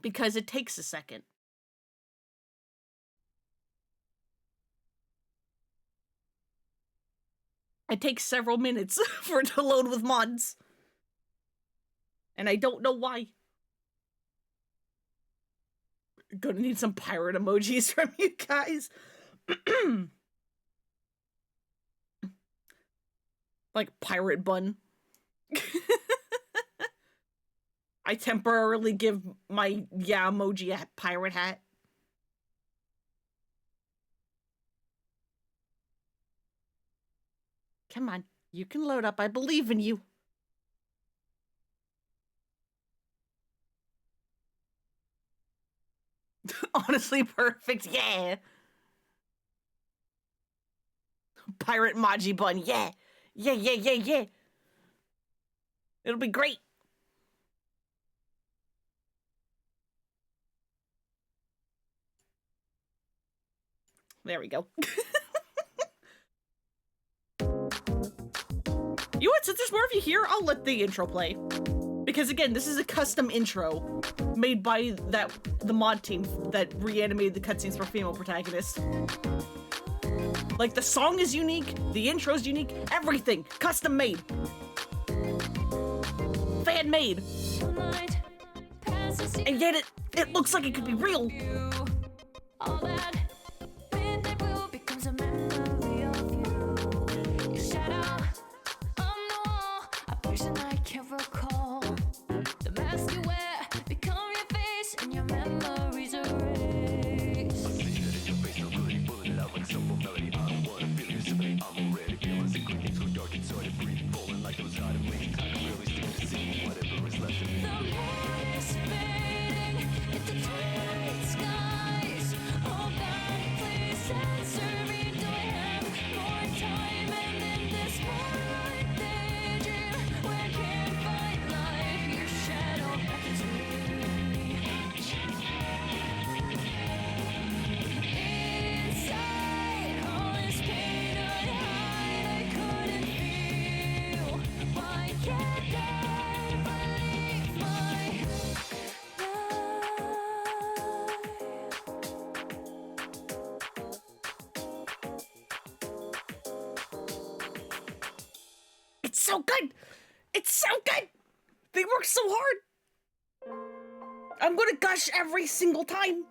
because it takes a second. It takes several minutes for it to load with mods. And I don't know why. Gonna need some pirate emojis from you guys. Like pirate bun. I temporarily give my yeah emoji a pirate hat. Come on, you can load up. I believe in you. Honestly perfect, yeah. Pirate Maji bun, yeah. Yeah, yeah, yeah, yeah. It'll be great. There we go. You know what, since there's more of you here, I'll let the intro play. Because again, this is a custom intro made by the mod team that reanimated the cutscenes for female protagonist. Like, the song is unique, the intro's unique, everything custom made. Fan made. And yet it looks like it could be real. It's so good! It's so good! They work so hard! I'm gonna gush every single time!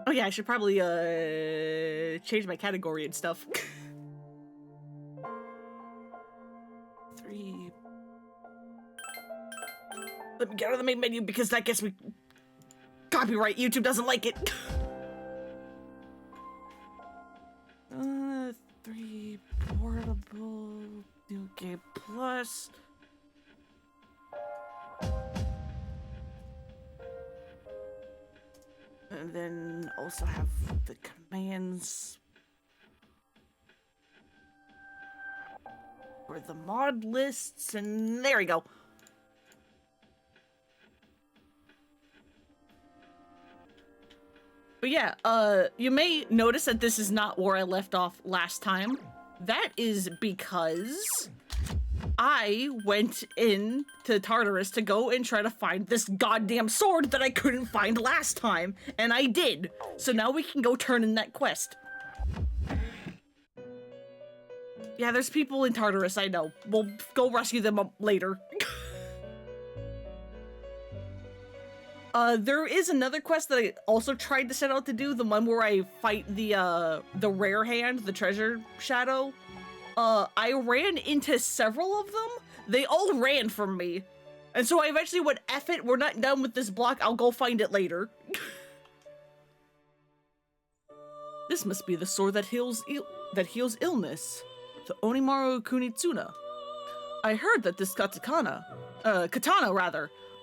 Oh yeah, I should probably, change my category and stuff. 3... Let me get out of the main menu because that gets me copyright. YouTube doesn't like it. 3 portable, new game plus. And then also have the commands for the mod lists, and there we go. But yeah, you may notice that this is not where I left off last time. That is because I went in to Tartarus to go and try to find this goddamn sword that I couldn't find last time, and I did. So now we can go turn in that quest. Yeah, there's people in Tartarus, I know. We'll go rescue them up later. There is another quest that I also tried to set out to do, the one where I fight the rare hand, the treasure shadow. I ran into several of them. They all ran from me. And so I eventually went, F it, we're not done with this block, I'll go find it later. This must be the sword that heals illness. The Onimaru Kunitsuna. I heard that this katana,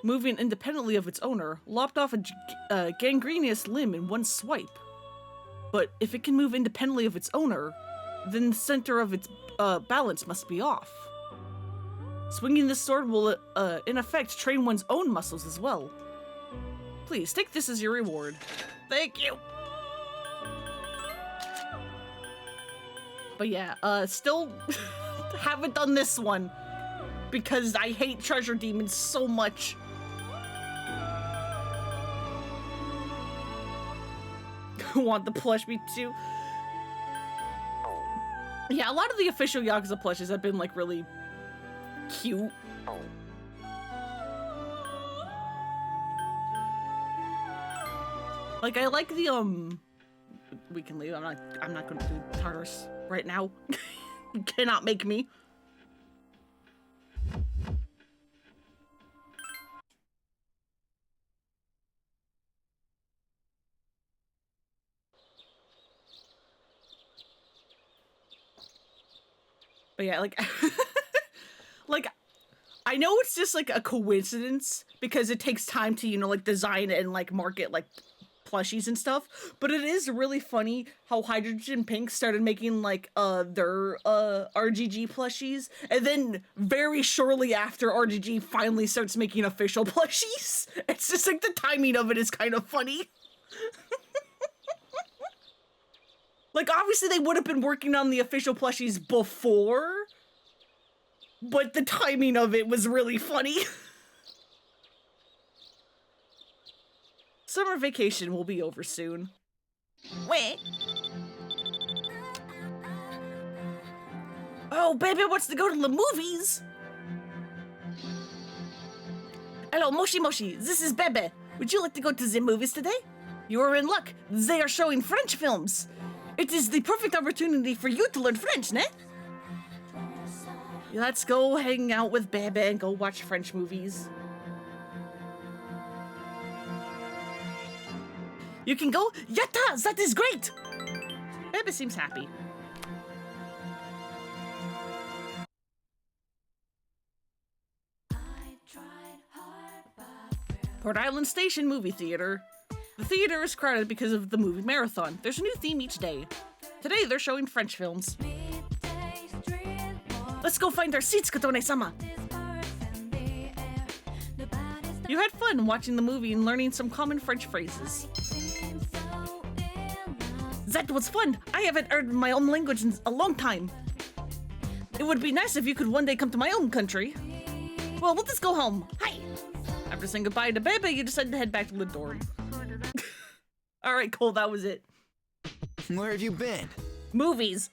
moving independently of its owner, lopped off a gangrenous limb in one swipe. But if it can move independently of its owner, then the center of its balance must be off. Swinging this sword will, in effect, train one's own muscles as well. Please, take this as your reward. Thank you! But yeah, still haven't done this one because I hate treasure demons so much. Want the plush me too? Yeah, a lot of the official Yakuza plushes have been like really cute. Like I like the we can leave. I'm not gonna do Tartarus right now. You cannot make me. But yeah, like, like, I know it's just like a coincidence because it takes time to, you know, like design and like market like plushies and stuff, but it is really funny how Hydrogen Pink started making like their RGG plushies, and then very shortly after RGG finally starts making official plushies. It's just like the timing of it is kind of funny. Like, obviously they would have been working on the official plushies before, but the timing of it was really funny. Summer vacation will be over soon. Wait. Oh, baby wants to go to the movies. Hello, Moshi Moshi. This is Bebe. Would you like to go to the movies today? You are in luck. They are showing French films. It is the perfect opportunity for you to learn French, ne? Let's go hang out with Bebe and go watch French movies. You can go? Yatta! That is great! Bebe seems happy. Port Island Station Movie Theater. The theater is crowded because of the movie marathon. There's a new theme each day. Today, they're showing French films. Let's go find our seats, Katone-sama. You had fun watching the movie and learning some common French phrases. That was fun. I haven't heard my own language in a long time. It would be nice if you could one day come to my own country. Well, let us go home. Hi. After saying goodbye to Bebe, you decided to head back to the dorm. All right, Cole, that was it. Where have you been? Movies.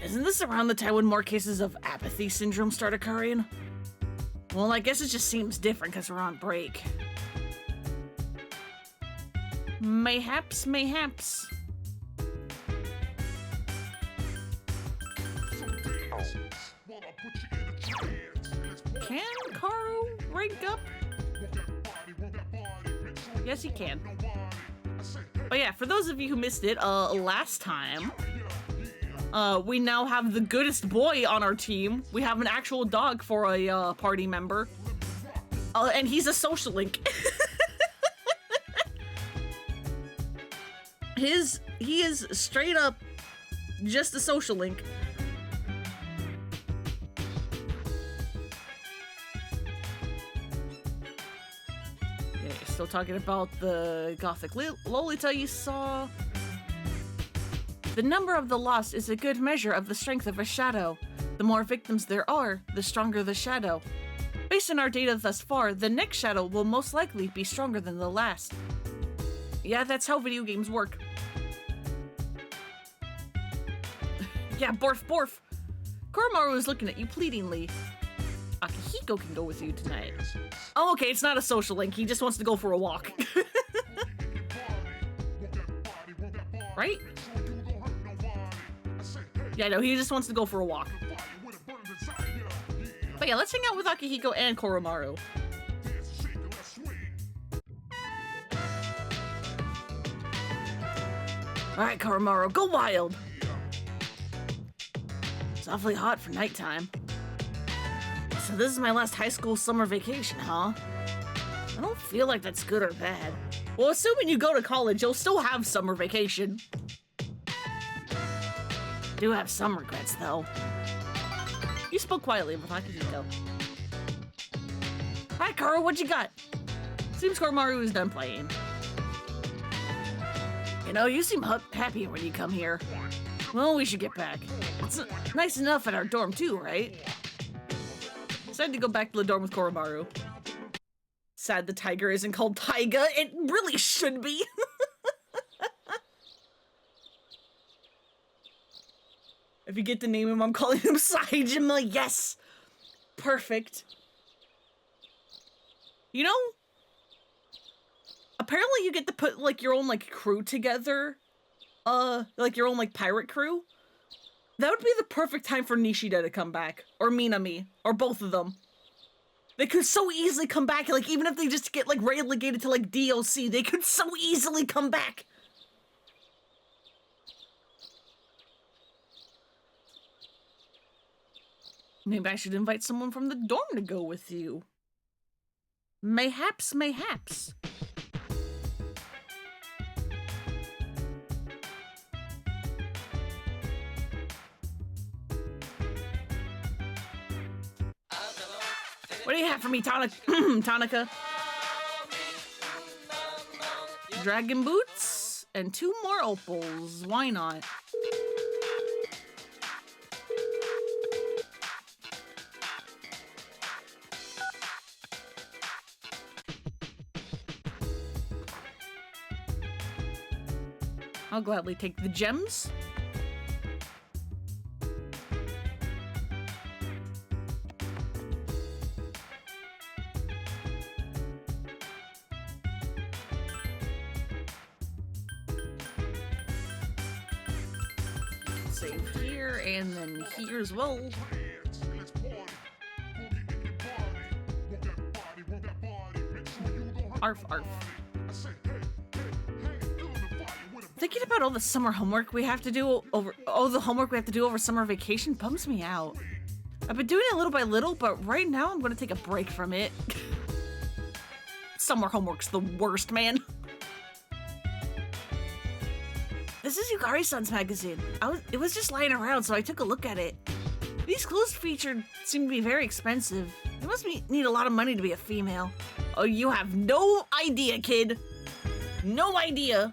Isn't this around the time when more cases of apathy syndrome start occurring? Well, I guess it just seems different because we're on break. Mayhaps, mayhaps. Can Karu rank up? Yes, he can. But yeah, for those of you who missed it, last time, we now have the goodest boy on our team. We have an actual dog for a party member. And he's a social link. He is straight up just a social link. Yeah, you're still talking about the Gothic Lolita you saw. The number of the lost is a good measure of the strength of a shadow. The more victims there are, the stronger the shadow. Based on our data thus far, the next shadow will most likely be stronger than the last. Yeah, that's how video games work. Yeah, borf borf. Koromaru is looking at you pleadingly. Akihiko can go with you tonight. Oh, okay, it's not a social link. He just wants to go for a walk. Right? Yeah, no, he just wants to go for a walk. But yeah, let's hang out with Akihiko and Koromaru. Alright, Koromaru, go wild! It's awfully hot for nighttime. So this is my last high school summer vacation, huh? I don't feel like that's good or bad. Well, assuming you go to college, you'll still have summer vacation. Do have some regrets, though. You spoke quietly with Akihiko. Hi, Karo, what you got? Seems Koromaru is done playing. You know, you seem happier when you come here. Well, we should get back. It's nice enough at our dorm too, right? Decided to go back to the dorm with Koromaru. Sad the tiger isn't called Taiga. It really should be. If you get to name him, I'm calling him Saejima. Yes! Perfect. You know, apparently you get to put, like, your own, like, crew together. Like, your own, like, pirate crew. That would be the perfect time for Nishida to come back. Or Minami. Or both of them. They could so easily come back, like, even if they just get, like, relegated to, like, DLC, they could so easily come back! Maybe I should invite someone from the dorm to go with you. Mayhaps, mayhaps. What do you have for me, Tonica? Dragon boots and 2 more opals. Why not? I'll gladly take the gems. Save here and then here as well. Arf, arf. Thinking about all the summer homework we have to do over summer vacation bums me out. I've been doing it little by little, but right now I'm gonna take a break from it. Summer homework's the worst, man. This is Yukari-san's magazine. It was just lying around, so I took a look at it. These clothes featured seem to be very expensive. You must need a lot of money to be a female. Oh, you have no idea, kid. No idea.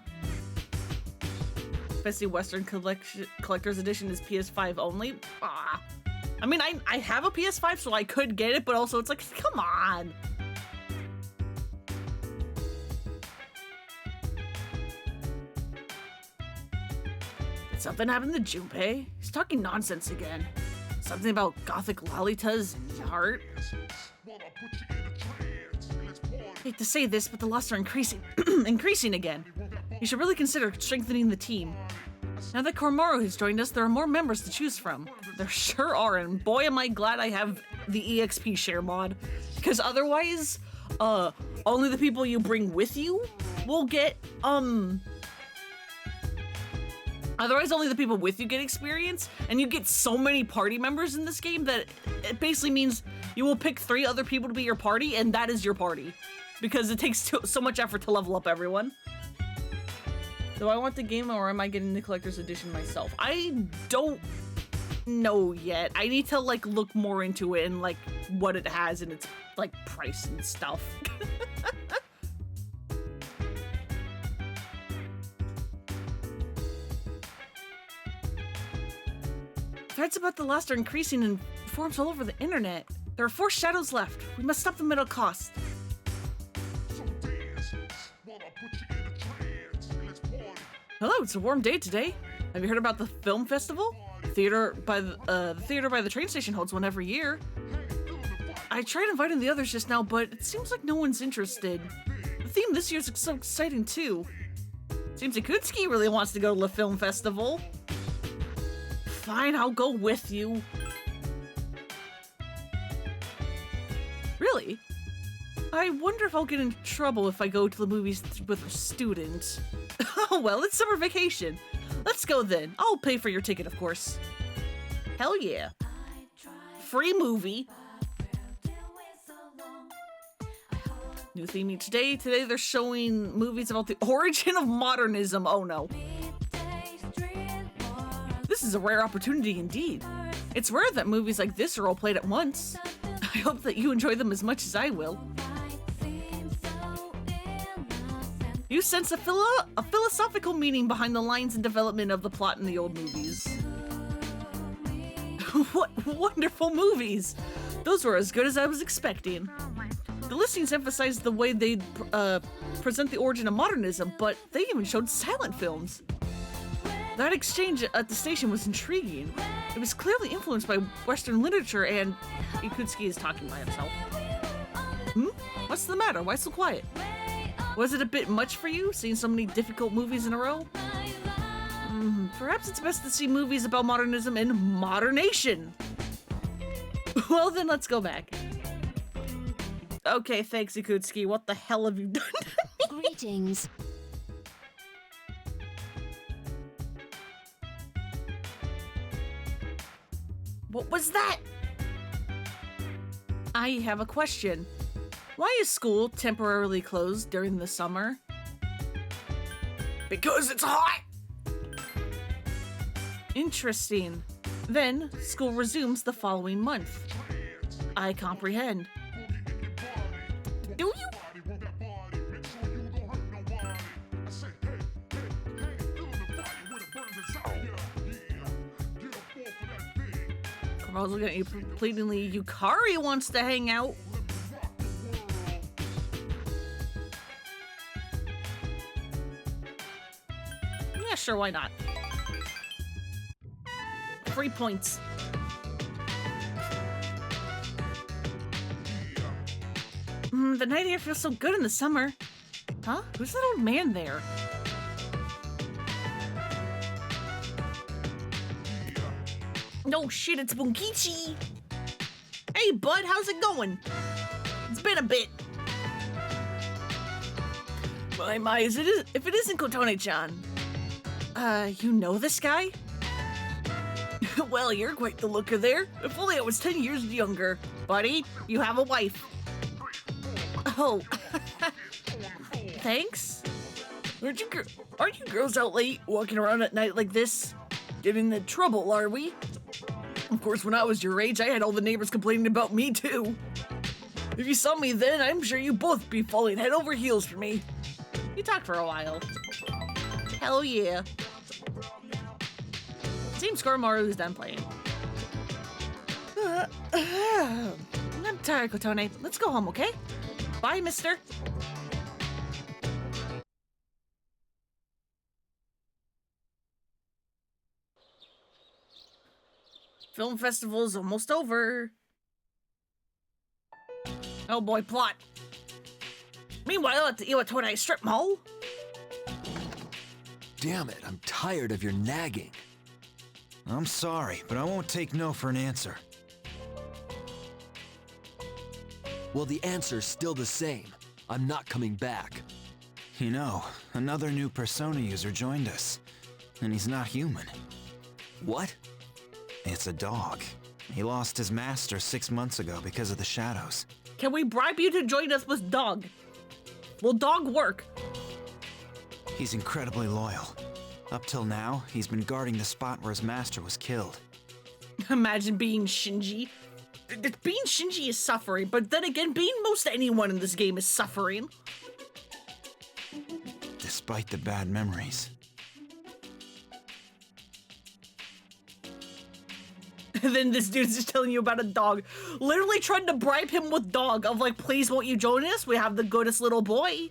Especially Western Collector's Edition is PS5 only. Ah. I mean, I have a PS5, so I could get it, but also it's like, come on. Did something happen to Junpei? He's talking nonsense again. Something about gothic lollitas and heart. Hate to say this, but the lusts are increasing again. You should really consider strengthening the team. Now that Koromaru has joined us, there are more members to choose from. There sure are, and boy am I glad I have the EXP share mod. Because otherwise, only the people you bring with you will get, otherwise only the people with you get experience, and you get so many party members in this game that it basically means you will pick 3 other people to be your party, and that is your party. Because it takes so much effort to level up everyone. Do I want the game or am I getting the collector's edition myself? I don't know yet. I need to like look more into it and like what it has and its like price and stuff. Threads about the lust are increasing in forums all over the internet. There are 4 shadows left. We must stop them at all costs. Hello, it's a warm day today. Have you heard about the film festival? The theater by the train station holds one every year. I tried inviting the others just now, but it seems like no one's interested. The theme this year is so exciting too. Seems Akutsuki really wants to go to the film festival. Fine, I'll go with you. Really? I wonder if I'll get in trouble if I go to the movies with a student. Oh well, it's summer vacation. Let's go then. I'll pay for your ticket, of course. Hell yeah. Free movie. New theme each day. Today they're showing movies about the origin of modernism. Oh no. This is a rare opportunity indeed. It's rare that movies like this are all played at once. I hope that you enjoy them as much as I will. You sense a philosophical meaning behind the lines and development of the plot in the old movies. What wonderful movies! Those were as good as I was expecting. The listings emphasized the way they present the origin of modernism, but they even showed silent films. That exchange at the station was intriguing. It was clearly influenced by Western literature, and Ikutsuki is talking by himself. What's the matter? Why so quiet? Was it a bit much for you, seeing so many difficult movies in a row? Perhaps it's best to see movies about modernism in modernation. Well, then let's go back. Okay, thanks, Ikutsuki. What the hell have you done to me? Greetings. What was that? I have a question. Why is school temporarily closed during the summer? Because it's hot! Interesting. Then, school resumes the following month. I comprehend. Do you? Carmel's looking at you pleadingly. Yukari wants to hang out. Yeah, sure, why not? 3 points. The night air feels so good in the summer. Huh? Who's that old man there? No shit, it's Bunkichi! Hey bud, how's it going? It's been a bit. My, if it isn't Kotone-chan. You know this guy? Well, you're quite the looker there. If only I was 10 years younger. Buddy, you have a wife. Oh. Thanks? Aren't you girls out late, walking around at night like this? Getting into trouble, are we? Of course, when I was your age, I had all the neighbors complaining about me, too. If you saw me then, I'm sure you'd both be falling head over heels for me. You talked for a while. Hell yeah. Seems Koromaru's done playing. I'm tired, Kotone. Let's go home, okay? Bye, mister. Film festival's almost over. Oh boy, plot. Meanwhile, at the Iwatodai strip mall. Damn it, I'm tired of your nagging. I'm sorry, but I won't take no for an answer. Well, the answer's still the same. I'm not coming back. You know, another new Persona user joined us, and he's not human. What? It's a dog. He lost his master 6 months ago because of the shadows. Can we bribe you to join us with dog? Will dog work? He's incredibly loyal. Up till now, he's been guarding the spot where his master was killed. Imagine being Shinji. Being Shinji is suffering, but then again, being most anyone in this game is suffering. Despite the bad memories. And then this dude's just telling you about a dog. Literally trying to bribe him with dog of like, please won't you join us? We have the goodest little boy.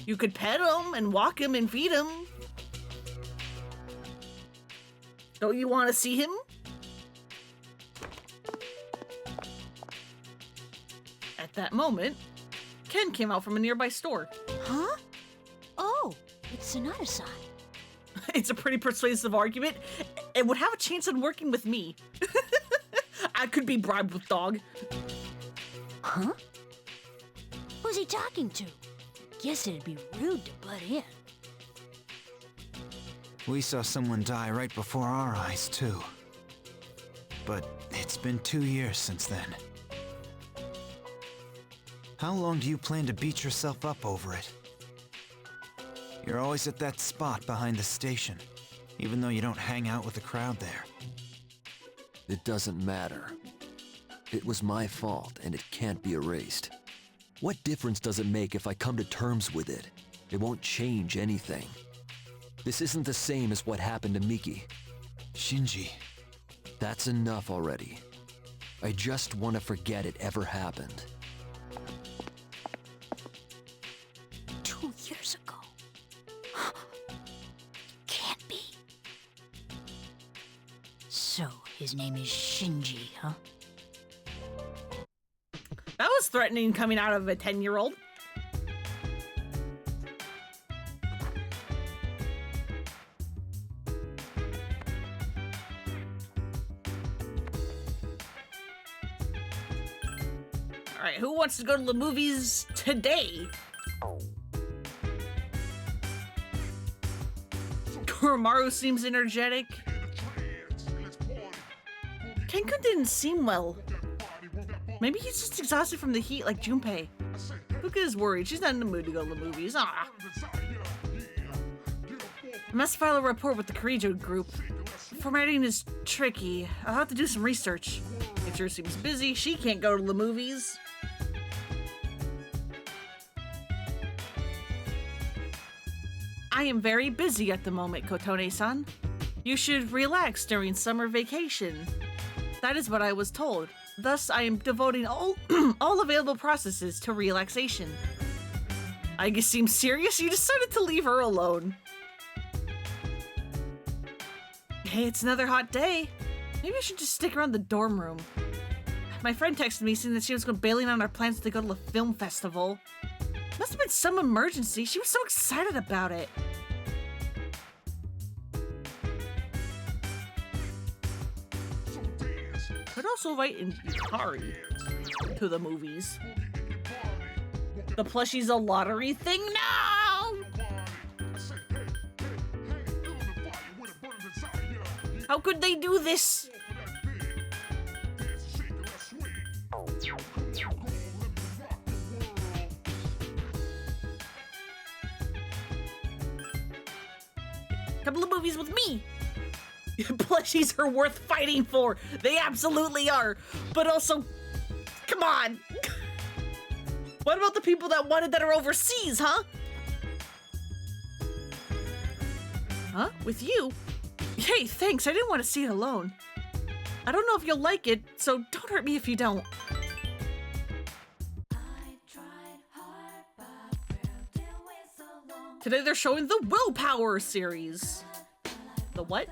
You could pet him and walk him and feed him. Don't you want to see him? At that moment, Ken came out from a nearby store. Huh? Oh, it's Sonata-san. It's a pretty persuasive argument. It would have a chance on working with me. I could be bribed with dog. Huh? Who's he talking to? Guess it'd be rude to butt in. We saw someone die right before our eyes, too. But it's been 2 years since then. How long do you plan to beat yourself up over it? You're always at that spot behind the station, even though you don't hang out with the crowd there. It doesn't matter. It was my fault, and it can't be erased. What difference does it make if I come to terms with it? It won't change anything. This isn't the same as what happened to Miki. Shinji. That's enough already. I just want to forget it ever happened. 2 years ago. Can't be. So, his name is Shinji, huh? That was threatening coming out of a 10-year-old. All right, who wants to go to the movies today? Koromaru seems energetic. Kenkun didn't seem well. Maybe he's just exhausted from the heat like Junpei. Fuka is worried. She's not in the mood to go to the movies. Ah. I must file a report with the Karijo group. Formatting is tricky. I'll have to do some research. It sure seems busy. She can't go to the movies. I am very busy at the moment, Kotone-san. You should relax during summer vacation. That is what I was told. Thus, I am devoting all available processes to relaxation. I guess seems serious. You decided to leave her alone. Hey, it's another hot day. Maybe I should just stick around the dorm room. My friend texted me saying that she was going bailing on our plans to go to the film festival. Must have been some emergency. She was so excited about it. Could also invite Ikari to the movies. The plushie's a lottery thing now. How could they do this? Couple of movies with me. Plushies are worth fighting for. They absolutely are. But also, come on. What about the people that wanted that are overseas, huh? Huh? With you? Hey, thanks. I didn't want to see it alone. I don't know if you'll like it, so don't hurt me if you don't. Today they're showing the Willpower series. The what?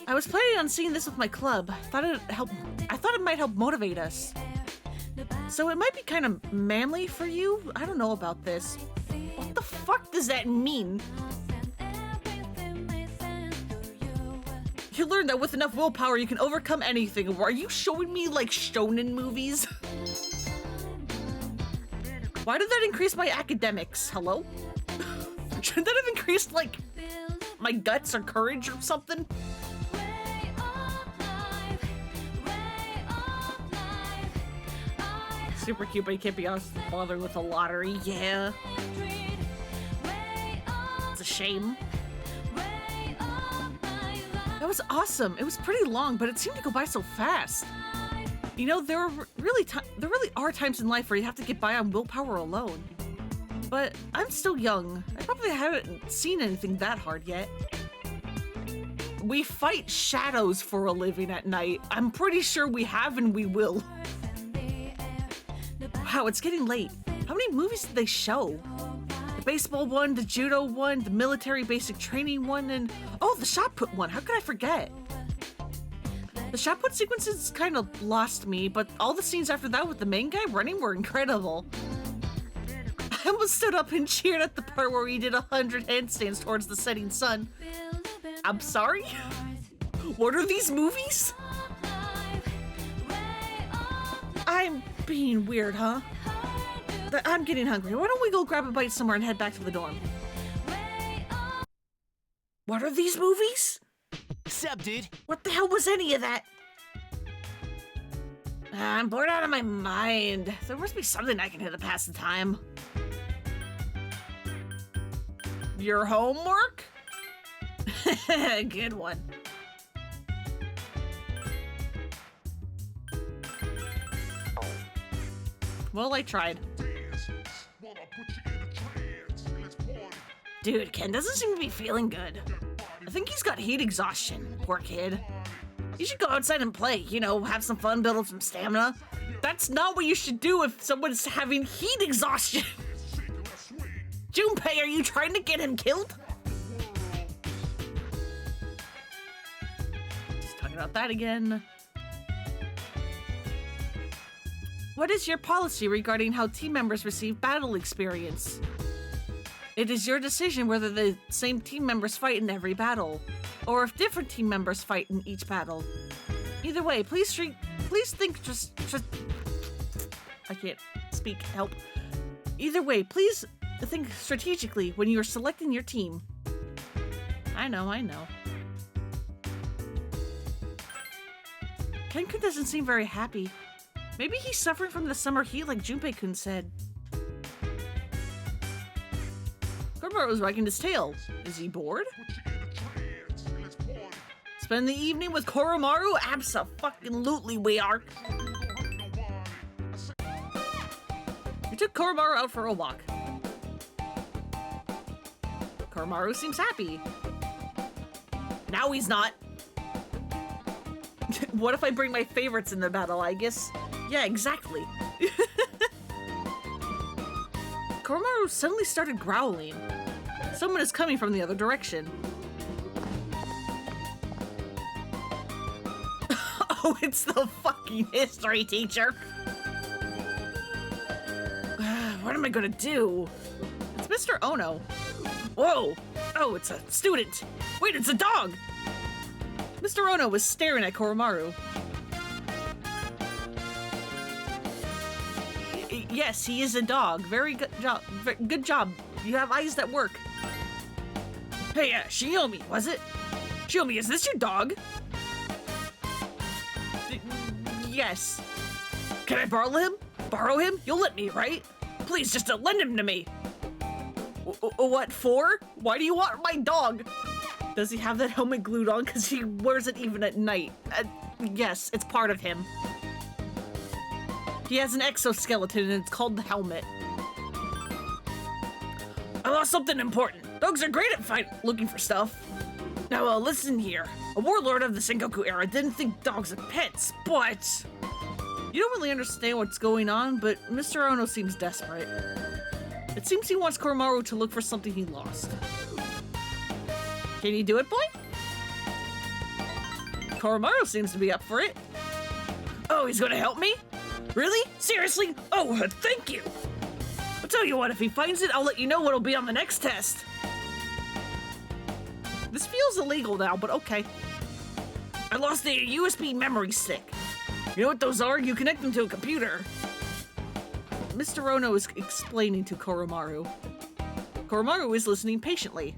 I was planning on seeing this with my club. I thought it might help motivate us. So it might be kind of manly for you? I don't know about this. What the fuck does that mean? You learned that with enough willpower you can overcome anything. Are you showing me like shonen movies? Why did that increase my academics? Hello? Shouldn't that have increased like my guts or courage or something? Super cute, but you can't be bothered with a lottery. Yeah. It's a shame. That was awesome. It was pretty long, but it seemed to go by so fast. You know, there really are times in life where you have to get by on willpower alone. But I'm still young. I probably haven't seen anything that hard yet. We fight shadows for a living at night. I'm pretty sure we have and we will. Wow, it's getting late. How many movies did they show? The baseball one, the judo one, the military basic training one, and oh, the shot put one. How could I forget? The shot put sequences kind of lost me, but all the scenes after that with the main guy running were incredible. I almost stood up and cheered at the part where he did 100 handstands towards the setting sun. I'm sorry? What are these movies? I'm being weird, huh? I'm getting hungry. Why don't we go grab a bite somewhere and head back to the dorm? What are these movies? Sup, dude? What the hell was any of that? I'm bored out of my mind. There must be something I can do to pass the time. Your homework? Good one. Well, I tried. Dude, Ken doesn't seem to be feeling good. I think he's got heat exhaustion. Poor kid. You should go outside and play, you know, have some fun, build up some stamina. That's not what you should do if someone's having heat exhaustion. Junpei, are you trying to get him killed? Just talking about that again. What is your policy regarding how team members receive battle experience? It is your decision whether the same team members fight in every battle, or if different team members fight in each battle. Either way, please think I can't speak, help. Either way, please think strategically when you are selecting your team. I know. Ken-kun doesn't seem very happy. Maybe he's suffering from the summer heat like Junpei-kun said. Koromaru was wagging his tail. Is he bored? Spend the evening with Koromaru? Abso-fucking-lutely we are. We took Koromaru out for a walk. Koromaru seems happy. Now he's not. What if I bring my favorites in the battle, I guess? Yeah, exactly. Koromaru suddenly started growling. Someone is coming from the other direction. Oh, it's the fucking history teacher. What am I gonna do? It's Mr. Ono. Whoa! Oh, it's a student. Wait, it's a dog! Mr. Ono was staring at Koromaru. Yes, he is a dog. Very good job. Good job. You have eyes that work. Hey, Shiomi, was it? Shiomi, is this your dog? Yes. Can I borrow him? Borrow him? You'll let me, right? Please, just lend him to me. What for? Why do you want my dog? Does he have that helmet glued on? Because he wears it even at night. Yes, it's part of him. He has an exoskeleton and it's called the helmet. I lost something important. Dogs are great at looking for stuff. Now, listen here. A warlord of the Sengoku era didn't think dogs are pets, but... You don't really understand what's going on, but Mr. Ono seems desperate. It seems he wants Koromaru to look for something he lost. Can you do it, boy? Koromaru seems to be up for it. Oh, he's gonna help me? Really? Seriously? Oh, thank you! I'll tell you what, if he finds it, I'll let you know what'll be on the next test. This feels illegal now, but okay. I lost a USB memory stick. You know what those are? You connect them to a computer. Mr. Ono is explaining to Koromaru. Koromaru is listening patiently.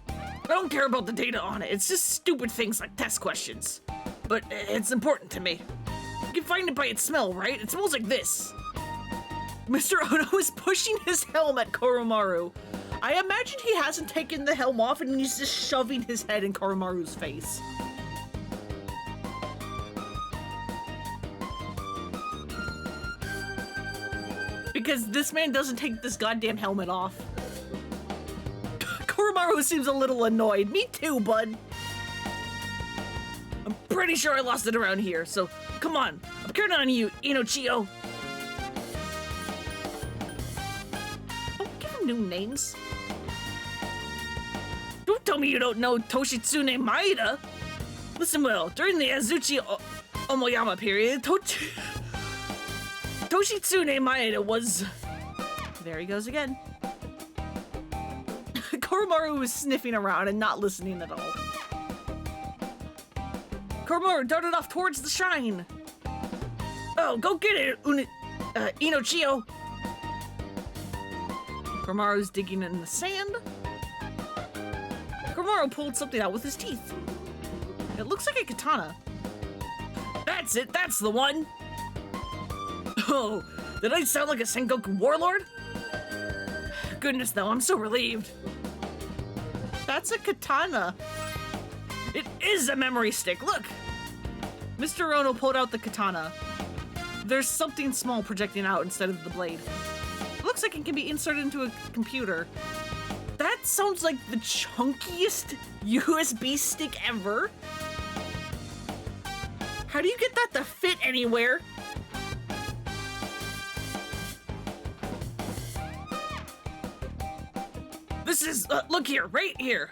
I don't care about the data on it. It's just stupid things like test questions. But it's important to me. You can find it by its smell, right? It smells like this. Mr. Ono is pushing his helm at Koromaru. I imagine he hasn't taken the helm off and he's just shoving his head in Koromaru's face. Because this man doesn't take this goddamn helmet off. Koromaru seems a little annoyed. Me too, bud. I'm pretty sure I lost it around here, so come on. I'm counting on you, Inochio. Don't give him new names. Don't tell me you don't know Toshitsune Maeda. Listen well, during the Azuchi Omoyama period, Toshitsune Maeda was... There he goes again. Koromaru was sniffing around and not listening at all. Koromaru darted off towards the shrine. Oh, go get it, Inochio. Koromaru's digging in the sand. Koromaru pulled something out with his teeth. It looks like a katana. That's it, that's the one. Oh, did I sound like a Sengoku warlord? Goodness, though, I'm so relieved. That's a katana. It is a memory stick, look! Mr. Ono pulled out the katana. There's something small projecting out instead of the blade. It looks like it can be inserted into a computer. That sounds like the chunkiest USB stick ever. How do you get that to fit anywhere? This is, look here, right here.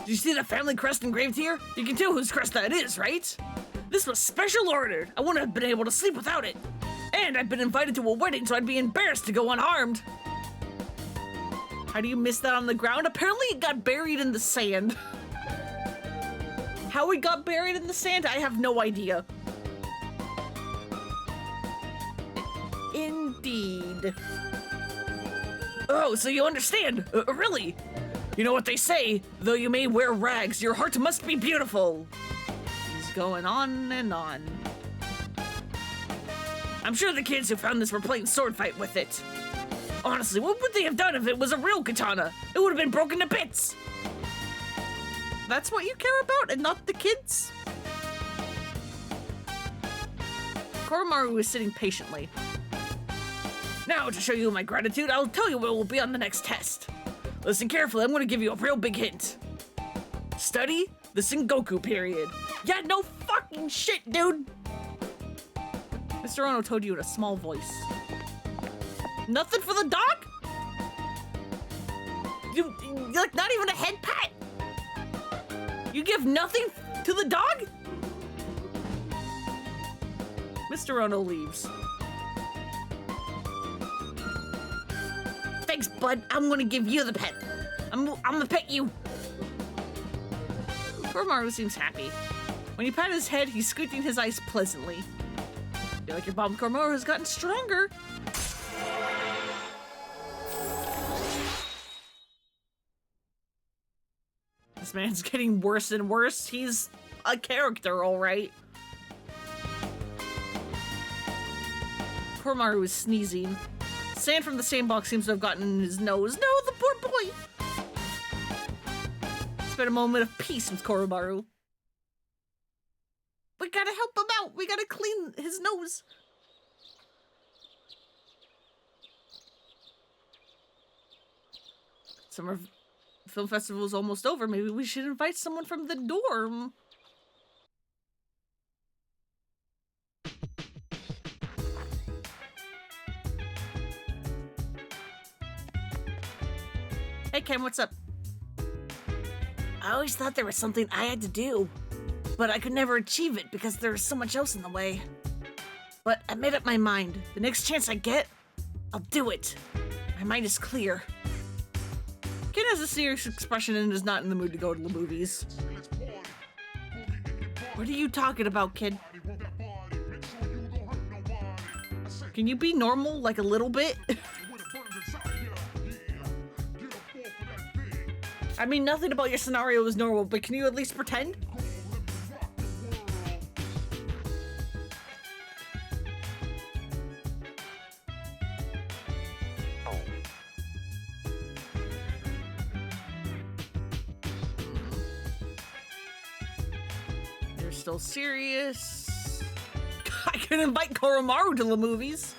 Do you see the family crest engraved here? You can tell whose crest that is, right? This was special ordered. I wouldn't have been able to sleep without it. And I've been invited to a wedding, so I'd be embarrassed to go unharmed. How do you miss that on the ground? Apparently it got buried in the sand. How it got buried in the sand, I have no idea. Indeed. Oh, so you understand? Really? You know what they say, though you may wear rags, your heart must be beautiful. He's going on and on. I'm sure the kids who found this were playing sword fight with it. Honestly, what would they have done if it was a real katana? It would have been broken to bits. That's what you care about and not the kids? Koromaru is sitting patiently. Now, to show you my gratitude, I'll tell you what will be on the next test. Listen carefully, I'm gonna give you a real big hint. Study the Sengoku period. Yeah, no fucking shit, dude! Mr. Ono told you in a small voice. Nothing for the dog? You like, not even a head pat? You give nothing to the dog? Mr. Ono leaves. Thanks, bud. I'm gonna give you the pet. I'm gonna pet you. Koromaru seems happy. When you pat his head, he's squinting his eyes pleasantly. I feel like your bomb Koromaru has gotten stronger. This man's getting worse and worse. He's a character, all right. Koromaru is sneezing. Sand from the sandbox seems to have gotten in his nose. No, the poor boy! Spend a moment of peace with Koromaru. We gotta help him out. We gotta clean his nose. Summer Film Festival is almost over. Maybe we should invite someone from the dorm. Hey, Ken, what's up? I always thought there was something I had to do, but I could never achieve it because there was so much else in the way. But I made up my mind. The next chance I get, I'll do it. My mind is clear. Ken has a serious expression and is not in the mood to go to the movies. What are you talking about, kid? Can you be normal, like a little bit? I mean, nothing about your scenario is normal, but can you at least pretend? You're still serious? I can invite Koromaru to the movies.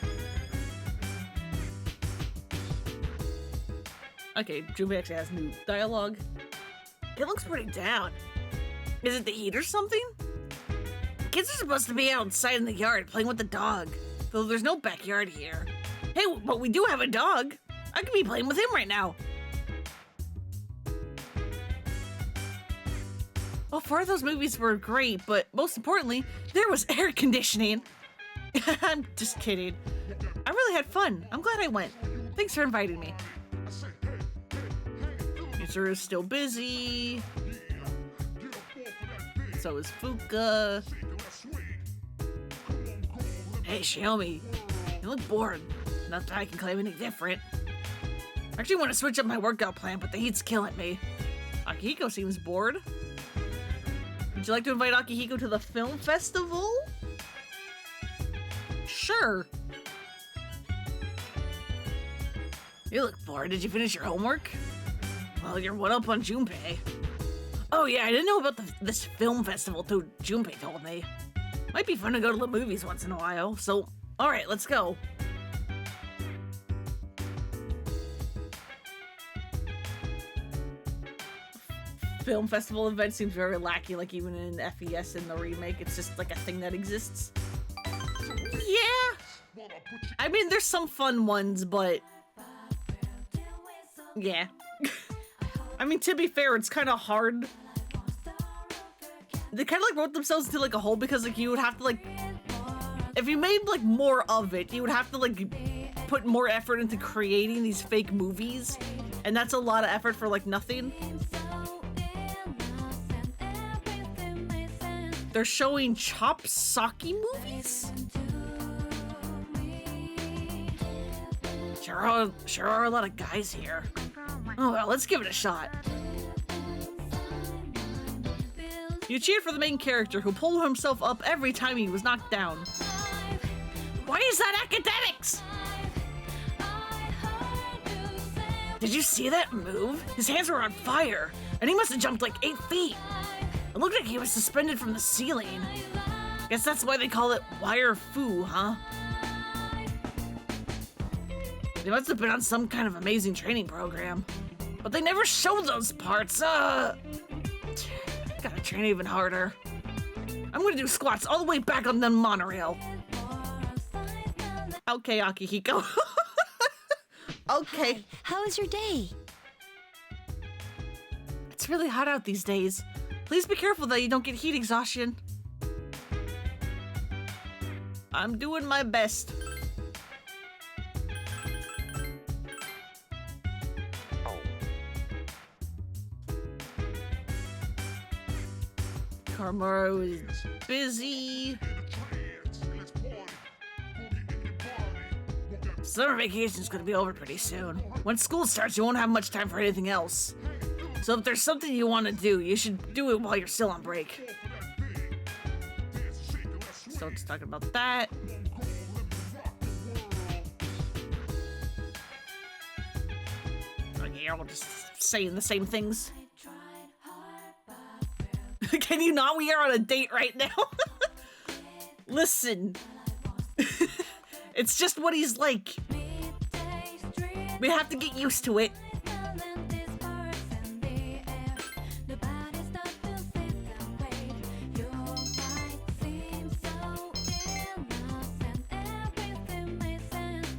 Okay, Junpei actually has new dialogue. It looks pretty down. Is it the heat or something? Kids are supposed to be outside in the yard playing with the dog, though there's no backyard here. Hey, but we do have a dog. I could be playing with him right now. Well, four of those movies were great, but most importantly, there was air conditioning. I'm just kidding. I really had fun. I'm glad I went. Thanks for inviting me. Mitsuru is still busy. So is Fuka. Hey, Xiaomi. You look bored. Not that I can claim any different. I actually want to switch up my workout plan, but the heat's killing me. Akihiko seems bored. Would you like to invite Akihiko to the film festival? Sure. You look bored. Did you finish your homework? Well, you're one up on Junpei. Oh yeah, I didn't know about this film festival till Junpei told me. Might be fun to go to the movies once in a while, so alright, let's go. film festival event seems very lackey, like even in FES in the remake, it's just like a thing that exists. Yeah! I mean, there's some fun ones, but... yeah. I mean, to be fair, it's kind of hard. They kind of like wrote themselves into like a hole because like you would have to like... if you made like more of it, you would have to like put more effort into creating these fake movies. And that's a lot of effort for like nothing. They're showing Chop Saki movies? Sure are a lot of guys here. Oh well, let's give it a shot. You cheered for the main character who pulled himself up every time he was knocked down. Why is that academics? Did you see that move? His hands were on fire, and he must have jumped like 8 feet. It looked like he was suspended from the ceiling. Guess that's why they call it wire fu, huh? They must have been on some kind of amazing training program. But they never showed those parts, Gotta train even harder. I'm gonna do squats all the way back on the monorail. Okay, Akihiko. Okay. Hi, how was your day? It's really hot out these days. Please be careful that you don't get heat exhaustion. I'm doing my best. Karmaru is busy. Summer vacation's gonna be over pretty soon. When school starts, you won't have much time for anything else. So if there's something you want to do, you should do it while you're still on break. So it's talking about that. Okay, we're just saying the same things. Can you not? We are on a date right now. Listen. It's just what he's like. We have to get used to it.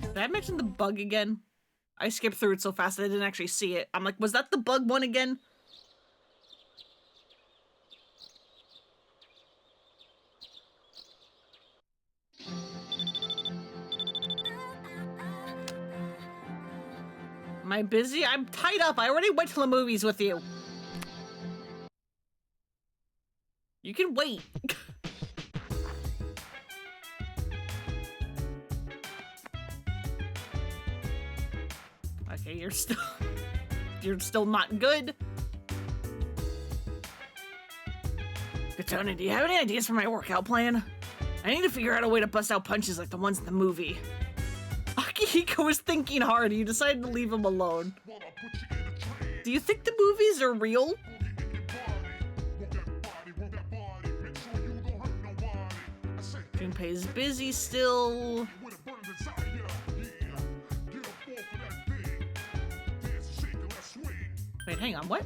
Did I mention the bug again? I skipped through it so fast I didn't actually see it. I'm like, was that the bug one again? Am I busy? I'm tied up. I already went to the movies with you. You can wait. Okay, you're still not good. Katona, do you have any ideas for my workout plan? I need to figure out a way to bust out punches like the ones in the movie. Akihiko was thinking hard. You decided to leave him alone. Do you think the movies are real? Junpei's busy still. Wait, hang on, what?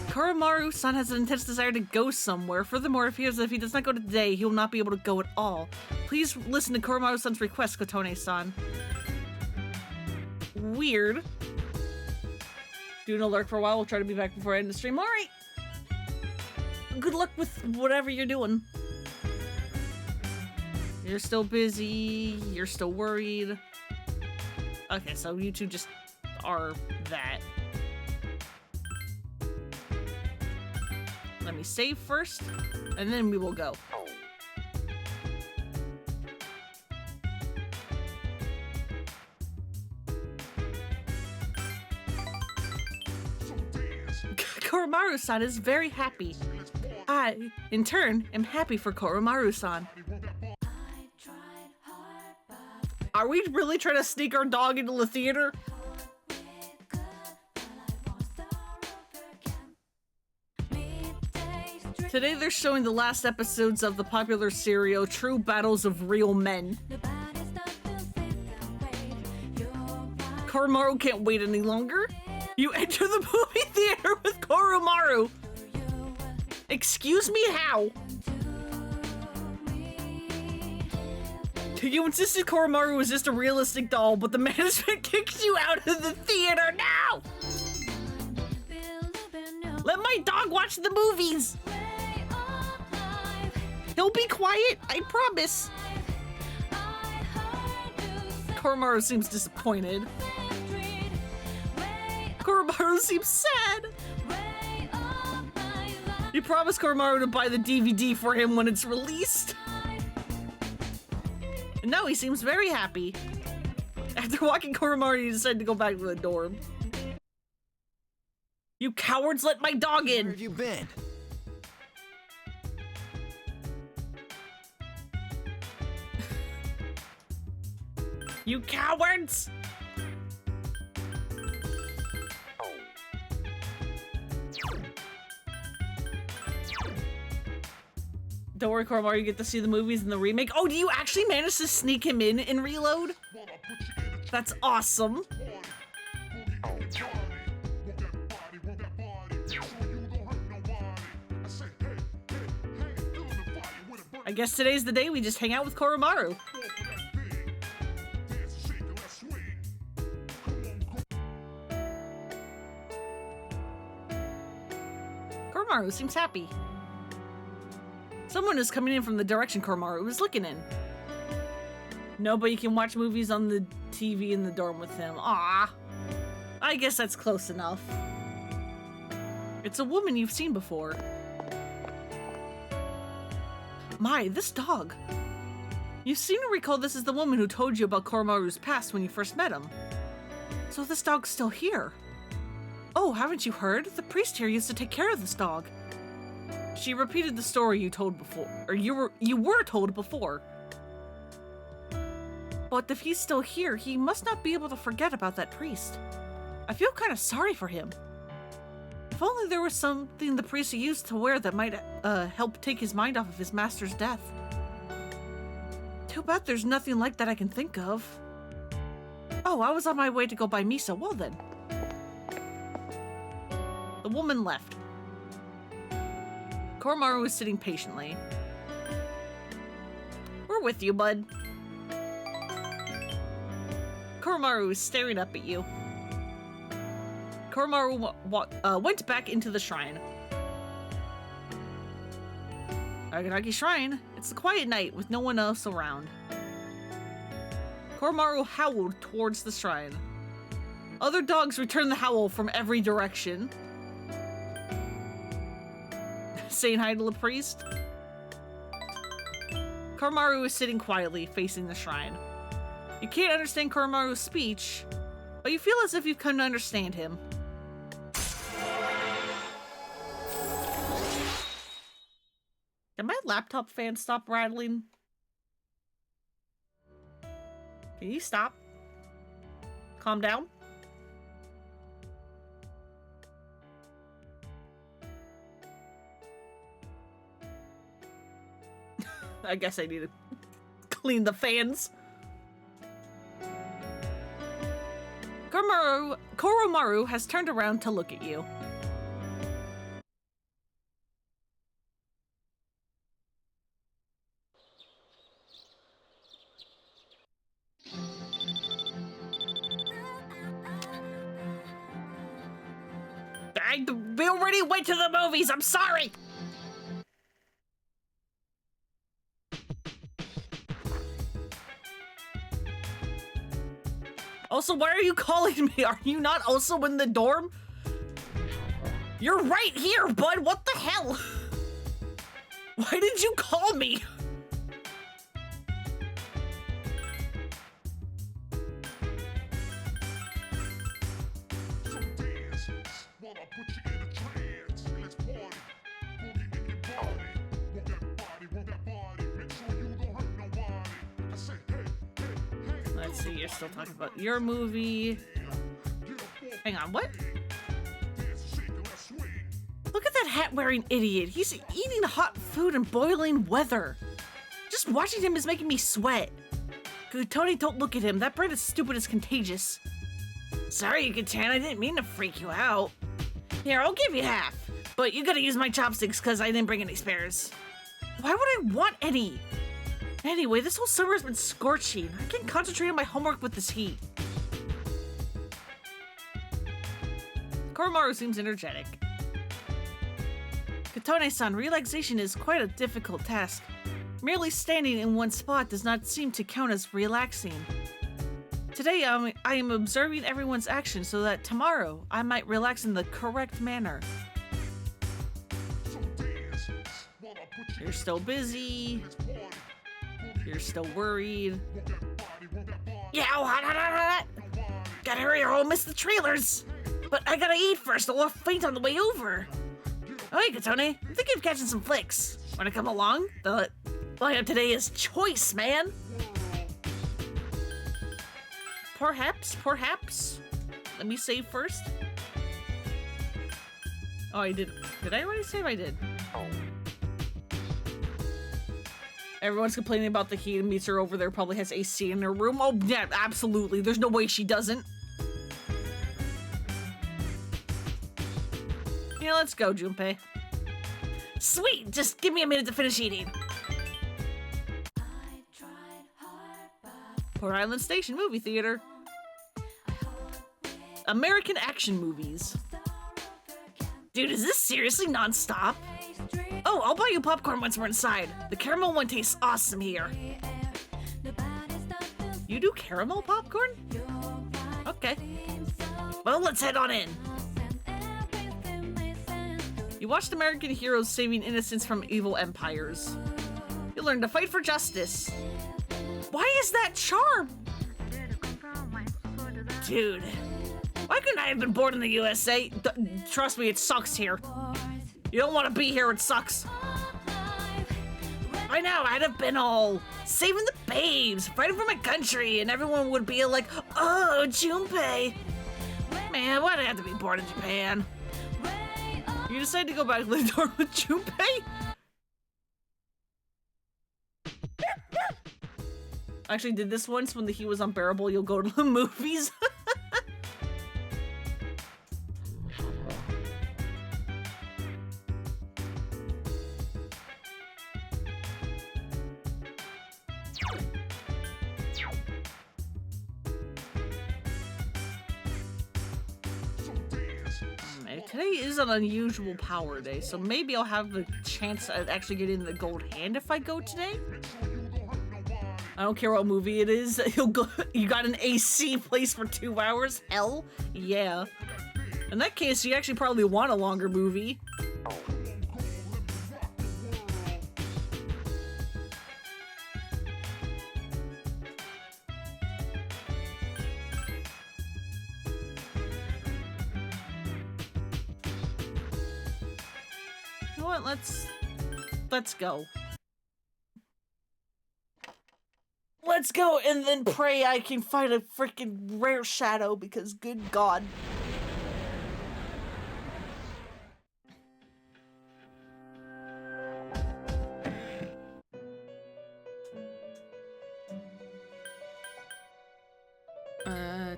Koromaru-san has an intense desire to go somewhere. Furthermore, it appears that if he does not go today, he will not be able to go at all. Please listen to Koromaru-san's request, Kotone-san. Weird. Doing a lurk for a while. We'll try to be back before I end the stream. All right. Good luck with whatever you're doing. You're still busy. You're still worried. Okay, so you two just are that. Let me save first, and then we will go. Koromaru-san is very happy. I, in turn, am happy for Koromaru-san. Are we really trying to sneak our dog into the theater? Today they're showing the last episodes of the popular serial True Battles of Real Men. Koromaru can't wait any longer. You enter the movie theater with Koromaru. Excuse me, how? You insisted Koromaru was just a realistic doll, but the management kicks you out of the theater now! Let my dog watch the movies! He'll be quiet, I promise. Koromaru seems disappointed. Koromaru seems sad. You promised Koromaru to buy the DVD for him when it's released. And now he seems very happy. After walking Koromaru, you decide to go back to the dorm. You cowards, let my dog in! Where have you been? You cowards! Don't worry, Koromaru, you get to see the movies in the remake. Oh, do you actually manage to sneak him in Reload? That's awesome. I guess today's the day we just hang out with Koromaru. Koromaru seems happy. Someone is coming in from the direction Koromaru is looking in. Nobody can watch movies on the TV in the dorm with him. Ah, I guess that's close enough. It's a woman you've seen before. My, this dog. You seem to recall this is the woman who told you about Koromaru's past when you first met him. So this dog's still here. Oh, haven't you heard? The priest here used to take care of this dog. She repeated the story you told before, or you were told before. But if he's still here, he must not be able to forget about that priest. I feel kind of sorry for him. If only there was something the priest used to wear that might help take his mind off of his master's death. Too bad there's nothing like that I can think of. Oh, I was on my way to go buy miso. Well then. The woman left. Koromaru was sitting patiently. We're with you, bud. Koromaru was staring up at you. Koromaru went back into the shrine. Aganagi Shrine. It's a quiet night with no one else around. Koromaru howled towards the shrine. Other dogs returned the howl from every direction. Saying hi to the priest. Koromaru was sitting quietly, facing the shrine. You can't understand Koromaru's speech, but you feel as if you've come to understand him. Can my laptop fan stop rattling? Can you stop? Calm down? I guess I need to clean the fans. Koromaru has turned around to look at you. We already went to the movies, I'm sorry! Also, why are you calling me? Are you not also in the dorm? You're right here, bud! What the hell? Why did you call me? Let's see, you're still talking about your movie. Hang on, what? Look at that hat-wearing idiot. He's eating hot food in boiling weather. Just watching him is making me sweat. Good, Tony, don't look at him. That brain is stupid as contagious. Sorry, Yucatan, I didn't mean to freak you out. Here, I'll give you half. But you gotta use my chopsticks because I didn't bring any spares. Why would I want any? Anyway, this whole summer has been scorching. I can't concentrate on my homework with this heat. Koromaru seems energetic. Katone-san, relaxation is quite a difficult task. Merely standing in one spot does not seem to count as relaxing. Today, I am observing everyone's actions so that tomorrow I might relax in the correct manner. You're still busy. You're still worried. Yeah, hot. Gotta hurry or I'll miss the trailers. But I gotta eat first or I'll faint on the way over. Oh, hey, Katone. I'm thinking of catching some flicks. Wanna come along? The lineup today is choice, man. Perhaps. Let me save first. Oh, I did. Did I already save? I did. Everyone's complaining about the heat and Mitsuru over there probably has AC in her room. Oh, yeah, absolutely. There's no way she doesn't. Yeah, let's go, Junpei. Sweet! Just give me a minute to finish eating. Port Island Station Movie Theater. American action movies. Dude, is this seriously non-stop? Oh, I'll buy you popcorn once we're inside. The caramel one tastes awesome here. You do caramel popcorn? Okay. Well, let's head on in. You watched American heroes saving innocents from evil empires. You learned to fight for justice. Why is that charm? Dude. Why couldn't I have been born in the USA? Trust me, it sucks here. You don't want to be here, it sucks. By now, I'd have been all saving the babes, fighting for my country, and everyone would be like, oh, Junpei. Man, why'd I have to be born in Japan? You decided to go back to live with Junpei? I actually did this once when the heat was unbearable. You'll go to the movies. Today is an unusual power day, so maybe I'll have the chance to actually get in the gold hand if I go today. I don't care what movie it is. You'll go. You got an AC place for 2 hours? Hell yeah. In that case, you actually probably want a longer movie. You know what? Let's go. Let's go and then pray I can find a freaking rare shadow because good God.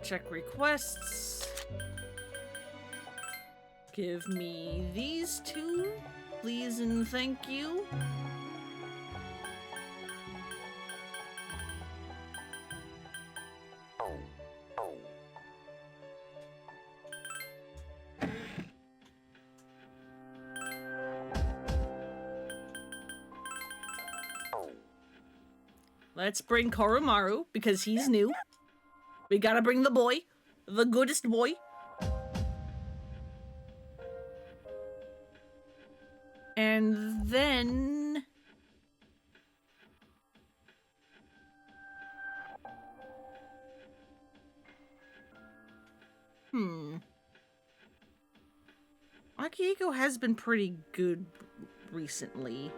Check requests. Give me these two, please and thank you. Let's bring Koromaru, because he's new. We gotta bring the boy. The goodest boy. And then... Akihiko has been pretty good recently.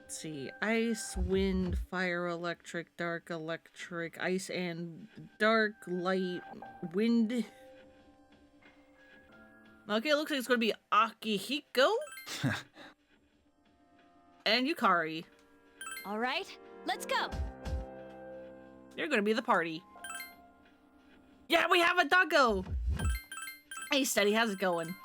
See, ice, wind, fire, electric, dark, electric, ice and dark, light, wind, Okay, it looks like it's going to be Akihiko and Yukari. All right, let's go. You're going to be the party. Yeah, we have a doggo. Hey, Steady, how's it going?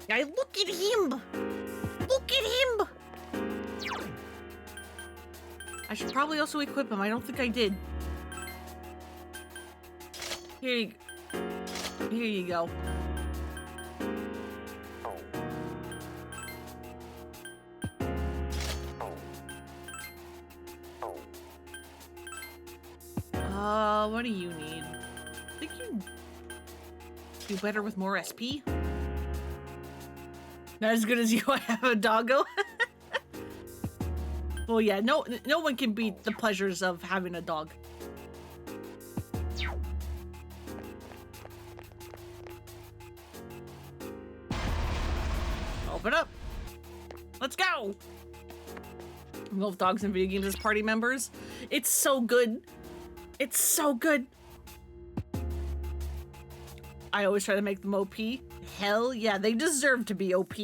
Guy, look at him! Look at him! I should probably also equip him. I don't think I did. Here you go. What do you need? I think you do better with more SP. Not as good as you. I have a doggo. Well, yeah, no one can beat the pleasures of having a dog. Open up. Let's go. Love dogs in video games as party members. It's so good. It's so good. I always try to make them OP. Hell yeah, they deserve to be OP.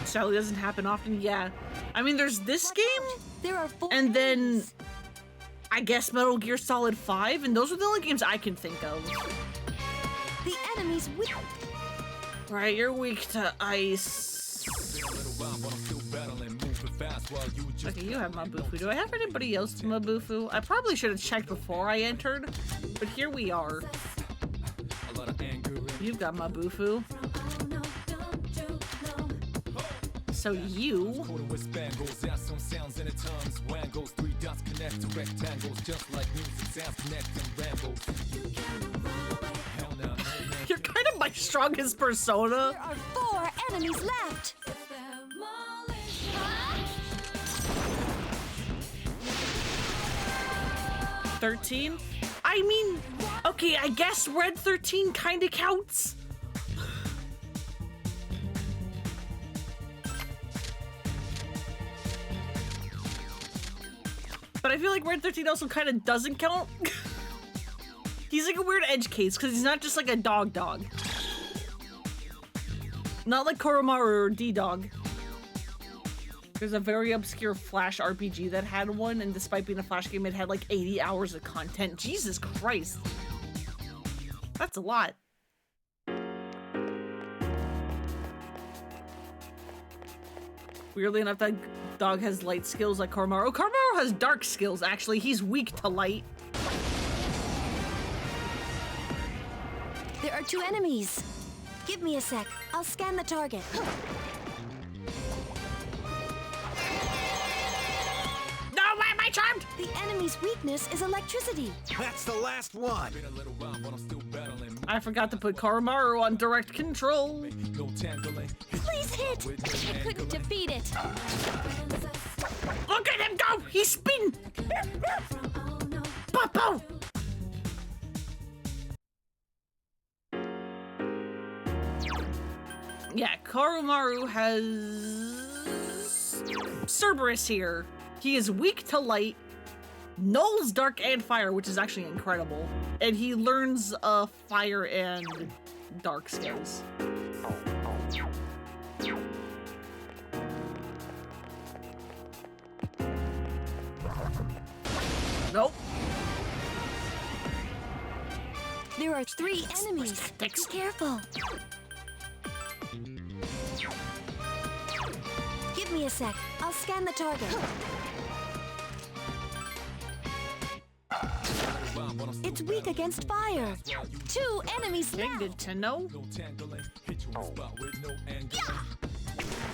Sally doesn't happen often, yeah. I mean, there's this game, There are 4 and then enemies. I guess Metal Gear Solid 5, and those are the only games I can think of. The enemy's weak. Right, you're weak to ice. Okay, you have Mabufu. Do I have anybody else to Mabufu? I probably should have checked before I entered, but here we are. You've got Mabufu. So you... You're kind of my strongest persona. There are 4 enemies left. 13? I mean, okay, I guess Red 13 kind of counts. But I feel like Red 13 also kind of doesn't count. He's like a weird edge case because he's not just like a dog. Not like Koromaru or D-Dog. There's a very obscure Flash RPG that had one, and despite being a Flash game, it had like 80 hours of content. Jesus Christ. That's a lot. Weirdly enough, that dog has light skills like Koromaru. Oh, Koromaru has dark skills, actually. He's weak to light. There are 2 enemies. Give me a sec. I'll scan the target. No, why am I charmed? The enemy's weakness is electricity. That's the last one. I forgot to put Koromaru on direct control. Please hit. I couldn't defeat it. Look at him go! He's spin! Popo! Yeah, Koromaru has Cerberus here. He is weak to light, nulls dark and fire, which is actually incredible. And he learns fire and dark skills. Nope. There are 3 enemies. Be careful. Give me a sec. I'll scan the target. It's weak against fire. 2 enemies left. Good to know. Yeah!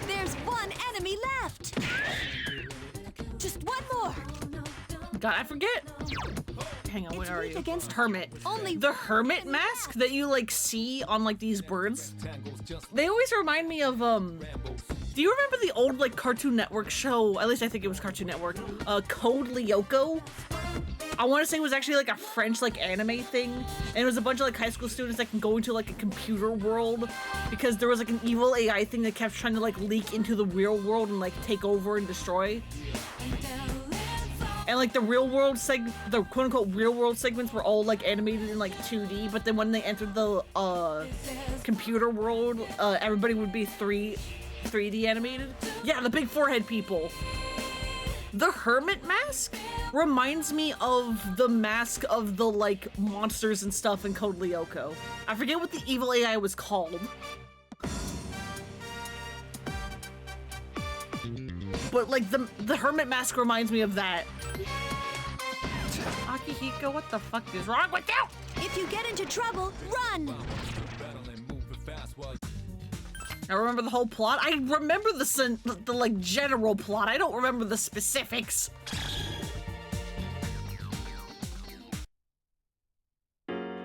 There's 1 enemy left. Just 1 more. God, I forget. Hang on, where are you? Against Hermit. only The hermit mask that you like see on like these birds. They always remind me of Do you remember the old like Cartoon Network show? At least I think it was Cartoon Network. Code Lyoko. I want to say it was actually like a French like anime thing, and it was a bunch of like high school students that can go into like a computer world because there was like an evil AI thing that kept trying to like leak into the real world and like take over and destroy. And like the real world the quote unquote real world segments were all like animated in like 2D, but then when they entered the computer world, everybody would be 3D animated. Yeah, the big forehead people. The hermit mask reminds me of the mask of the like monsters and stuff in Code Lyoko. I forget what the evil AI was called. But like the hermit mask reminds me of that. Akihiko, what the fuck is wrong with you? If you get into trouble, run! I remember the whole plot. I remember the like general plot. I don't remember the specifics.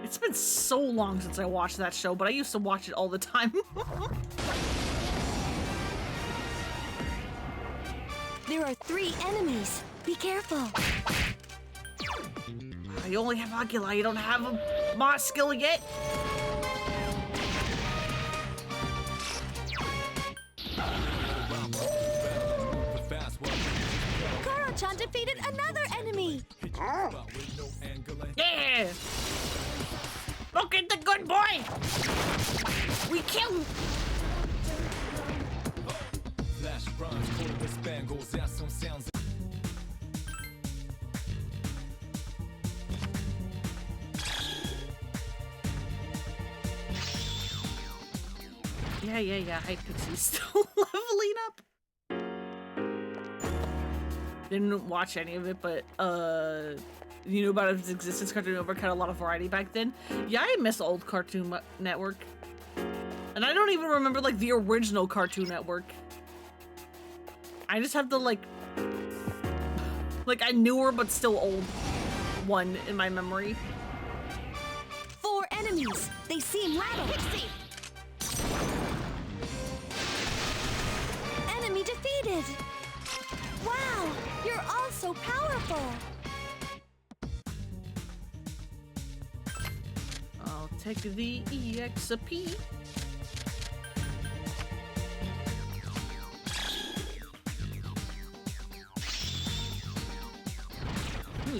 It's been so long since I watched that show, but I used to watch it all the time. There are 3 enemies. Be careful. You only have Oculi. You don't have a Moss skill yet. Koro-chan defeated another enemy. Yeah! Look at the good boy! We killed! Yeah. Hype Pixie's still leveling up. Didn't watch any of it, but you knew about its existence. Cartoon Network had a lot of variety back then. Yeah, I miss old Cartoon Network. And I don't even remember like the original Cartoon Network. I just have the like a newer but still old one in my memory. 4 enemies. They seem rattled. Pixie! Enemy defeated. Wow, you're all so powerful. I'll take the EXP.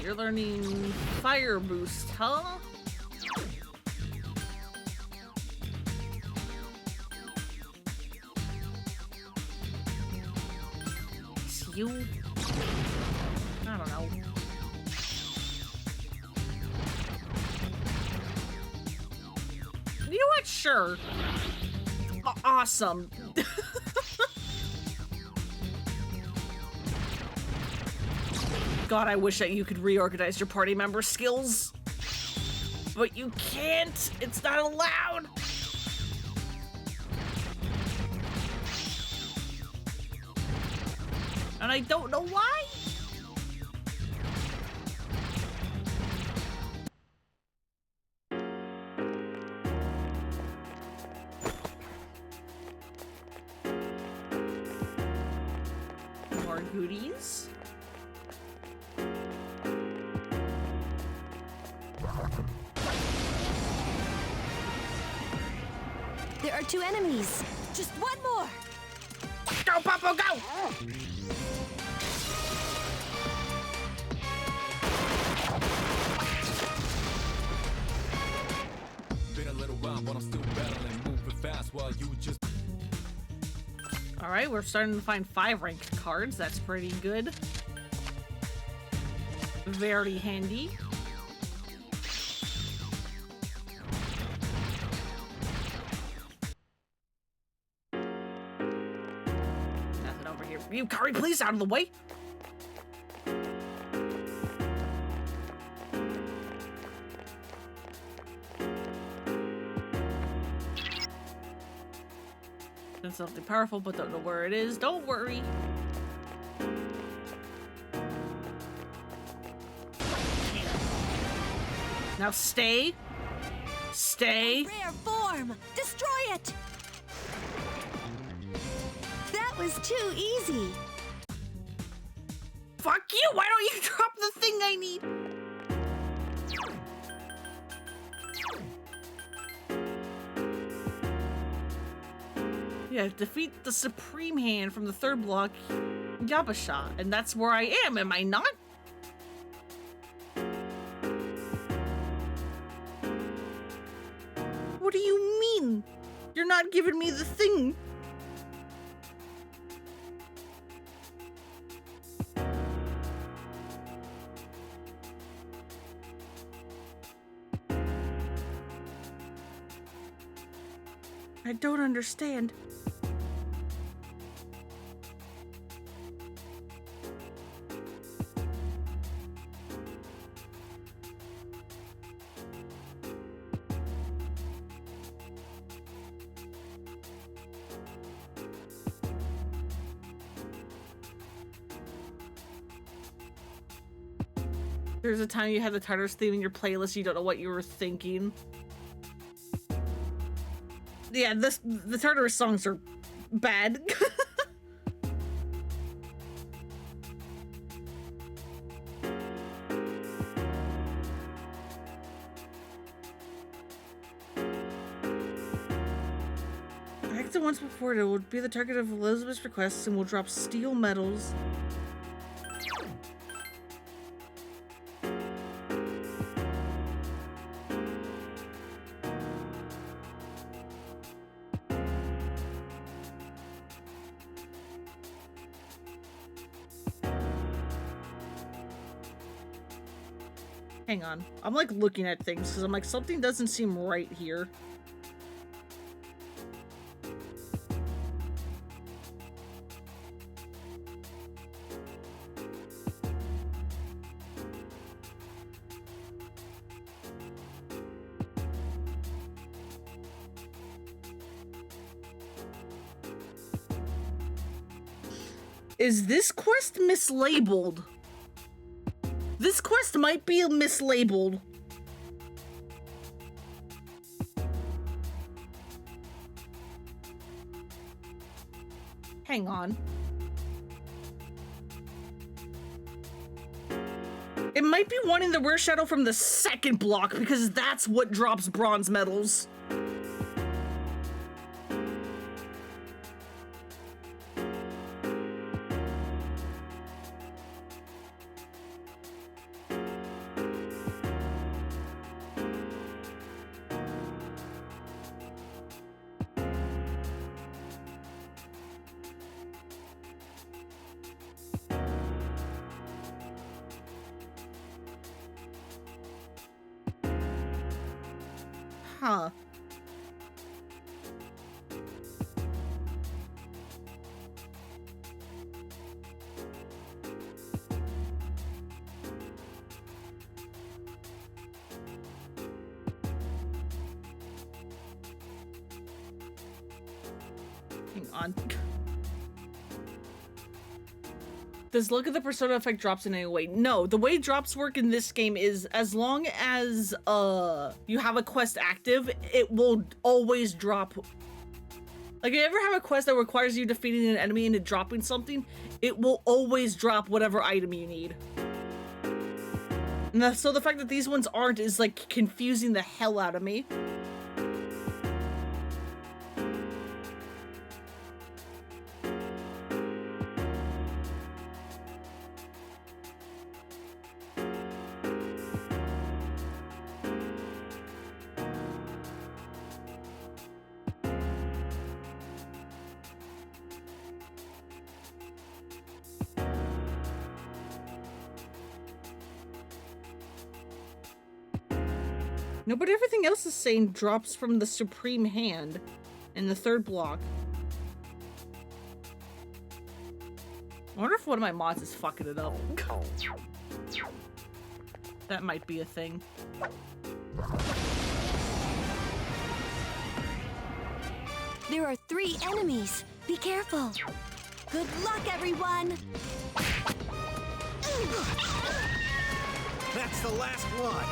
You're learning Fire Boost, huh? It's you? I don't know. You know what? Sure. Awesome. God, I wish that you could reorganize your party member skills. But you can't. It's not allowed. And I don't know why. More goodies. There are 2 enemies. Just one more. Go, Papa, go! Been a little while, but I'm still battling, moving fast while you just. All right, we're starting to find 5 ranked cards. That's pretty good. Very handy. Nothing over here. You, Kari, please, out of the way. It's something powerful, but don't know where it is. Don't worry. Now stay. Stay. Rare form. Destroy it. That was too easy. Fuck you! Why don't you drop the thing I need? Yeah, defeat the Supreme Hand from the third block, Yabasha, and that's where I am I not? What do you mean? You're not giving me the thing. I don't understand. There's a time you had the Tartarus theme in your playlist, you don't know what you were thinking. Yeah, the Tartarus songs are bad. I acted once before, it will be the target of Elizabeth's requests and will drop steel medals. Hang on. I'm like looking at things because I'm like, something doesn't seem right here. Is this quest mislabeled? This quest might be mislabeled. Hang on. It might be wanting the rare shadow from the second block because that's what drops bronze medals. Huh. Hang on. Does look at the persona effect drops in any way? No, the way drops work in this game is as long as you have a quest active, it will always drop. Like, if you ever have a quest that requires you defeating an enemy and it dropping something, it will always drop whatever item you need. And so the fact that these ones aren't is like confusing the hell out of me. No, but everything else is saying drops from the Supreme Hand in the third block. I wonder if one of my mods is fucking it up. That might be a thing. There are 3 enemies. Be careful. Good luck, everyone. That's the last one.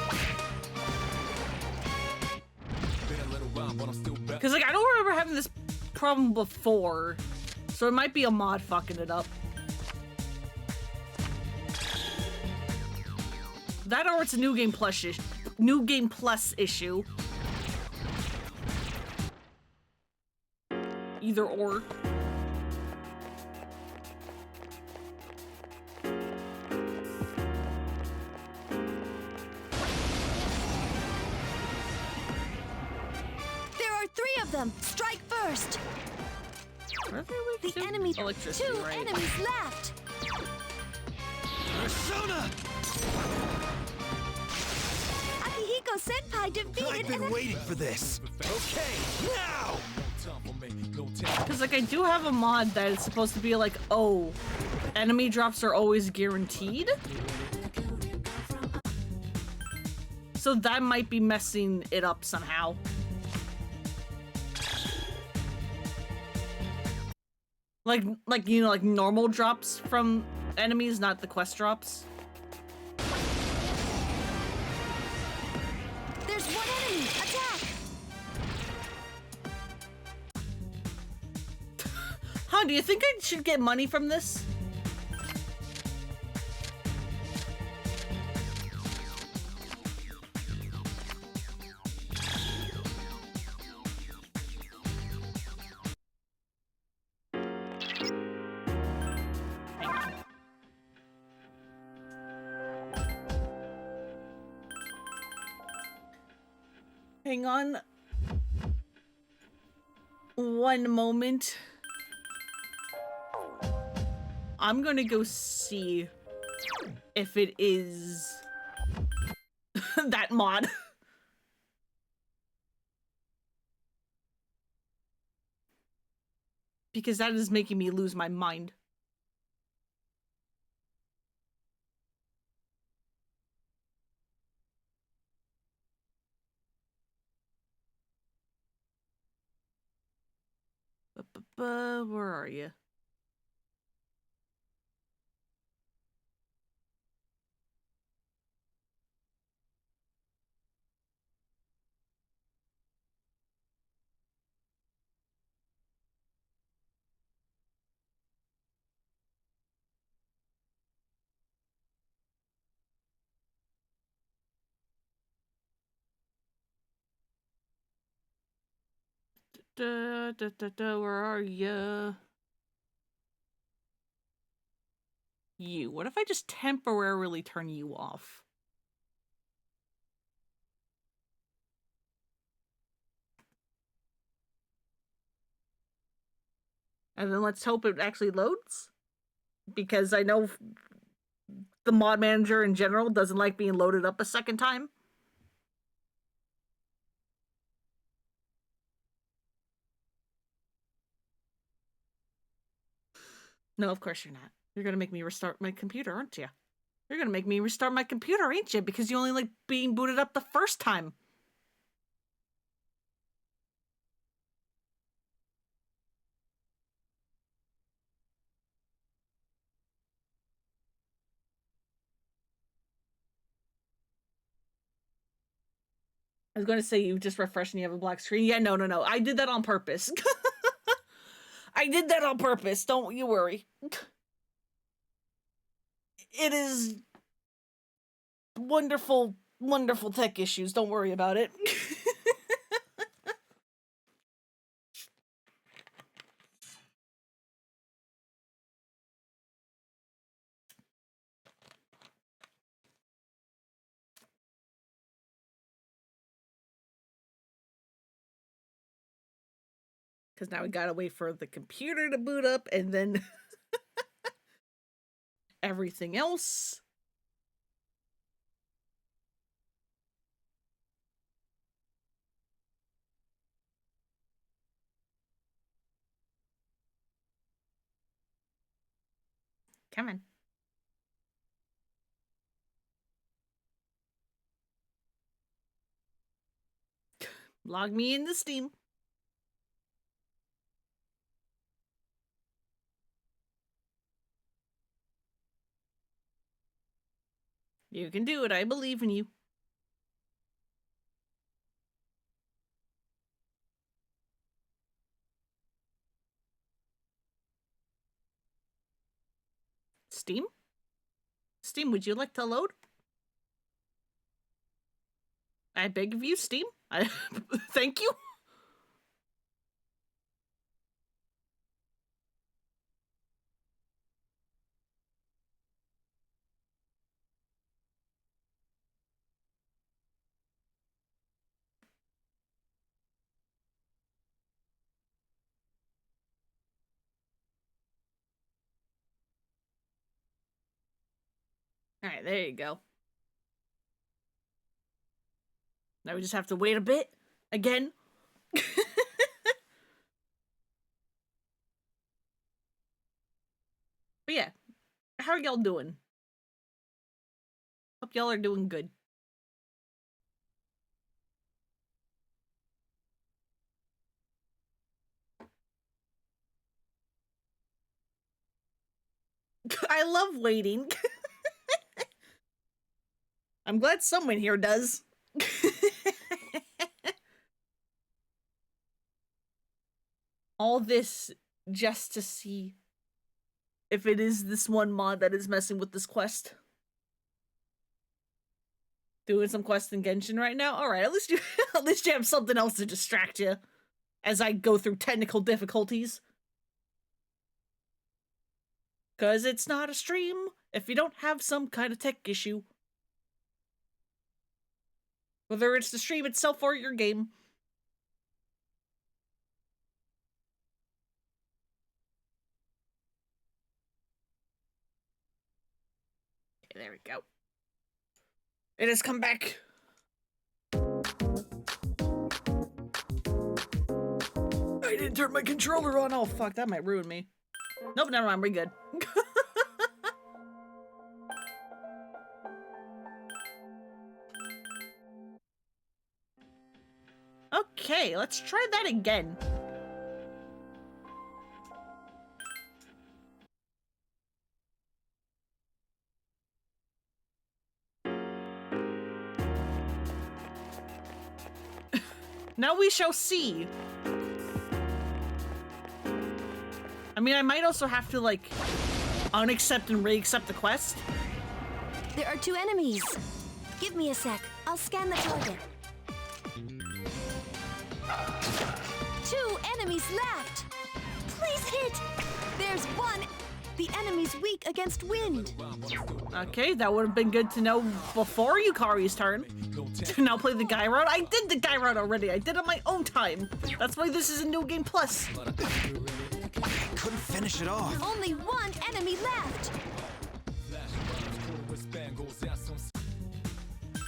Been a little while, but I'm still back. Because, like, I don't remember having this problem before. So it might be a mod fucking it up. That or it's a New Game Plus issue. Either or. There are 3 of them. Strike first. Where are they weak The to? enemy. Electricity, 2 right? enemies left. Persona! Akihiko Senpai defeated I've been waiting for this. Okay, now! Because, like, I do have a mod that is supposed to be like, oh, enemy drops are always guaranteed? So that might be messing it up somehow. Like, you know, like normal drops from enemies, not the quest drops. There's one enemy. Attack! Huh, do you think I should get money from this? Hang on. One moment. I'm gonna go see if it is that mod. Because that is making me lose my mind. Where are you? Where are you? You. What if I just temporarily turn you off? And then let's hope it actually loads. Because I know the mod manager in general doesn't like being loaded up a second time. No, of course you're not. You're gonna make me restart my computer, aren't you? You're gonna make me restart my computer, ain't you? Because you only like being booted up the first time. I was gonna say you just refresh and you have a black screen. Yeah, no. I did that on purpose. I did that on purpose. Don't you worry. It is wonderful, wonderful tech issues. Don't worry about it. Because now we gotta wait for the computer to boot up and then everything else. Come on. Log me into Steam. You can do it. I believe in you. Steam? Steam, would you like to load? I beg of you, Steam. Thank you. All right, there you go. Now we just have to wait a bit. Again. But yeah, how are y'all doing? Hope y'all are doing good. I love waiting. I'm glad someone here does. All this just to see if it is this one mod that is messing with this quest. Doing some quest in Genshin right now? Alright, at least you have something else to distract you as I go through technical difficulties. Cause it's not a stream if you don't have some kind of tech issue. Whether it's the stream itself or your game. Okay, there we go. It has come back. I didn't turn my controller on. Oh, fuck, that might ruin me. Nope, never mind, we're good. Okay, let's try that again. Now we shall see. I mean, I might also have to, like, unaccept and re-accept the quest. There are 2 enemies. Give me a sec. I'll scan the target. 2 enemies left. Please hit. There's 1. The enemy's weak against wind. Okay, that would have been good to know before Yukari's turn. To now play the guy route. I did the guy route already. I did it on my own time. That's why this is a new game plus. Couldn't finish it off. Only 1 enemy left.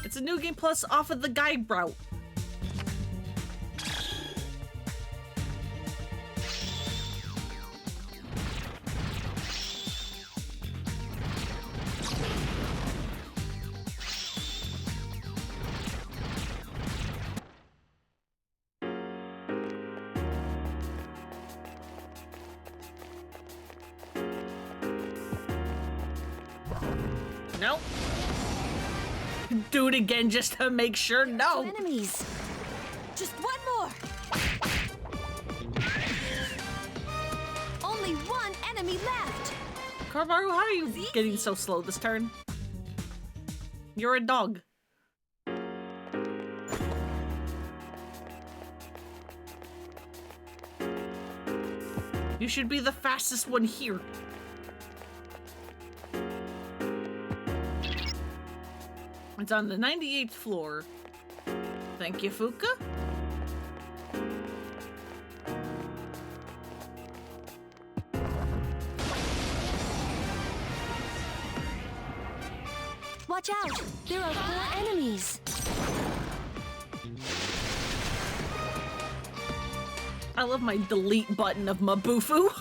It's a new game plus off of the guy route. Nope. Do it again just to make sure. No. 2 enemies. Just 1 more. Only 1 enemy left. Carbaru, how are you getting so slow this turn? You're a dog. You should be the fastest one here. It's on the 98th floor. Thank you, Fuka. Watch out! There are 4 enemies. I love my delete button of Mabufu.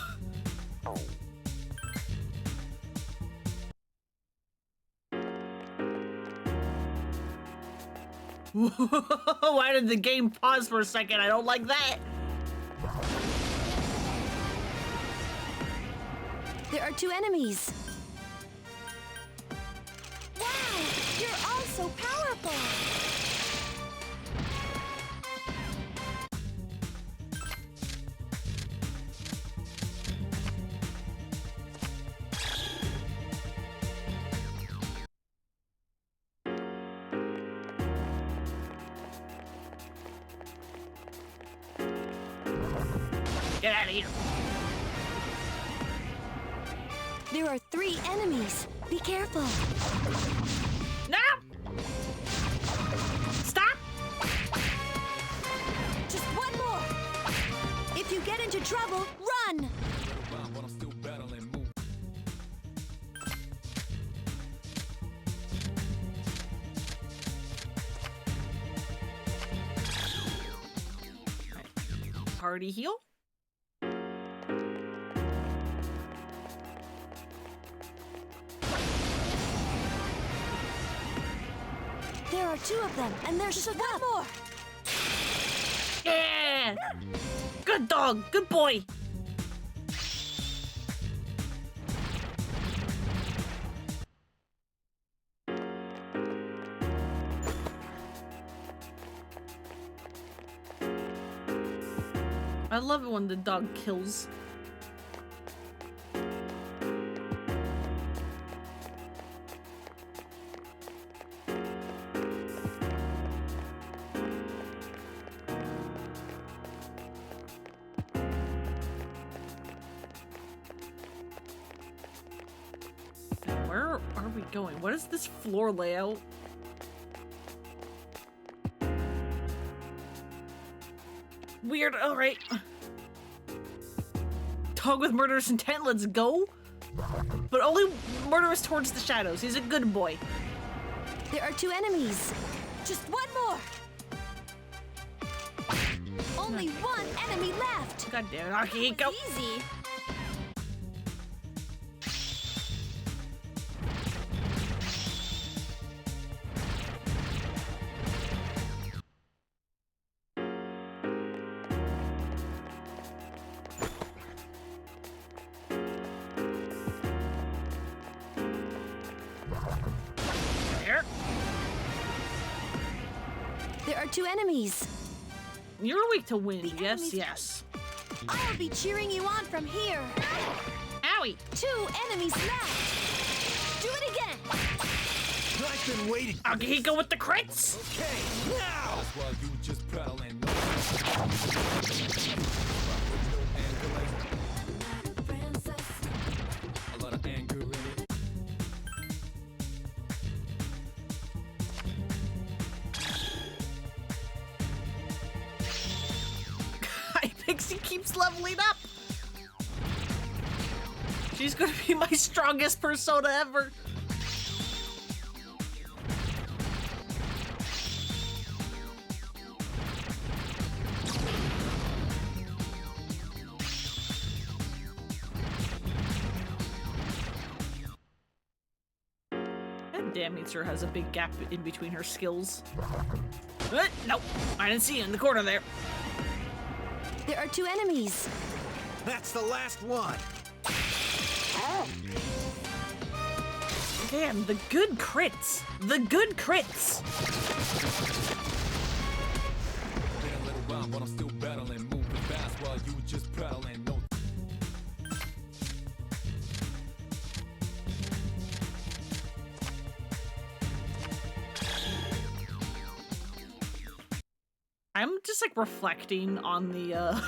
Why did the game pause for a second? I don't like that. There are 2 enemies. Wow! You're all so powerful! Get out of here. There are 3 enemies. Be careful. No! Stop! Just one more. If you get into trouble, run. But I'm still battling, move. Party heal? There are 2 of them, and there's just one more. Yeah! Good dog, good boy. I love it when the dog kills. Where are we going? What is this floor layout? Weird, alright. Dog with murderous intent, let's go. But only murderous towards the shadows. He's a good boy. There are 2 enemies. Just one more. Only 1 enemy left. God damn it, Akihiko. Easy. There. There are 2 enemies. You're weak to wind. The Yes, enemies- yes. I'll be cheering you on from here. Owie. 2 enemies left. Do it again. I've been waiting. Akihiko with the crits. Okay, now! That's why you just battling. A lot of anger in it. Pixie keeps leveling up. She's gonna be my strongest persona ever. That Damnitzer has a big gap in between her skills. Nope, I didn't see you in the corner there. There are 2 enemies. That's the last one. Damn, the good crits. The good crits. Been a little while, but I'm still battling, moving fast while you just battling. No. I'm just like reflecting on the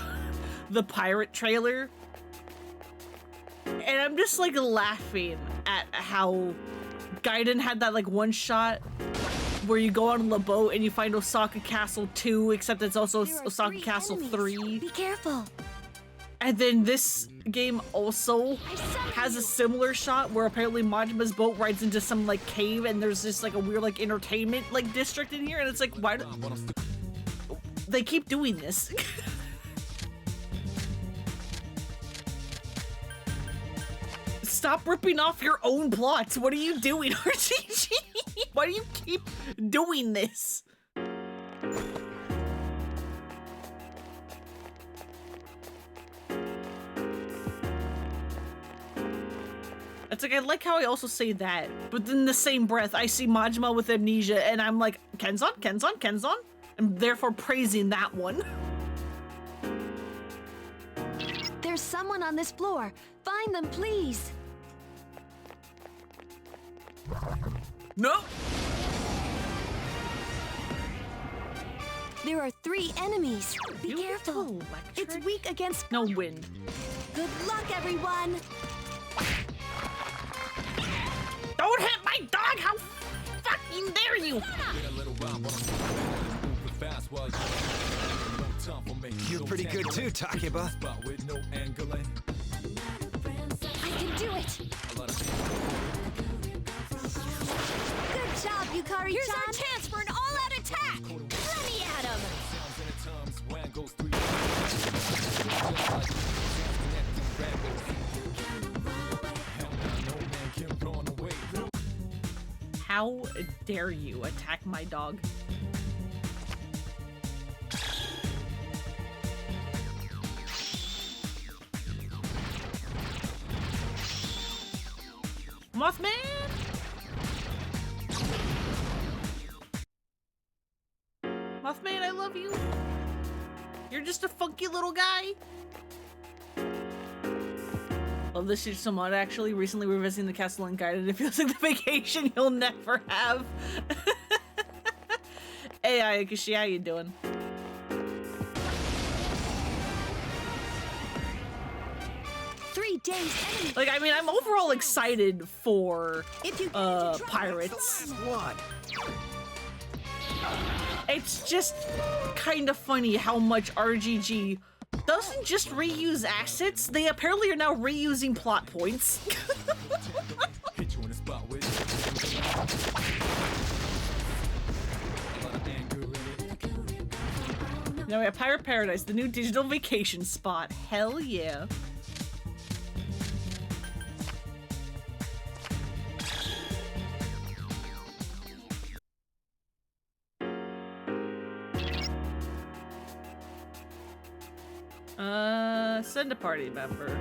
the pirate trailer. And I'm just like laughing at how Gaiden had that like one shot where you go on the boat and you find Osaka Castle 2, except it's also There are Osaka 3 Castle enemies. 3. Be careful. And then this game also has a similar shot where apparently Majima's boat rides into some like cave and there's just like a weird like entertainment like district in here, and it's like, why do they keep doing this? Stop ripping off your own plots. What are you doing, RTG? Why do you keep doing this? It's like, I like how I also say that, but then in the same breath, I see Majima with amnesia, and I'm like, Kenzan, Kenzan, Kenzan? I'm therefore praising that one. There's someone on this floor. Find them, please. No! There are 3 enemies. Be You careful. electric? It's weak against... No wind. Good luck, everyone. Don't hit my dog! How fucking dare you! You're pretty good too, Takeba. I can do it. Good job, Yukari-chan. Here's our chance for an all-out attack. Let me at him. How dare you attack my dog? Mothman! Mothman, I love you. You're just a funky little guy. Love this shit so much. Actually, recently we're visiting the castle and guided. It feels like the vacation you'll never have. Hey, Ayakashi, how you doing? Like, I mean, I'm overall excited for Pirates. It's just kind of funny how much RGG doesn't just reuse assets, they apparently are now reusing plot points. Now we have Pirate Paradise, the new digital vacation spot. Hell yeah. Send a party member.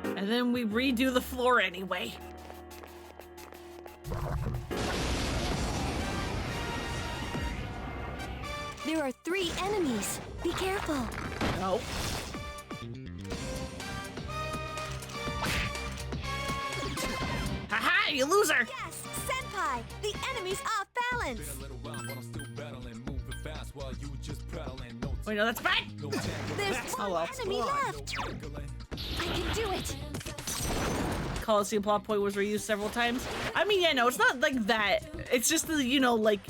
And then we redo the floor anyway. There are 3 enemies. Be careful. No. Haha, you loser! Yes, Senpai! The enemy's off balance! Wait, no, that's bad! There's one enemy left! I can do it! Coliseum plot point was reused several times. I mean, yeah, no, it's not like that. It's just the, you know, like,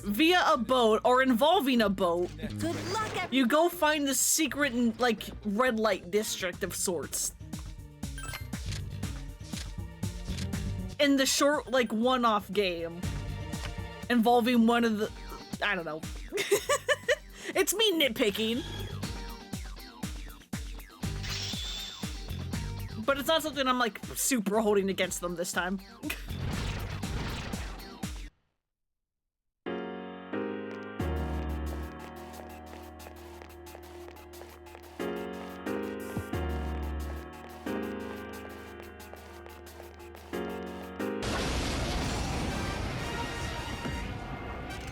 via a boat or involving a boat, Good luck, you go find the secret, like, red light district of sorts. In the short, like, one-off game involving one of the, I don't know. It's me nitpicking. But it's not something I'm, like, super holding against them this time.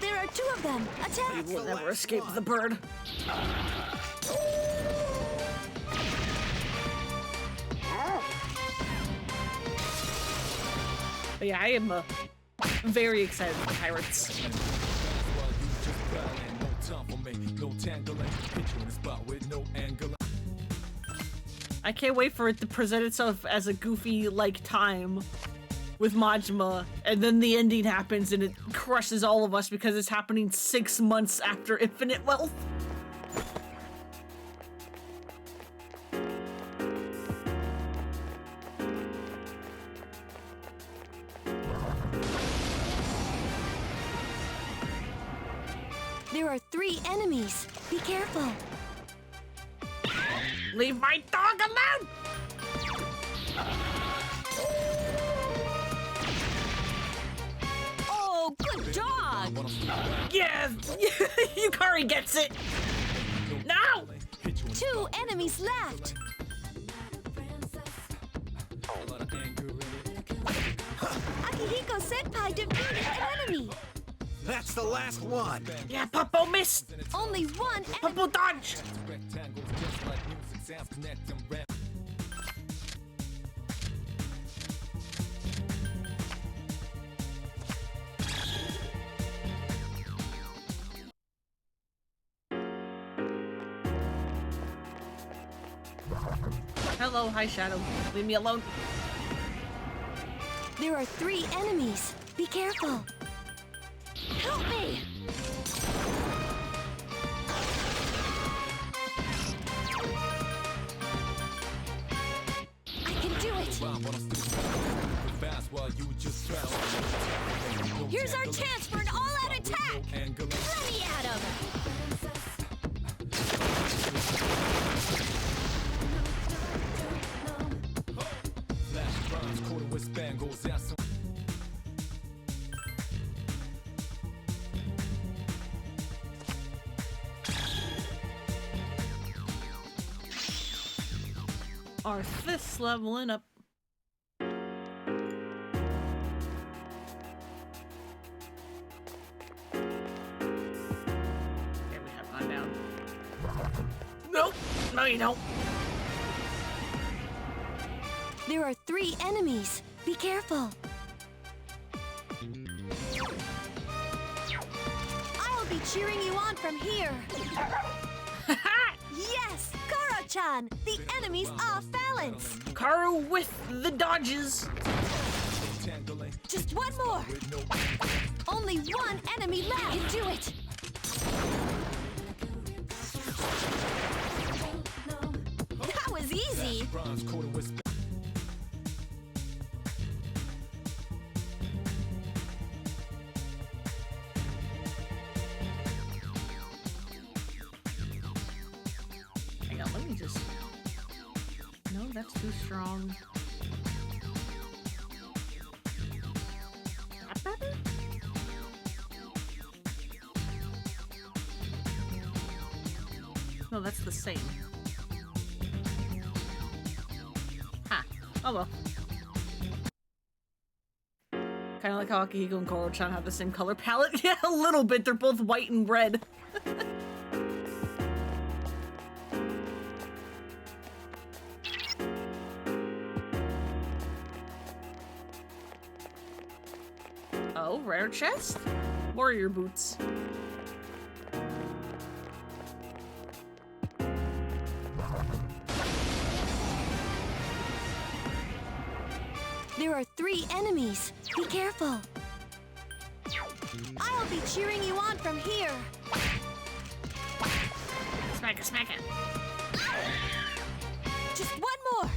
There are 2 of them! Attack! You will never escape the bird. But yeah, I am very excited for Pirates. I can't wait for it to present itself as a goofy, like, time with Majima, and then the ending happens and it crushes all of us because it's happening 6 months after Infinite Wealth. There are 3 enemies. Be careful. Leave my dog alone! Oh, good dog! Yes! Yukari gets it! No! 2 enemies left. Akihiko Senpai defeated an enemy. That's the last one. Yeah, Puppo missed! Only one enemy. Puppo dodge! Hello, hi Shadow. Leave me alone. There are 3 enemies. Be careful. Help me! I can do it! Here's our chance for an all-out attack! Let me at him! Arthas leveling up. Okay, we have gone down. Nope. No, you don't. There are 3 enemies. Be careful. I'll be cheering you on from here. Yes! Koro-chan! The enemy's off balance! Karu with the dodges. Just one more! Only 1 enemy left! You can do it! That was easy! Hang on, let me just... No, that's too strong. That better? No, that's the same. Ha. Oh well. Kind of like how Akihiko and Koro-chan have the same color palette. Yeah, a little bit. They're both white and red. Oh, rare chest? Warrior boots. There are 3 enemies. Be careful. I'll be cheering you on from here. Smack it, smack it. Just one more.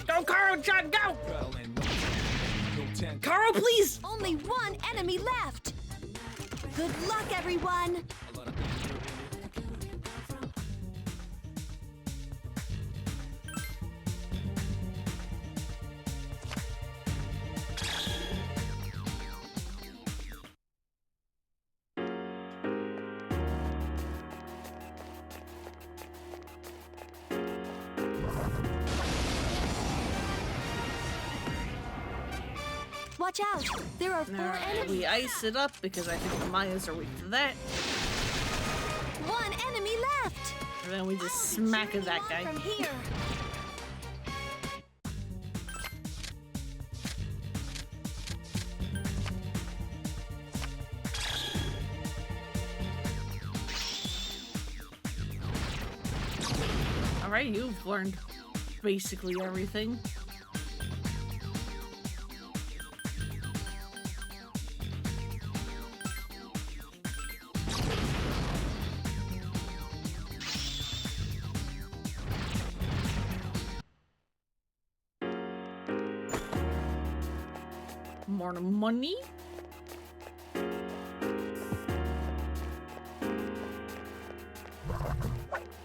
Go, Karo-chan, go! Karo, please! Only 1 enemy left. Good luck, everyone. Watch out! There are 4 Alright, enemies. we ice it up because I think the Mayas are weak to that. 1 enemy left. And then we just I'll be smack cheering at that you on guy. From here. Alright, you've learned basically everything. More money?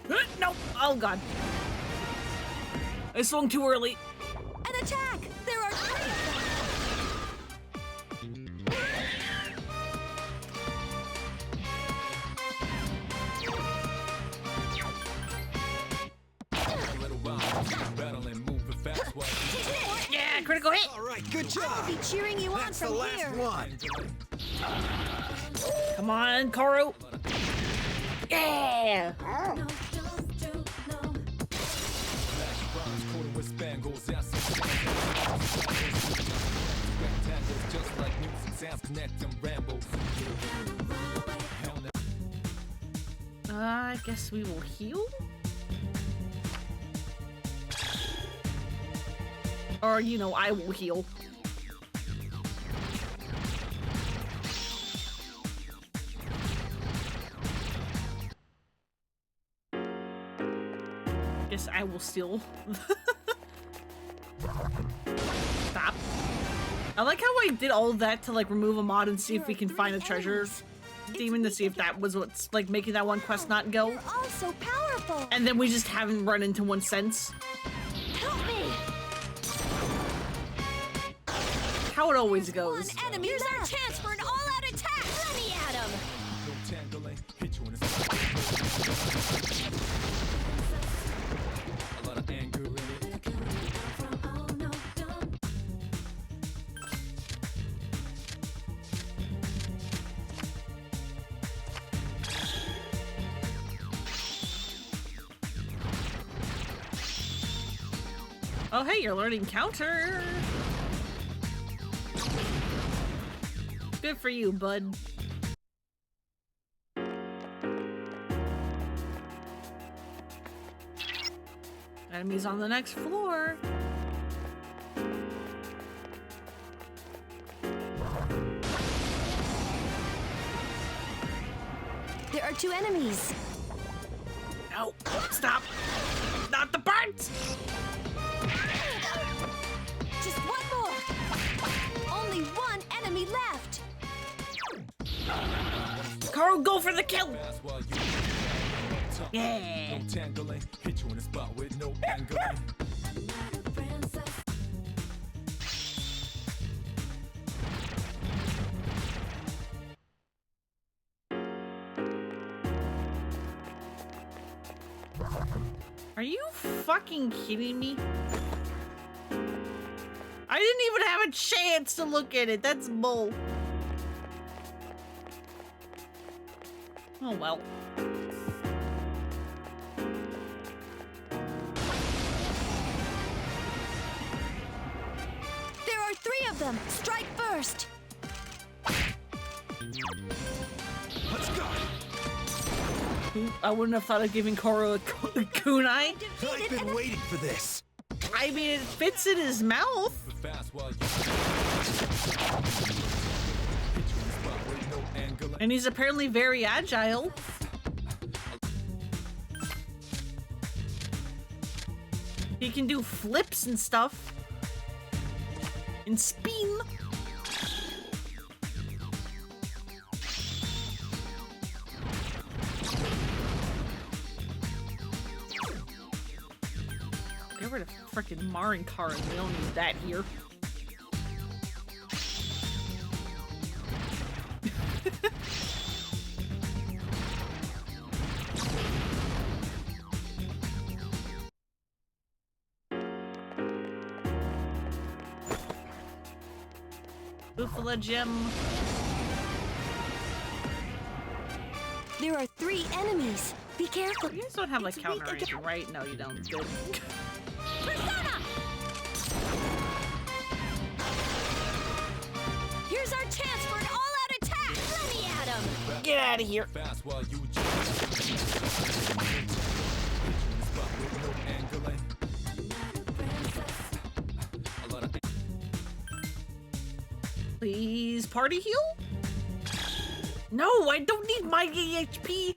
No! Oh god. I swung too early. An attack! There are 3. Yeah, critical hit! All right, good I'll job. be cheering you on That's the from last here. one. Come on, Karu! Yeah! I guess we will heal? Or, you know, I will heal. Guess I will steal. Stop. I like how I did all of that to like remove a mod and see if we can find a treasure demon to see if that was what's like making that one quest not go. You're all so powerful. And then we just haven't run into one since. Help me. How it always goes. One enemy. Here's our chance for an all-out attack. Let me at him. No tangling, hit you in the spot. A lot of anger in it. Oh, hey, you're learning counter. Good for you, bud. Enemies on the next floor. There are 2 enemies. No, stop. Not the birds. Just one more. Only 1 enemy left. Carl, go for the kill. Fast while you Yeah. no tangling, hit you in the spot with no angling. Are you fucking kidding me? I didn't even have a chance to look at it. That's bull. Oh well. There are 3 of them. Strike first. Let's go. I wouldn't have thought of giving Koro a kunai. I've been waiting for this. I mean, it fits in his mouth. Fast while you hit you in the spot with no angling. And he's apparently very agile. He can do flips and stuff. And spin. Get rid of frickin' Marinkara. We don't need that here. Bufala gem. There are 3 enemies. Be careful. You guys don't have like It's counter or weak anything, right? No, you don't. Good. Persona! Here's our chance for an all-out attack. Let me at him. Get out of here. Fast while you hit you in the spot with no angling. A lot of Please, party heal? No, I don't need my HP.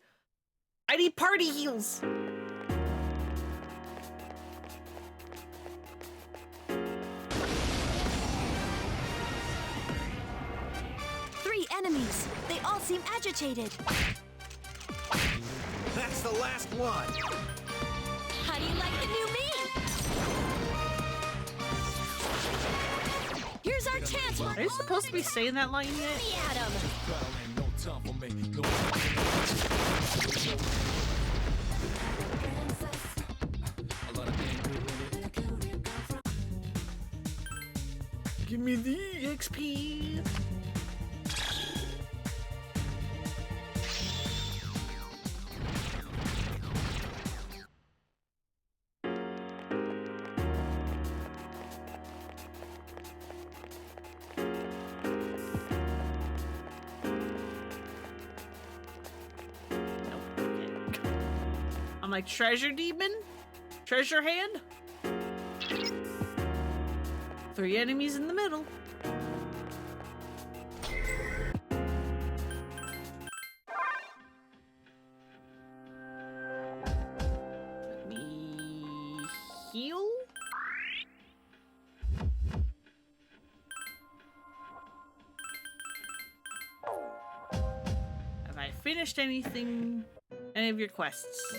I need party heals. Three enemies. They all seem agitated. That's the last one. How do you like the new me? Here's our chance. Are you supposed to be saying that line Let yet? me at him. battle ain't no time for me. No a lot of anger in it. Give me the XP. I'm like, treasure demon? Treasure hand? 3 enemies in the middle. Let me heal. Have I finished anything? Any of your quests?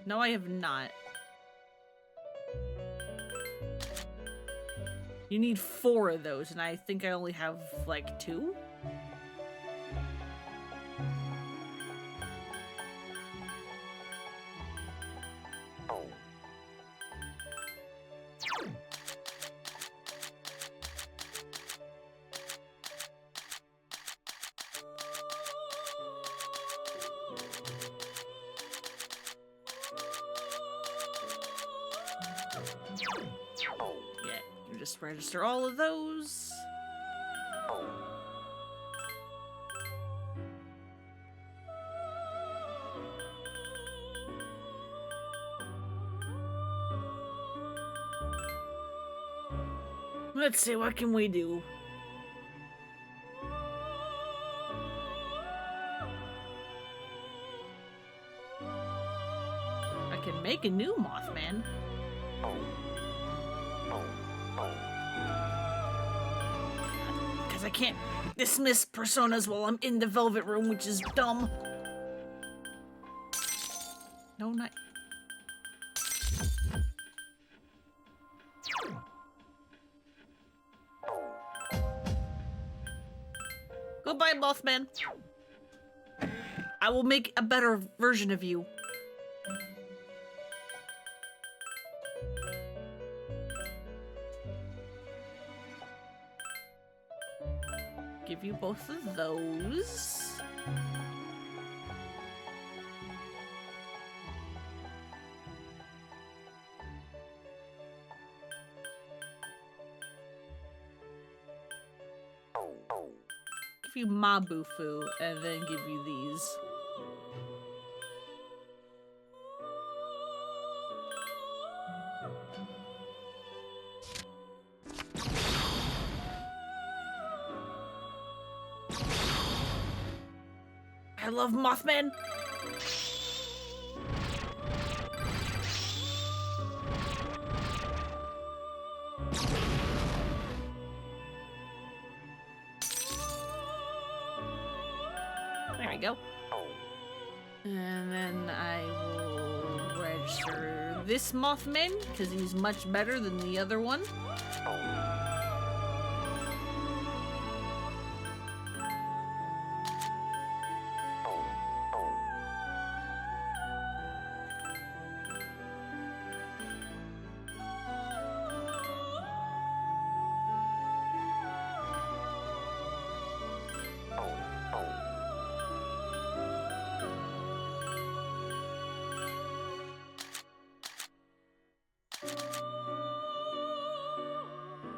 No, I have not. You need 4 of those, and I think I only have, like, 2? Yeah, you just register all of those. Let's see, what can we do? I can make a new Mothman. Because I can't dismiss personas while I'm in the Velvet Room, which is dumb. No, not... Goodbye, Mothman. I will make a better version of you. Give you both of those. Give you Mabufu, and then give you these. I love Mothman. There we go. And then I will register this Mothman, because he's much better than the other one.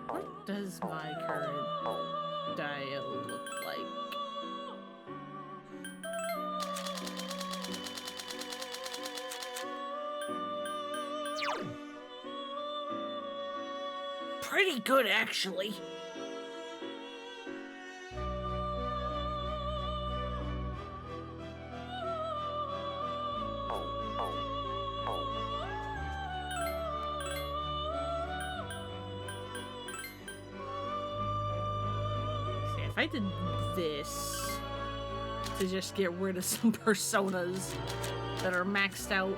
What does my current dial look like? Pretty good, actually. If I did this to just get rid of some personas that are maxed out.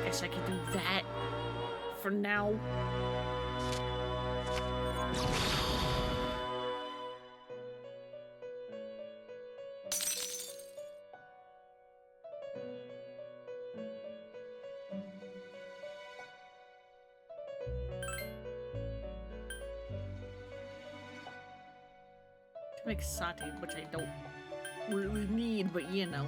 Guess I could do that for now. Make satay, which I don't really need, but you know.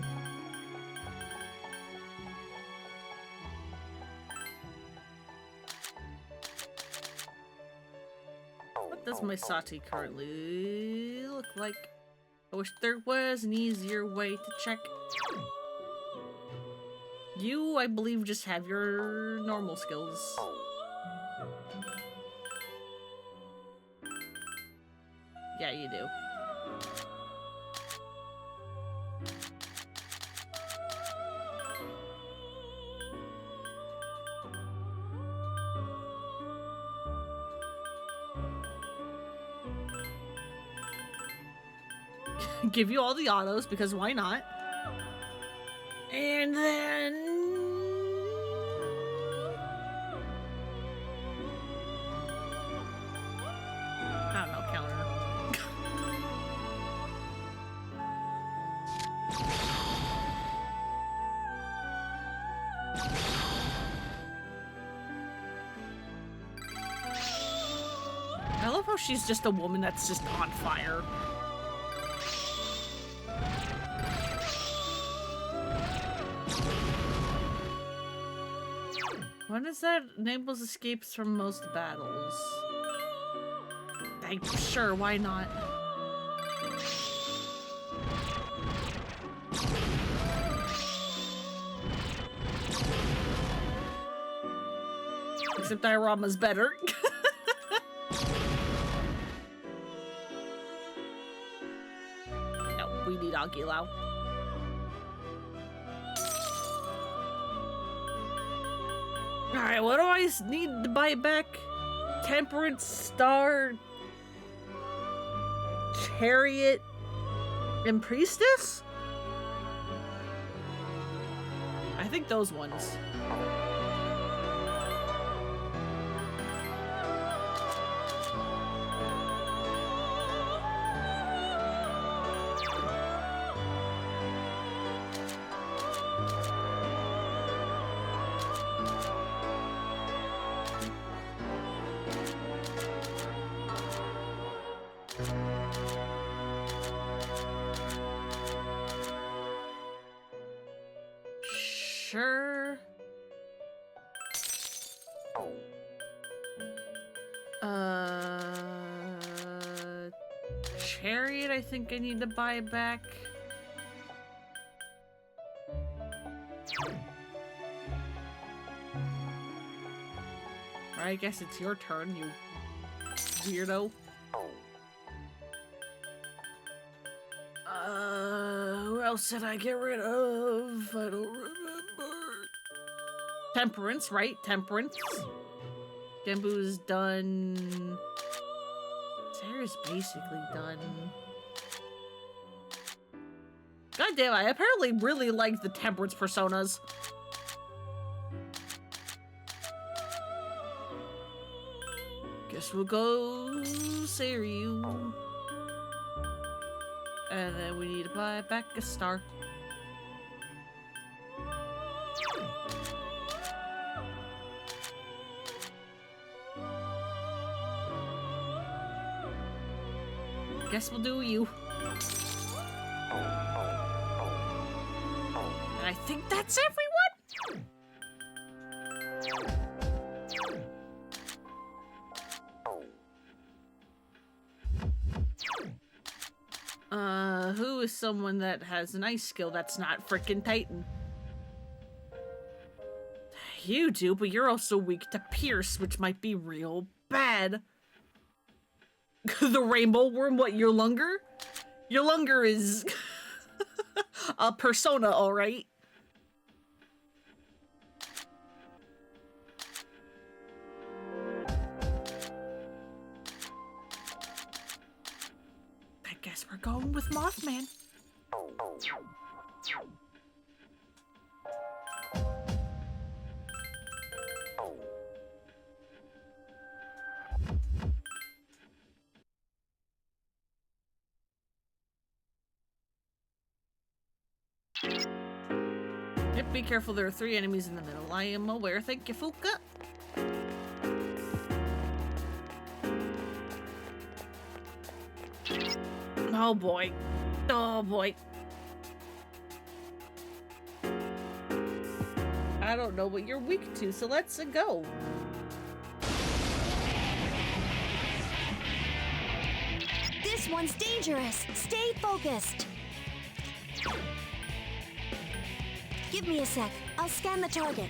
What does my Sati currently look like? I wish there was an easier way to check. You, I believe, just have your normal skills. Yeah, you do. Give you all the autos, because why not? And then... I don't know, counter. I love how she's just a woman that's just on fire. What is that? Enables escapes from most battles. Sure, why not? Except diorama's better. No, we need Aguilau. Alright, what do I need to buy back? Temperance, Star, Chariot, and Priestess? I think those ones. Sure. Chariot, I think I need to buy back. I guess it's your turn, you weirdo. Who else did I get rid of? I don't remember. Temperance, right? Temperance. Genbu's done. Sarah's basically done. God damn, I apparently really like the Temperance personas. Guess we'll go Seiryu. And then we need to buy back a star. Guess we'll do you. And I think that's everyone? Who is someone that has an ice skill that's not frickin' Titan? You do, but you're also weak to Pierce, which might be real bad. The Rainbow Worm, what, your Lunger? Your Lunger is a persona, alright? I guess we're going with Mothman. Yep, be careful, there are 3 enemies in the middle. I am aware, thank you, Fuka. Oh boy. Oh boy. I don't know what you're weak to, so let's go. This one's dangerous. Stay focused. Give me a sec. I'll scan the target.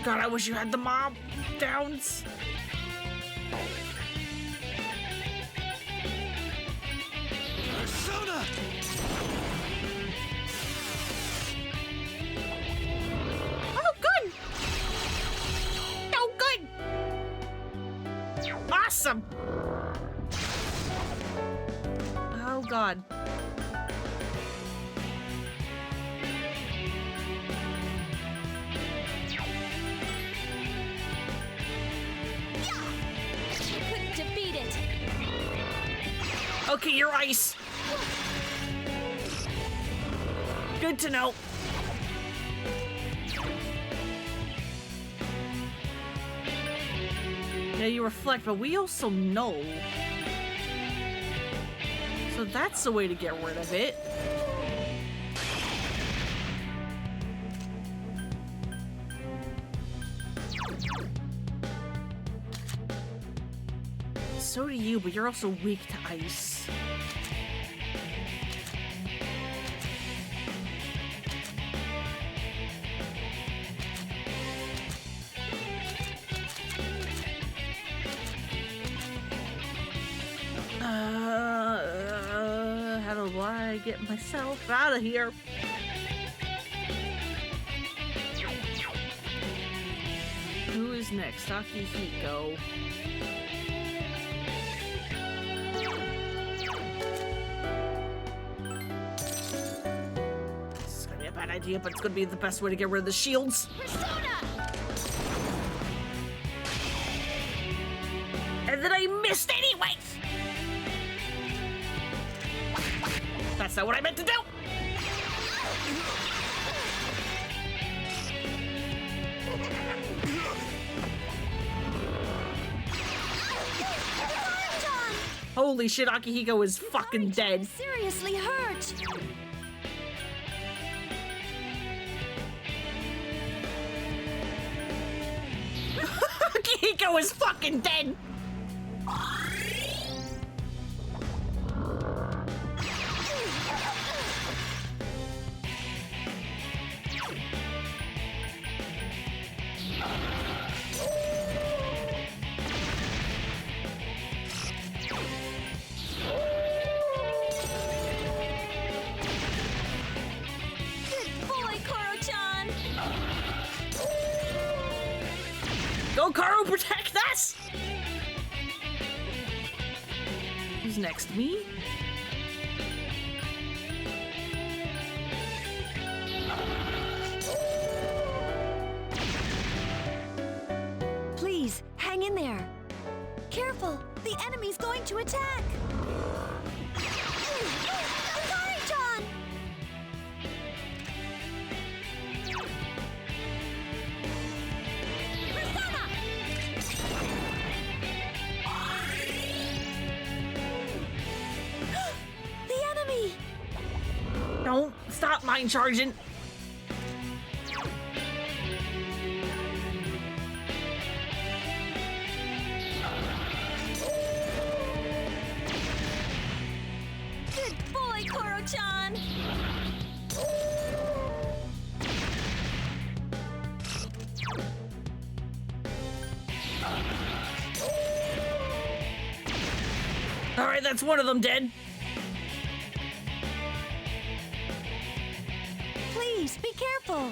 God, I wish you had the mob downs. Persona! Oh, good. Oh, good. Awesome. Oh, God. You couldn't defeat it. Okay, you're ice. Good to know. Yeah, you reflect, but we also know. So that's the way to get rid of it. So do you, but you're also weak to ice. How do I get myself out of here? Who is next? Akihiko. This is gonna be a bad idea, but it's gonna be the best way to get rid of the shields. Persona! And then I missed anyways! That's not what I meant to do! Holy shit, Akihiko is fucking dead. Seriously hurt. Akihiko is fucking dead! Good boy, Koro-chan. Go, Karu, protect us! Who's next? Me? Please, hang in there. Careful, the enemy's going to attack. Akari-chan! Persona! The enemy! Don't stop mind charging. Good boy, Koro-chan! Alright, that's one of them dead. Please, be careful.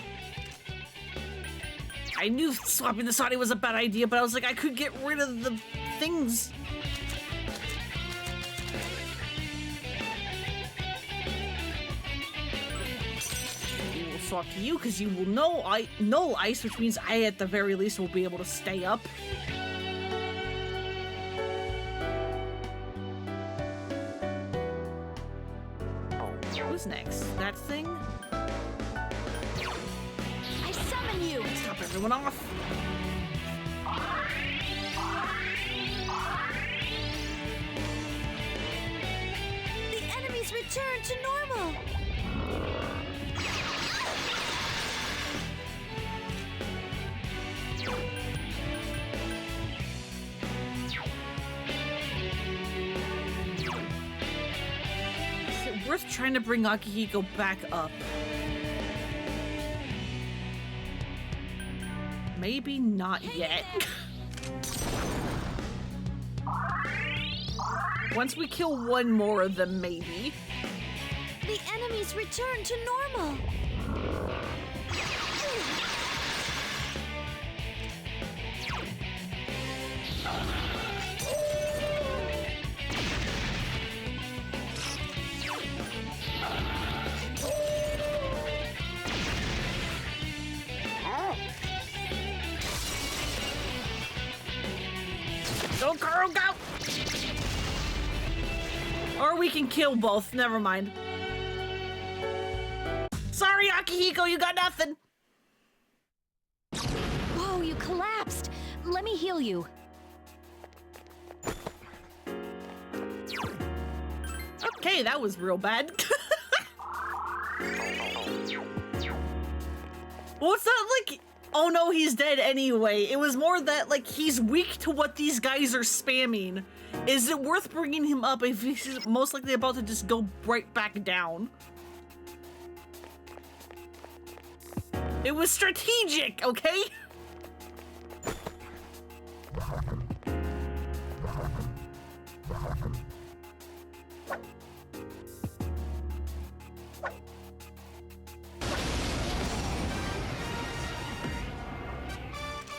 I knew swapping the Sani was a bad idea, but I was like, I could get rid of the things. We will swap to you because you will know ice, which means I at the very least will be able to stay up. Who's next? That thing? I summon you. Stop everyone off. The enemy's returned to normal. worth trying to bring Akihiko back up? Maybe not yet. Once we kill one more of them, maybe. The enemies return to normal. Go, Kuro, go! Or we can kill both. Never mind. Sorry, Akihiko, you got nothing. Whoa, you collapsed. Let me heal you. Okay, that was real bad. Well, it's not like, oh no, he's dead anyway. It was more that, like, he's weak to what these guys are spamming. Is it worth bringing him up if he's most likely about to just go right back down? It was strategic, okay?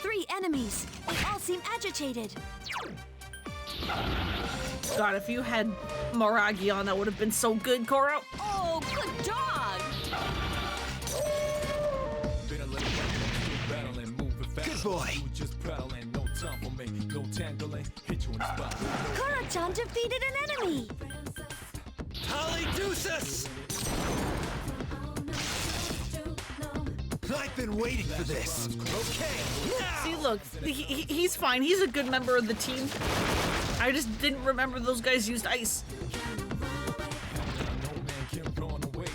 Three enemies. They all seem agitated. God, if you had Maragi on, that would have been so good, Koro. Oh, good dog! Been a little while, battling, moving fast. Good boy. You just prattling, no time for me, no tangling. Hit you in the spot. Kuro-chan defeated an enemy. Polydeuces! I've been waiting for this. Okay, now! See, look, he's fine. He's a good member of the team. I just didn't remember those guys used ice. No man can run away.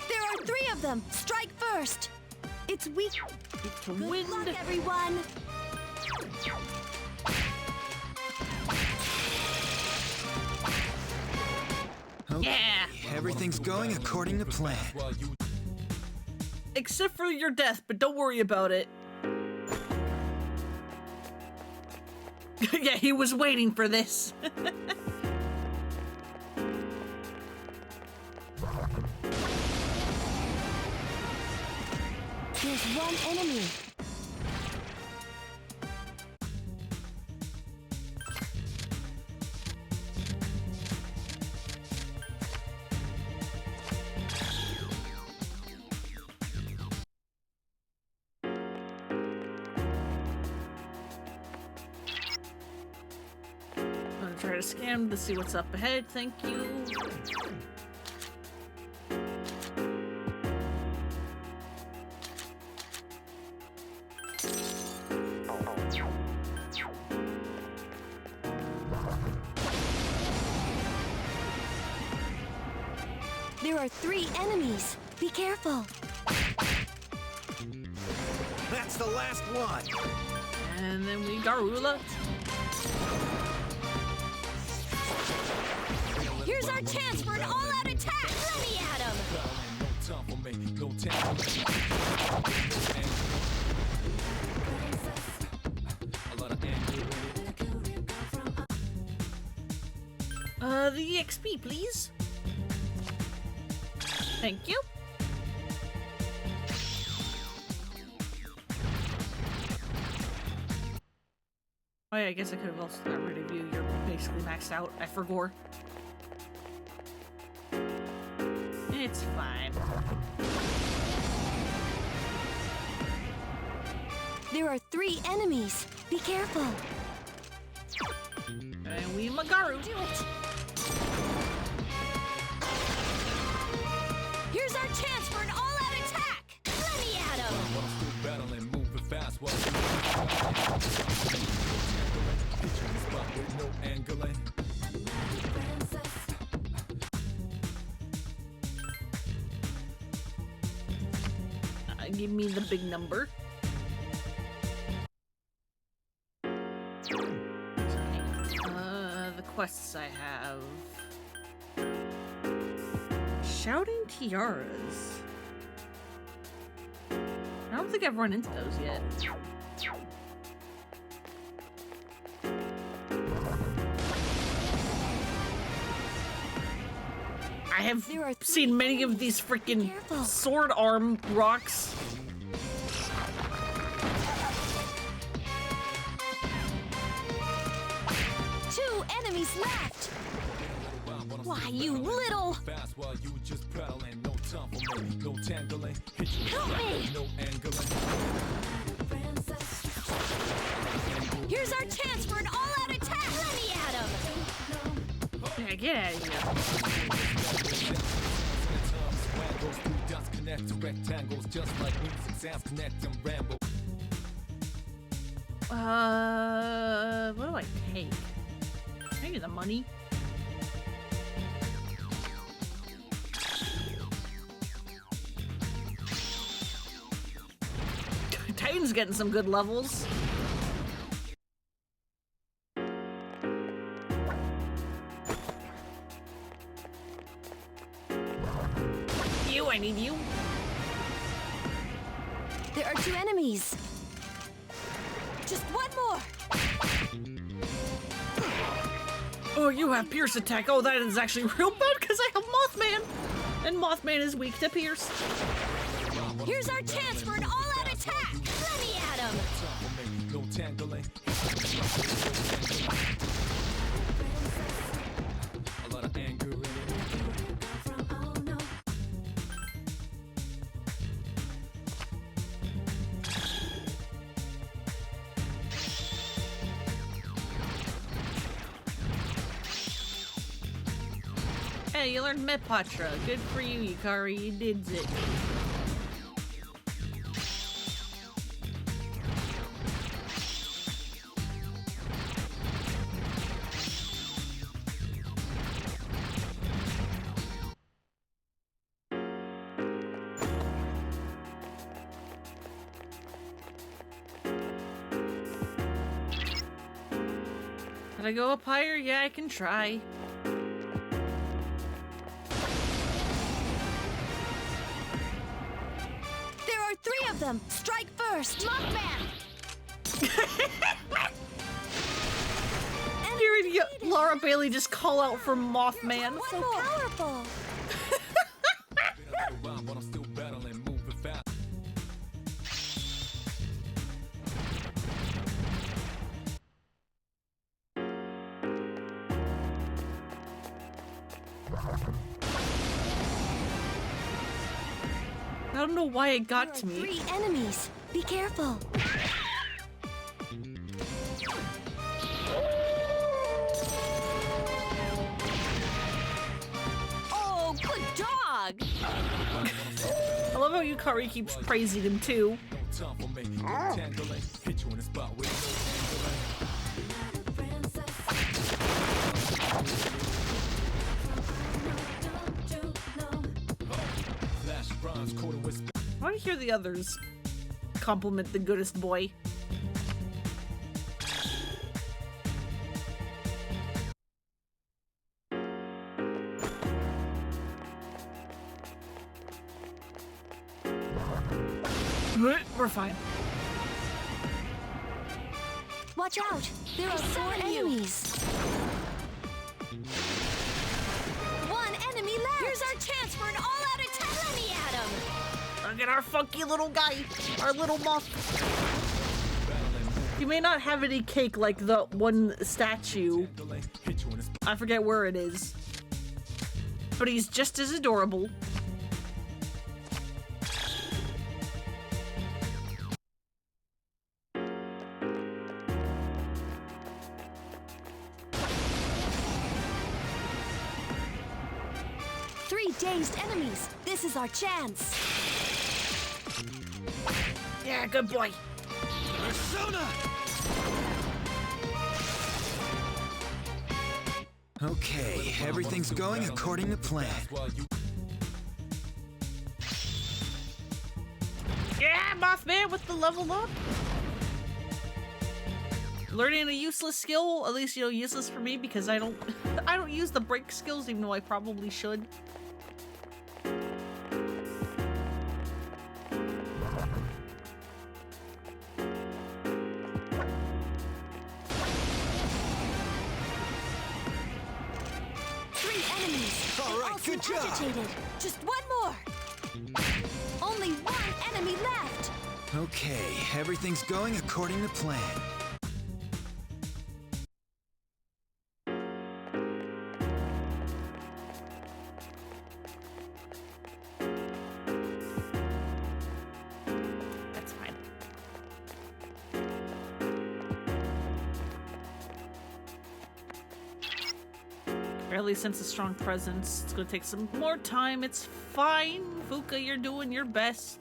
There are three of them. Strike first. It's weak. Good Wind. luck, everyone. Yeah. Everything's going according to plan. While you Except for your death, but don't worry about it. Yeah, he was waiting for this. There's one enemy. I'm gonna try to scan to see what's up ahead. Thank you. There are three enemies. Be careful. That's the last one. And then we Garula. Here's our chance for an all-out attack. Let me at him. battling, no time for me, no tangling. A lot of anger. The EXP, please. Thank you. Oh yeah, I guess I could have also got rid of you. You're basically maxed out. I forgot. It's fine. There are three enemies. Be careful. And we Magaru. Do it. Here's our chance for an all-out attack. Let me at him. While I'm still battling, moving fast while you hit you in the spot with no angling. Give me the big number. The quests I have. Shouting tiaras. I don't think I've run into those yet. I have seen many of these freaking sword arm rocks. Two enemies left. Why, you little... Help me! Here's our chance for an all-out attack! Let me at him! Yeah, get out of here. What do I take? Maybe the money. Titan's getting some good levels. I need you. There are two enemies. Just one more. Oh, you have Pierce attack. Oh, that is actually real bad because I have Mothman. And Mothman is weak to Pierce. Here's our chance for an all-out attack. Let me at him. A lot of anger in it. Hey, you learned Mepatra. Good for you, Yukari. You did it. Can I go up higher? Yeah, I can try. Three of them! Strike first! Mothman! Hearing Laura Bailey just call out for Mothman. So powerful! I don't know why it got to me. Three enemies. Be careful. Oh, good dog. I love how Yukari keeps praising him too. I want to hear the others compliment the goodest boy. We're fine. Watch out! There are four enemies. One enemy left. Here's our chance for an all-out attack. Let me at him. Look at our funky little guy, our little moth. You may not have any cake like the one statue. I forget where it is. But he's just as adorable. Three dazed enemies. This is our chance. Yeah, good boy. Okay, everything's going according to plan. Yeah, Mothman with the level up. Learning a useless skill, at least, you know, useless for me because I don't I don't use the break skills even though I probably should. Good job. Agitated. Just one more. Only one enemy left. Okay, everything's going according to plan. That's fine. Barely sense a strong presence. It's gonna take some more time. It's fine. Fuka, you're doing your best.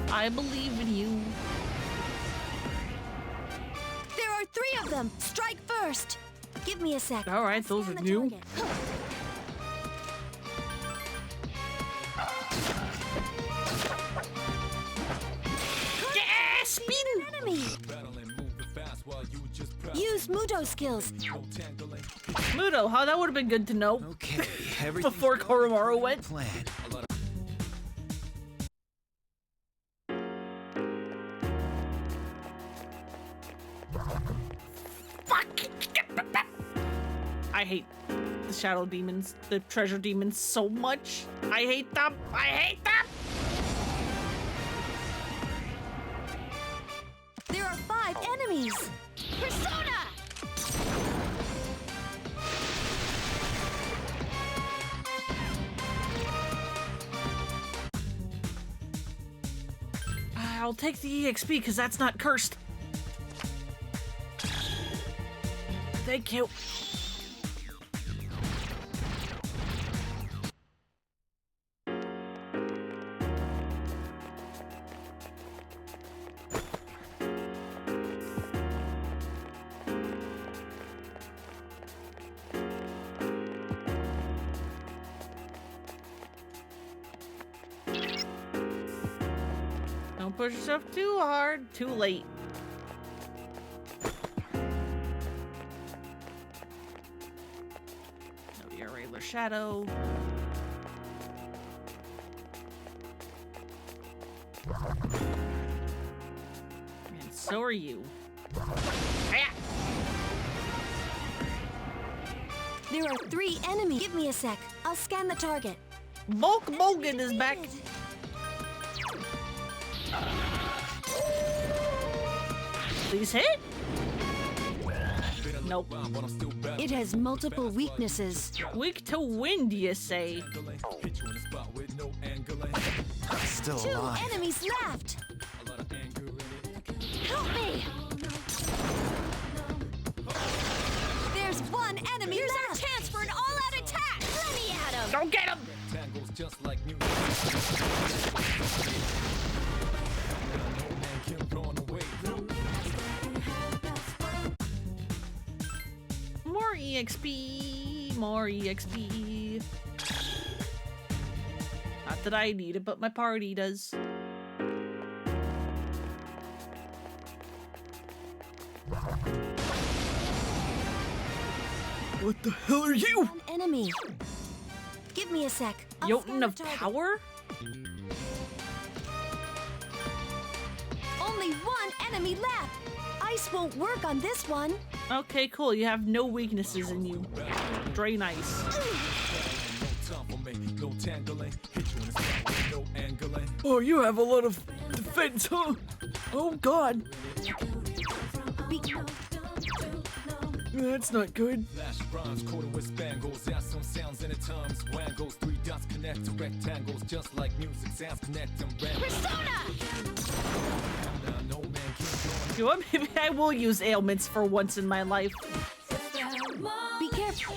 I believe in you. There are 3 of them. Strike first. Give me a sec. All right, those Scan are the new. target. Yeah, speed! Enemy. Use Mudo skills. Mudo, huh? That would have been good to know. Okay, everything's Before going Koromaru according went. to plan. I hate the shadow demons, the treasure demons so much. I hate them. I hate them. There are 5 enemies. Persona. I'll take the EXP because that's not cursed. Thank you. Don't push yourself too hard. Too late. No, you're a regular shadow. And so are you. Hiya! There are 3 enemies. Give me a sec. I'll scan the target. Bulk Bogan is back. Please hit. Nope. It has multiple weaknesses. Weak to wind, you say? Still 2 alive. enemies left. Help me. There's 1 enemy Here's left. Our chance for an all-out attack. Let me at him. Go get him! More EXP, more EXP. Not that I need it, but my party does. What the hell are you? 1 enemy. Give me a sec. I'll Jotun scan the of target. Power? Only 1 enemy left. Ice won't work on this one. Okay, cool. You have no weaknesses in you. Drain ice. Oh, you have a lot of defense, huh? Oh, God. Be That's not good. Flash rhymes, quarter with spangles, add some sounds in the times. Wangles, 3 dots connect to rectangles, just like music sounds connect them. Persona! No man can You know what? Maybe I will use ailments for once in my life. Be careful.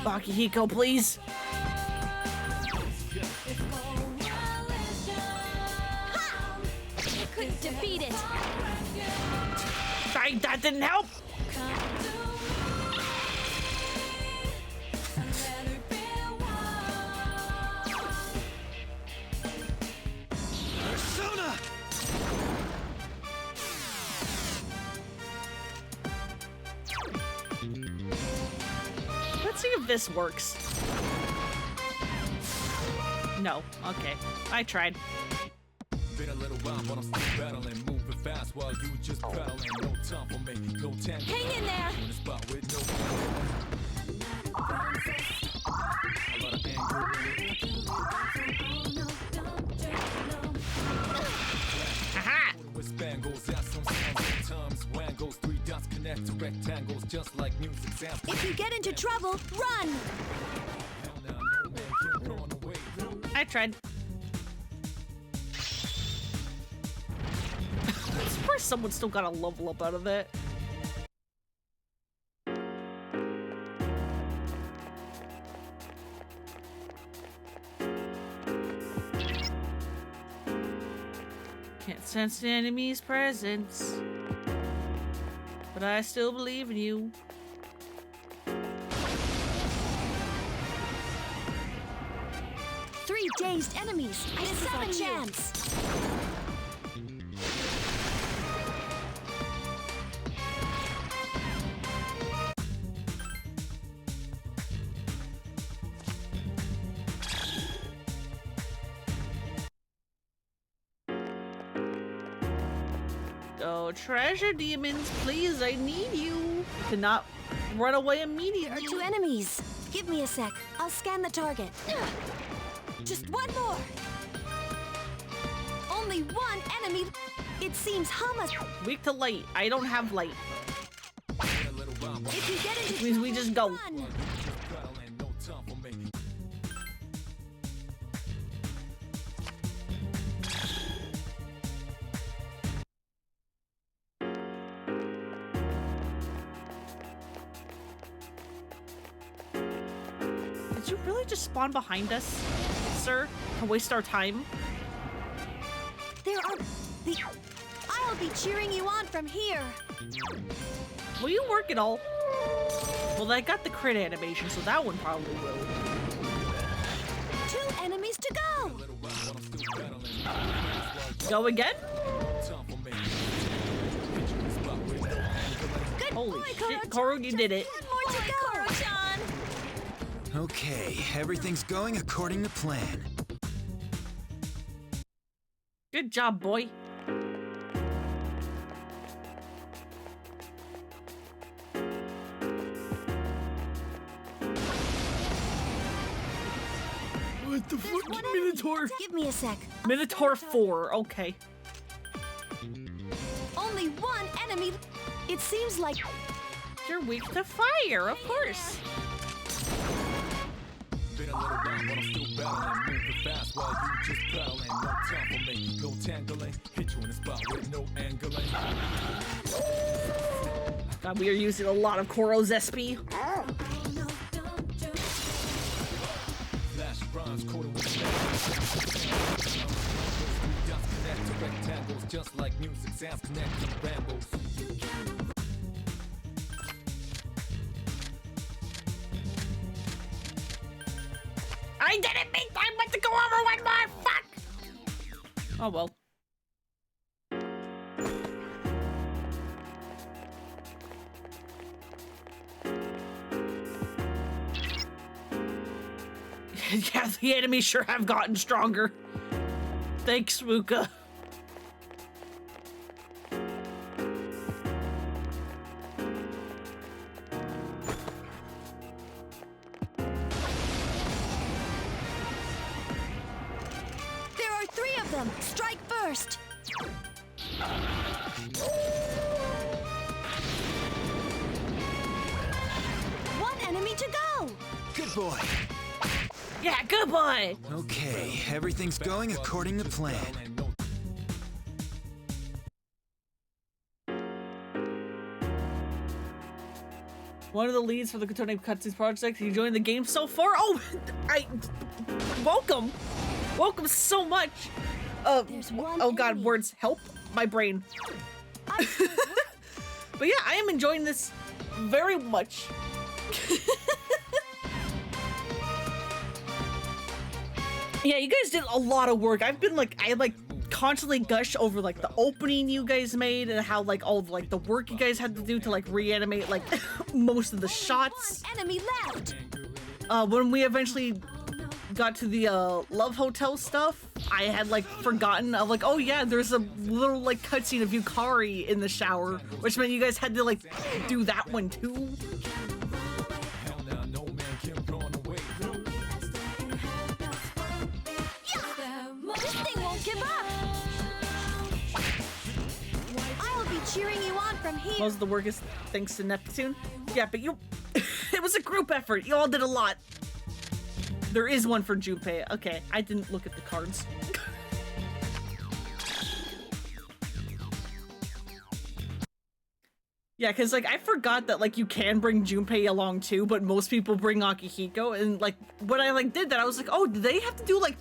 Bakihiko, please. Couldn't defeat it. That didn't help. this works. No. Okay. I tried. Been a little while, but I'm still battling, moving fast while you just battling. No time for me, no tango. Hang in there. In the spot with no a lot of anger in it. Aha! With spangles, that's some sounds times. Wangles, 3 dots connect to rectangles, just like music sounds. If you get into trouble, run. Hell now, no man can run away. I tried. I'm surprised someone still got a level up out of that. Can't sense the enemy's presence, but I still believe in you. Three dazed enemies. This is our chance. Oh, treasure demons, please, I need you to not run away There are immediately. 2 enemies. Give me a sec. I'll scan the target. Just one more. Only one enemy. It seems Hama's. Weak to light. I don't have light. If you get into Which means we just go. run. Battling, no time for me. Did you really just spawn behind us, sir, to waste our time? There are the. I'll be cheering you on from here. Will you work at all? Well, I got the crit animation, so that one probably will. 2 enemies to go. Go again? Good Holy boy, shit, Koro. Koro, you did it. One more to go. Koro-chan. Okay, everything's going according to plan. Good job, boy. What the There's one enemy. Minotaur? Give me a sec. Minotaur 4, okay. Only one enemy. It seems like You're weak to fire, of course. Been a little while, but I'm still battling, moving fast while you just battling. No time for me, no tangling. Hit you in the spot with no angling. God, we are using a lot of Koro's SP. Flash bronze coated with dots connect to rectangles, just like music sounds connect to rambles. I didn't make time but to go over one more. Fuck. Oh well. Yeah, the enemies sure have gotten stronger. Thanks, Muka. there are 3 of them. Strike first. One enemy to go. Good boy. Yeah, good boy. Okay, everything's going according to plan. One of the leads for the Kotone Cutscenes project. You joined the game so far. Oh, welcome. Welcome so much. There's one Oh god, enemy. words help my brain. I But yeah, I am enjoying this very much. Yeah, you guys did a lot of work. I've been like, I like constantly gush over like the opening you guys made and how like all of like the work you guys had to do to like reanimate like most of the shots. One enemy left. when we eventually got to the Love Hotel stuff, I had like forgotten of like, oh yeah, there's a little like cutscene of Yukari in the shower, which meant you guys had to like do that one too. Hell nah, no man can run away. This thing won't give up. I'll be cheering you on from here. Most of the work is thanks to Neptune. Yeah, but you, it was a group effort. You all did a lot. There is one for Junpei. Okay, I didn't look at the cards. Yeah, because like I forgot that like you can bring Junpei along too, but most people bring Akihiko, and like when I like did that, I was like, oh, do they have to do like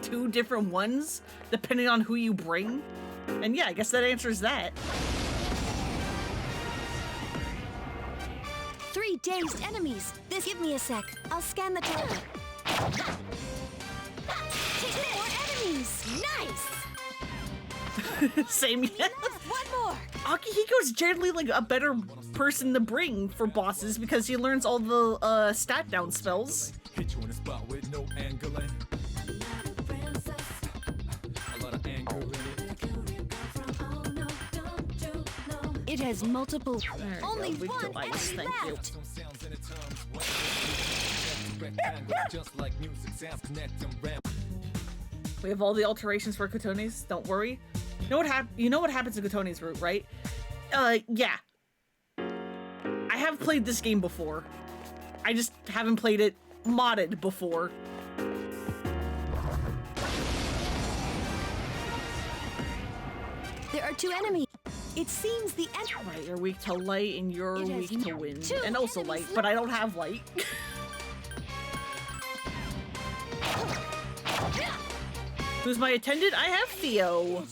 two different ones depending on who you bring? And yeah, I guess that answers that. 3 dazed enemies. Give me a sec. I'll scan the tower. 2 more enemies. Nice. Same. Yeah. One more. Akihiko's generally like a better person to bring for bosses because he learns all the stat down spells. Hit you in the spot with no angling. A lot of anger in it. It has multiple. There you Only go. Weak one to ice, enemy thank you. left. Some sounds in the terms. Rectangles, just like music sounds connect them ram. We have all the alterations for Kotone's. Don't worry. You know what happens in Kotone's route, right? Yeah. I have played this game before. I just haven't played it modded before. There are 2 enemies. It seems the Right, you're weak to light and you're It has weak to wind. 2 And also enemies light, but I don't have light. Who's my attendant? I have Theo.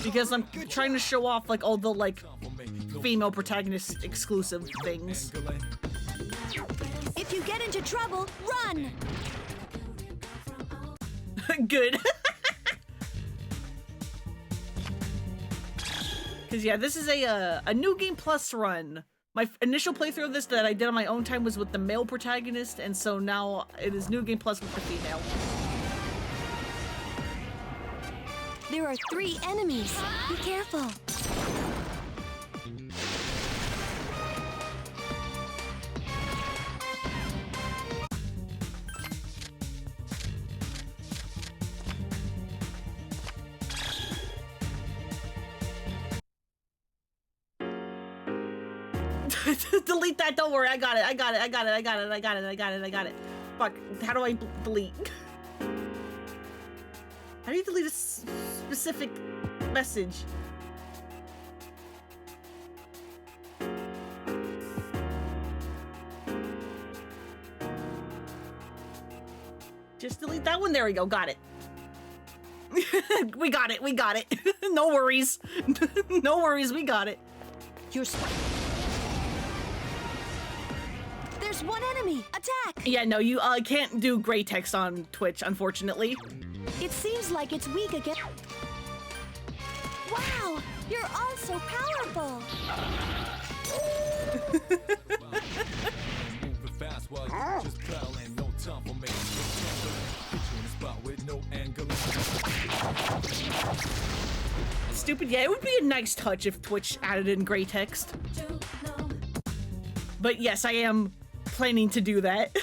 Because I'm trying to show off like all the like female protagonist exclusive things. If you get into trouble, run. Good. Because yeah, this is a New Game Plus run. My initial playthrough of this that I did on my own time was with the male protagonist, and so now it is New Game Plus with the female. There are 3 enemies. Be careful. Delete that, don't worry, I got it. Fuck, how do I delete? How do you delete a specific message? Just delete that one, there we go, got it. We got it. No worries. No worries, we got it. You're There's 1 enemy. Attack. Yeah, no, you can't do gray text on Twitch, unfortunately. It seems like it's weak again. Wow, you're all so powerful. Moving fast while you just prowling. No time for me. Hit you in the spot with no angling. Stupid, yeah, it would be a nice touch if Twitch added in gray text. But yes, I am planning to do that.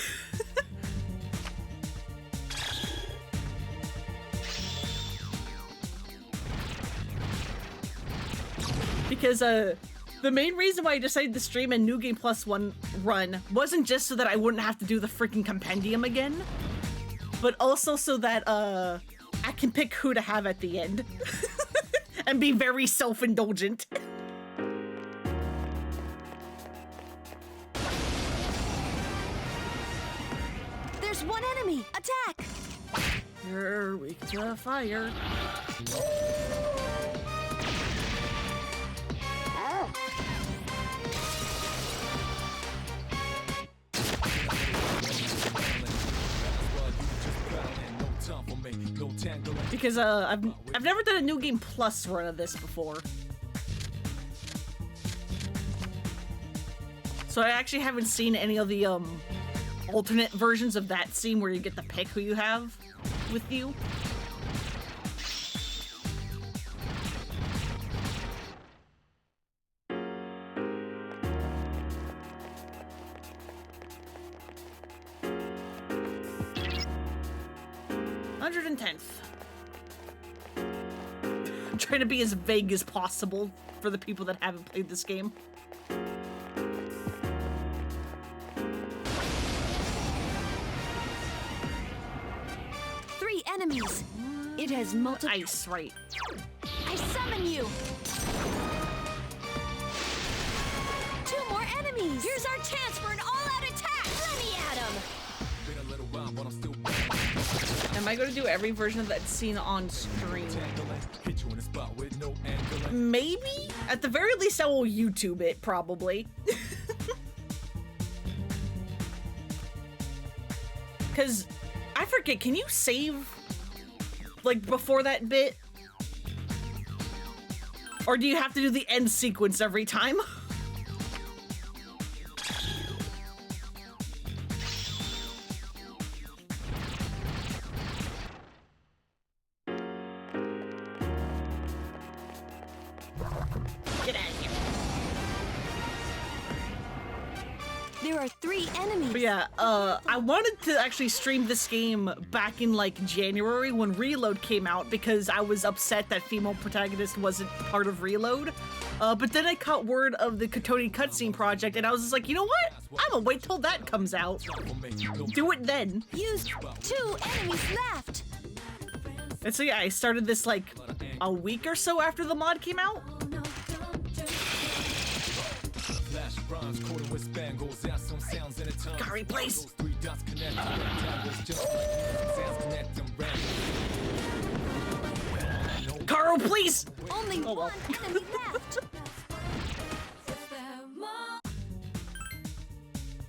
Because the main reason why I decided to stream a New Game Plus 1 run wasn't just so that I wouldn't have to do the freaking compendium again, but also so that I can pick who to have at the end and be very self-indulgent. There's 1 enemy. Attack. You're weak to fire. Because I've never done a New Game Plus run of this before. So I actually haven't seen any of the alternate versions of that scene where you get to pick who you have with you. I'm trying to be as vague as possible for the people that haven't played this game. Three enemies. It has multiple. Ice, right. I summon you. Two more enemies. Here's our chance for an all-out attack. Let me at him. Am I going to do every version of that scene on stream? Maybe? At the very least, I will YouTube it, probably. Because, I forget, can you save, like, before that bit? Or do you have to do the end sequence every time? Get out of here. There are three enemies. But yeah, I wanted to actually stream this game back in like January when Reload came out because I was upset that female protagonist wasn't part of Reload. But then I caught word of the Katoni cutscene project and I was just like, you know what? I'm gonna wait till that comes out. Do it then. Use two enemies left. And so yeah, I started this like a week or so after the mod came out. Gary, please. Carl, please. Only one enemy left.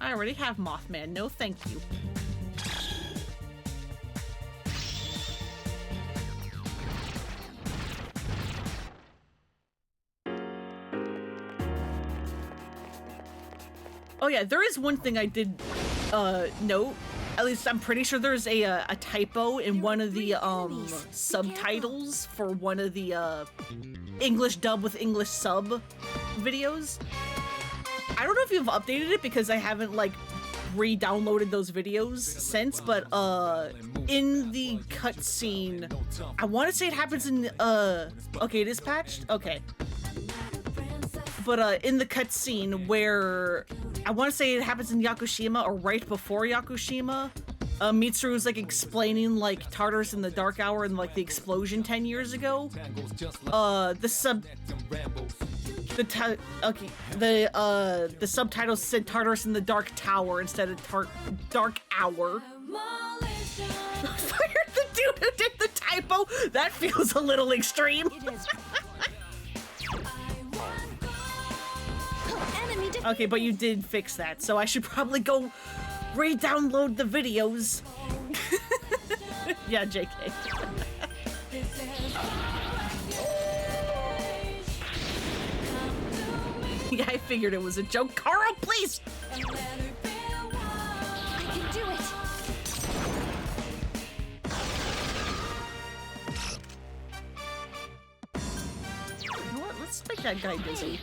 I already have Mothman. No, thank you. Oh yeah, there is one thing I did note. At least I'm pretty sure there's a typo in one of the subtitles for one of the English dub with English sub videos. I don't know if you've updated it because I haven't like re-downloaded those videos since, but in the cutscene, I want to say it happens in okay, it is patched. Okay. But in the cutscene where I want to say it happens in Yakushima or right before Yakushima, Mitsuru's like explaining like Tartarus in the Dark Hour and like the explosion 10 years ago. The subtitles said Tartarus in the Dark Tower instead of Dark Hour. Fired the dude who did the typo. That feels a little extreme. Okay, but you did fix that, so I should probably go re-download the videos. Yeah, JK. Yeah, I figured it was a joke. Carl, please! I can do it. You know what? Let's make that guy dizzy.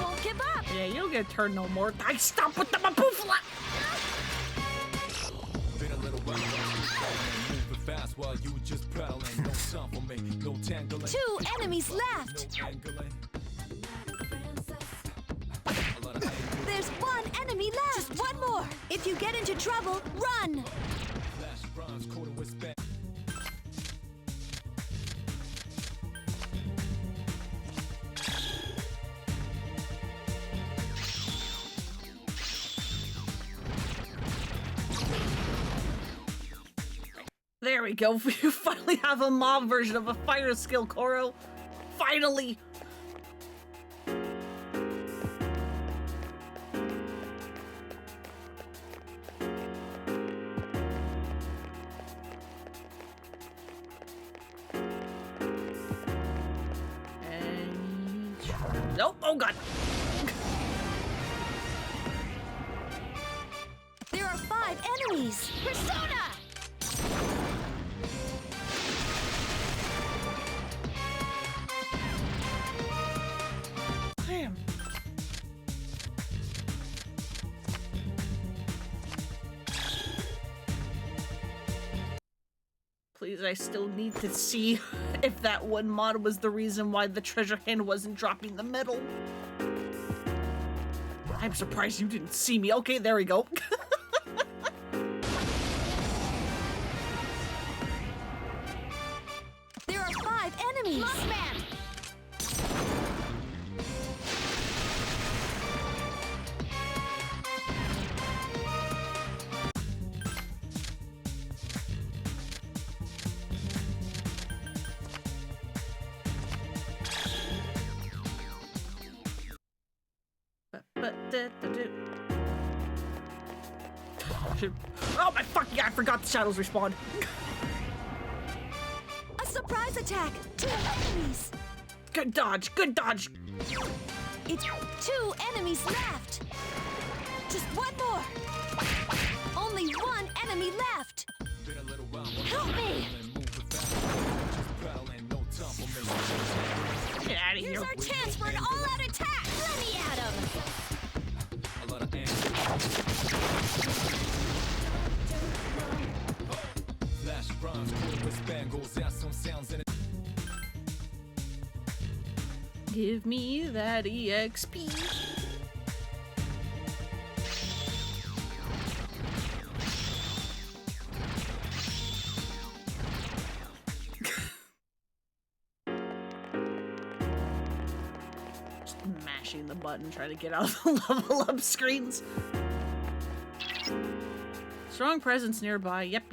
Won't give up. Yeah, you don't get a turn no more. I stop with the mapoofla! Two enemies left. There's one enemy left. Just one more. If you get into trouble, run. There we go. We finally have a mob version of a fire skill, Koro. Finally! And... Nope. Oh, God. enemies. Persona! Damn. Please, I still need to see if that one mod was the reason why the treasure hand wasn't dropping the medal. I'm surprised you didn't see me. Okay, there we go. There are 5 enemies. Mothman! Oh my fuck, yeah, I forgot the shadows respawn. A surprise attack. 2 enemies. Good dodge, good dodge. It's 2 enemies left. Just one more. Only 1 enemy left. Help me. Get out of Here's here. our chance for an all-out attack. Let me at him. Give me that EXP. Just mashing the button, trying to get out of the level up screens. Strong presence nearby. Yep.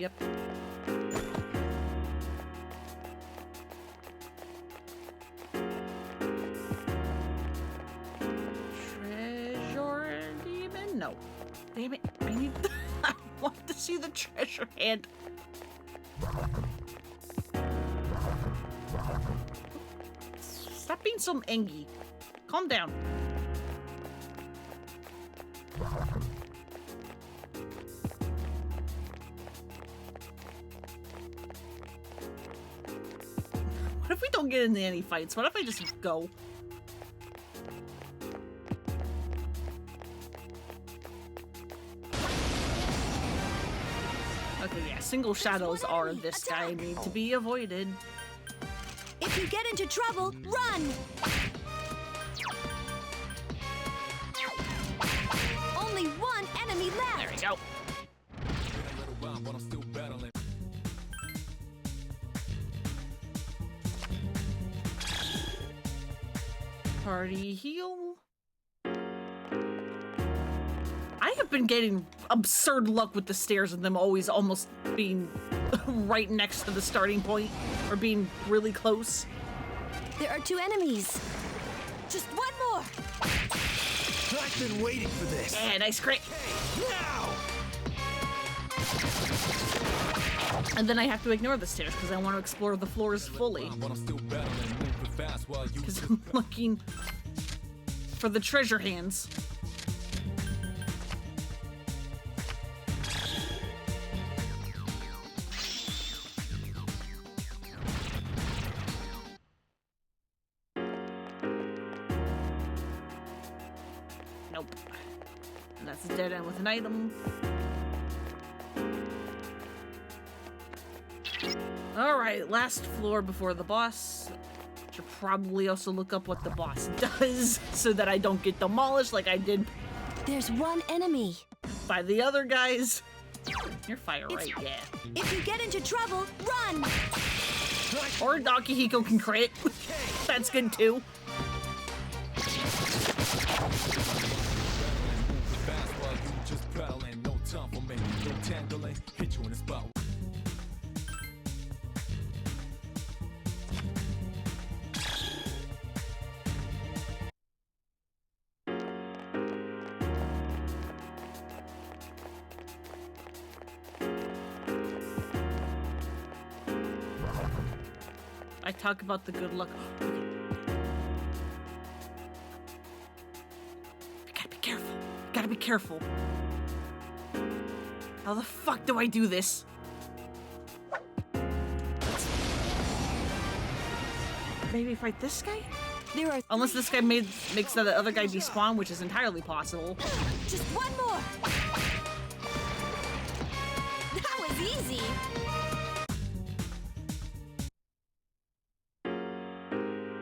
Treasure demon? No. Damn it. I need. I want to see the treasure hand. Stop being so angy. Calm down. What if we don't get into any fights? What if I just go? Okay, yeah, single shadows are this guy need to be avoided. If you get into trouble, run. Only 1 enemy left. There we go. Party heal. I have been getting absurd luck with the stairs and them always almost being right next to the starting point or being really close. There are 2 enemies. Just one more. I've been waiting for this. Yeah, nice crit. Now! And then I have to ignore the stairs because I want to explore the floors fully. Because I'm looking for the treasure hands. Nope. And that's a dead end with an item. Alright, last floor before the boss. Should probably also look up what the boss does so that I don't get demolished like I did There's 1 enemy. by the other guys. You're fire right, yeah. If you get into trouble, run. Or Akihiko can crit. That's good too. I talk about the good luck. Gotta be careful. Gotta be careful. How the fuck do I do this? Maybe fight this guy? There are Unless this guy makes that other guy despawn, which is entirely possible. just one more. That was easy.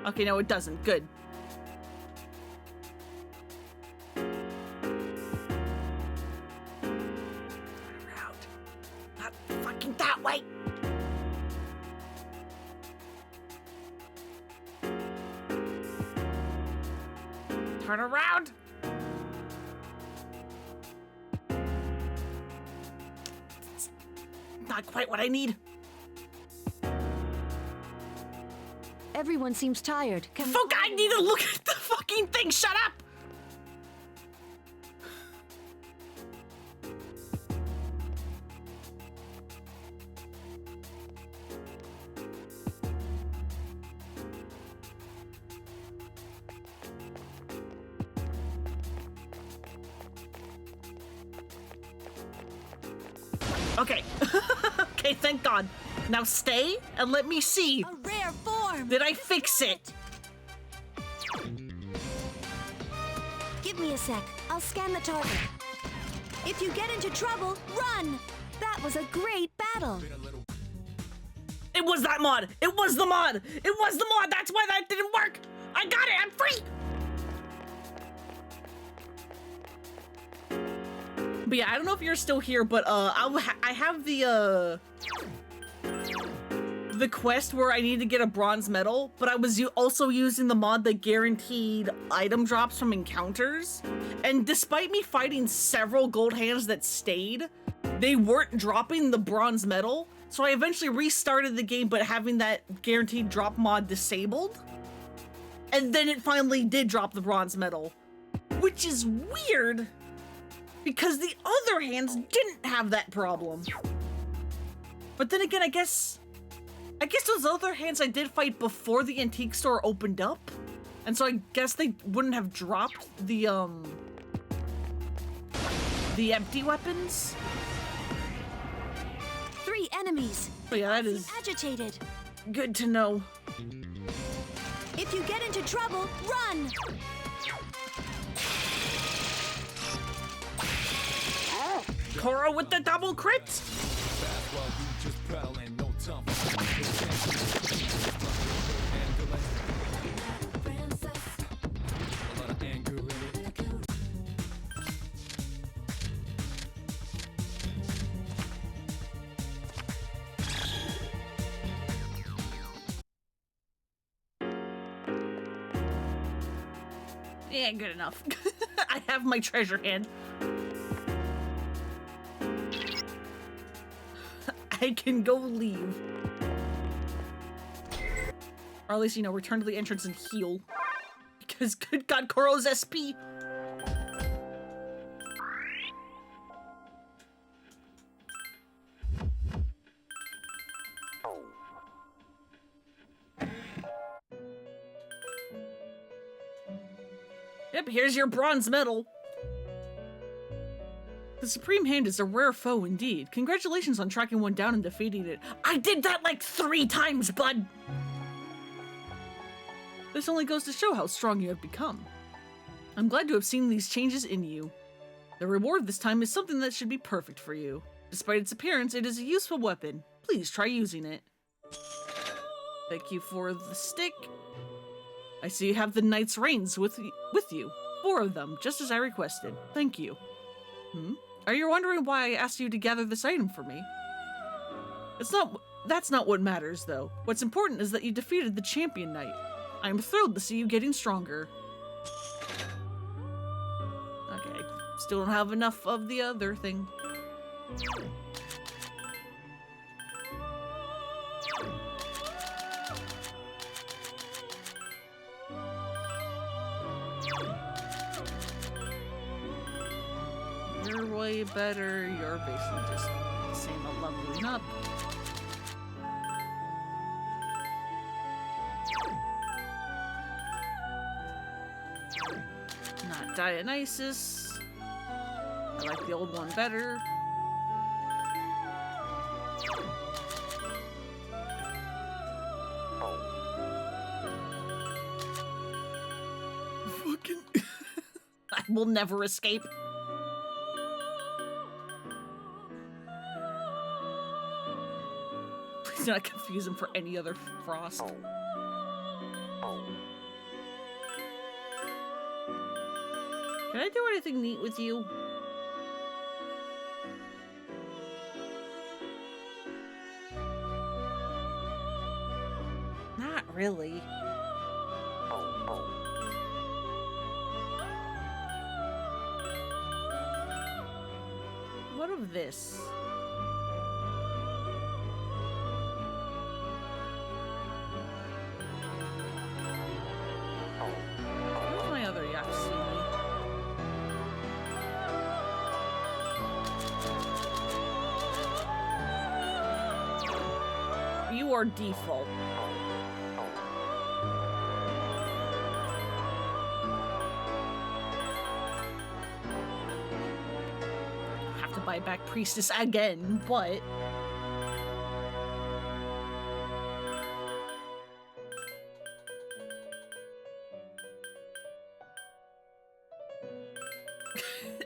Okay, no, it doesn't. Good. Around. Not fucking that way. Turn around. It's not quite what I need. Everyone seems tired. Can we Fuck, I need to look at the fucking thing. Shut up. Okay. Okay, thank God. Now stay and let me see. A rare form. Did I fix it? Give me a sec. I'll scan the target. If you get into trouble, run. That was a great battle. It was that mod. It was the mod. It was the mod. That's why that didn't work. I got it. I'm free. But yeah, I don't know if you're still here, but I have the quest where I need to get a bronze medal, but I was also using the mod that guaranteed item drops from encounters. And despite me fighting several gold hands that stayed, they weren't dropping the bronze medal. So I eventually restarted the game, but having that guaranteed drop mod disabled. And then it finally did drop the bronze medal, which is weird because the other hands didn't have that problem. But then again, I guess those other hands I did fight before the antique store opened up. And so I guess they wouldn't have dropped the empty weapons. 3 enemies. But yeah, that is Agitated. good to know. If you get into trouble, run. Koro with the double crit. While you just prowling, no time for a lot of anger in it. Yeah, good enough. I have my treasure hand. I can go leave. Or at least, return to the entrance and heal. Because good God, Koro's SP. Yep, here's your bronze medal. The Supreme Hand is a rare foe indeed. Congratulations on tracking one down and defeating it. I did that like 3 times, bud! This only goes to show how strong you have become. I'm glad to have seen these changes in you. The reward this time is something that should be perfect for you. Despite its appearance, it is a useful weapon. Please try using it. Thank you for the stick. I see you have the Knight's Reins with you. 4 of them, just as I requested. Thank you. Are you wondering why I asked you to gather this item for me? That's not what matters, though. What's important is that you defeated the Champion Knight. I'm thrilled to see you getting stronger. Okay, still don't have enough of the other thing. You're way better. You're basically just the same at leveling up. Not Dionysus. I like the old one better. will never escape. Please do not confuse him for any other Frost. Can I do anything neat with you? Not really. What of this? Where's my other Yatsumi? You are default. Have to buy back Priestess again, but...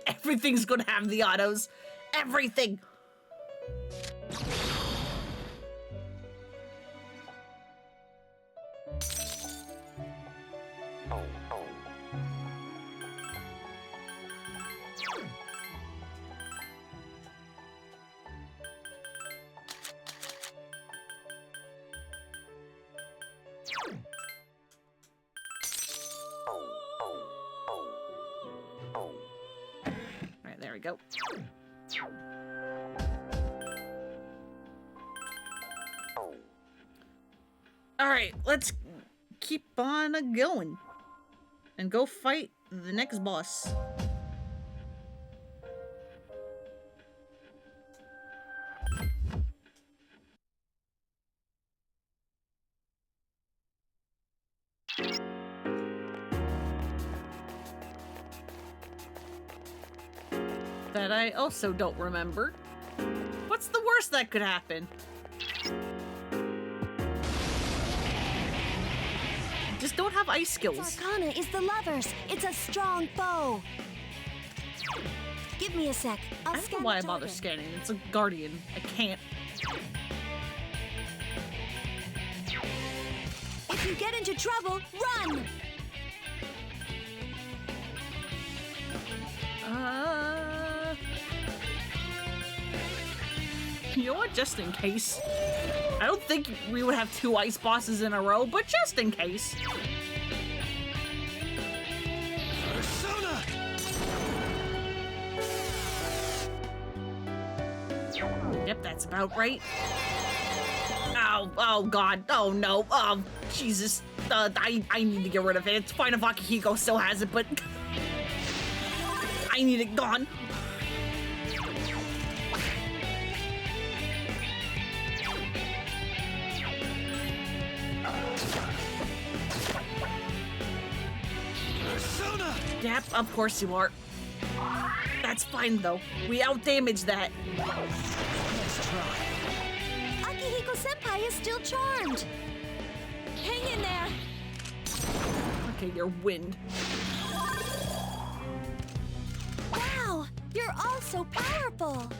Everything's gonna have the autos. Everything! Alright, there we go. Alright, let's keep on going. And go fight the next boss. That I also don't remember. What's the worst that could happen? Just don't have ice skills. Arcana is the lovers. It's a strong foe. Give me a sec. I I'll don't know scan why I the bother target. scanning. It's a guardian. I can't. If you get into trouble, run! You know what? Just in case. I don't think we would have 2 ice bosses in a row, but just in case. Persona! Yep, that's about right. Oh, oh god, oh no, oh, Jesus. I need to get rid of it. It's fine if Akihiko still has it, but... I need it gone. Persona! Yep, of course you are. That's fine, though. We outdamaged that. Let's try. Akihiko-senpai is still charmed. Hang in there. Okay, you're wind. Wow, you're all so powerful.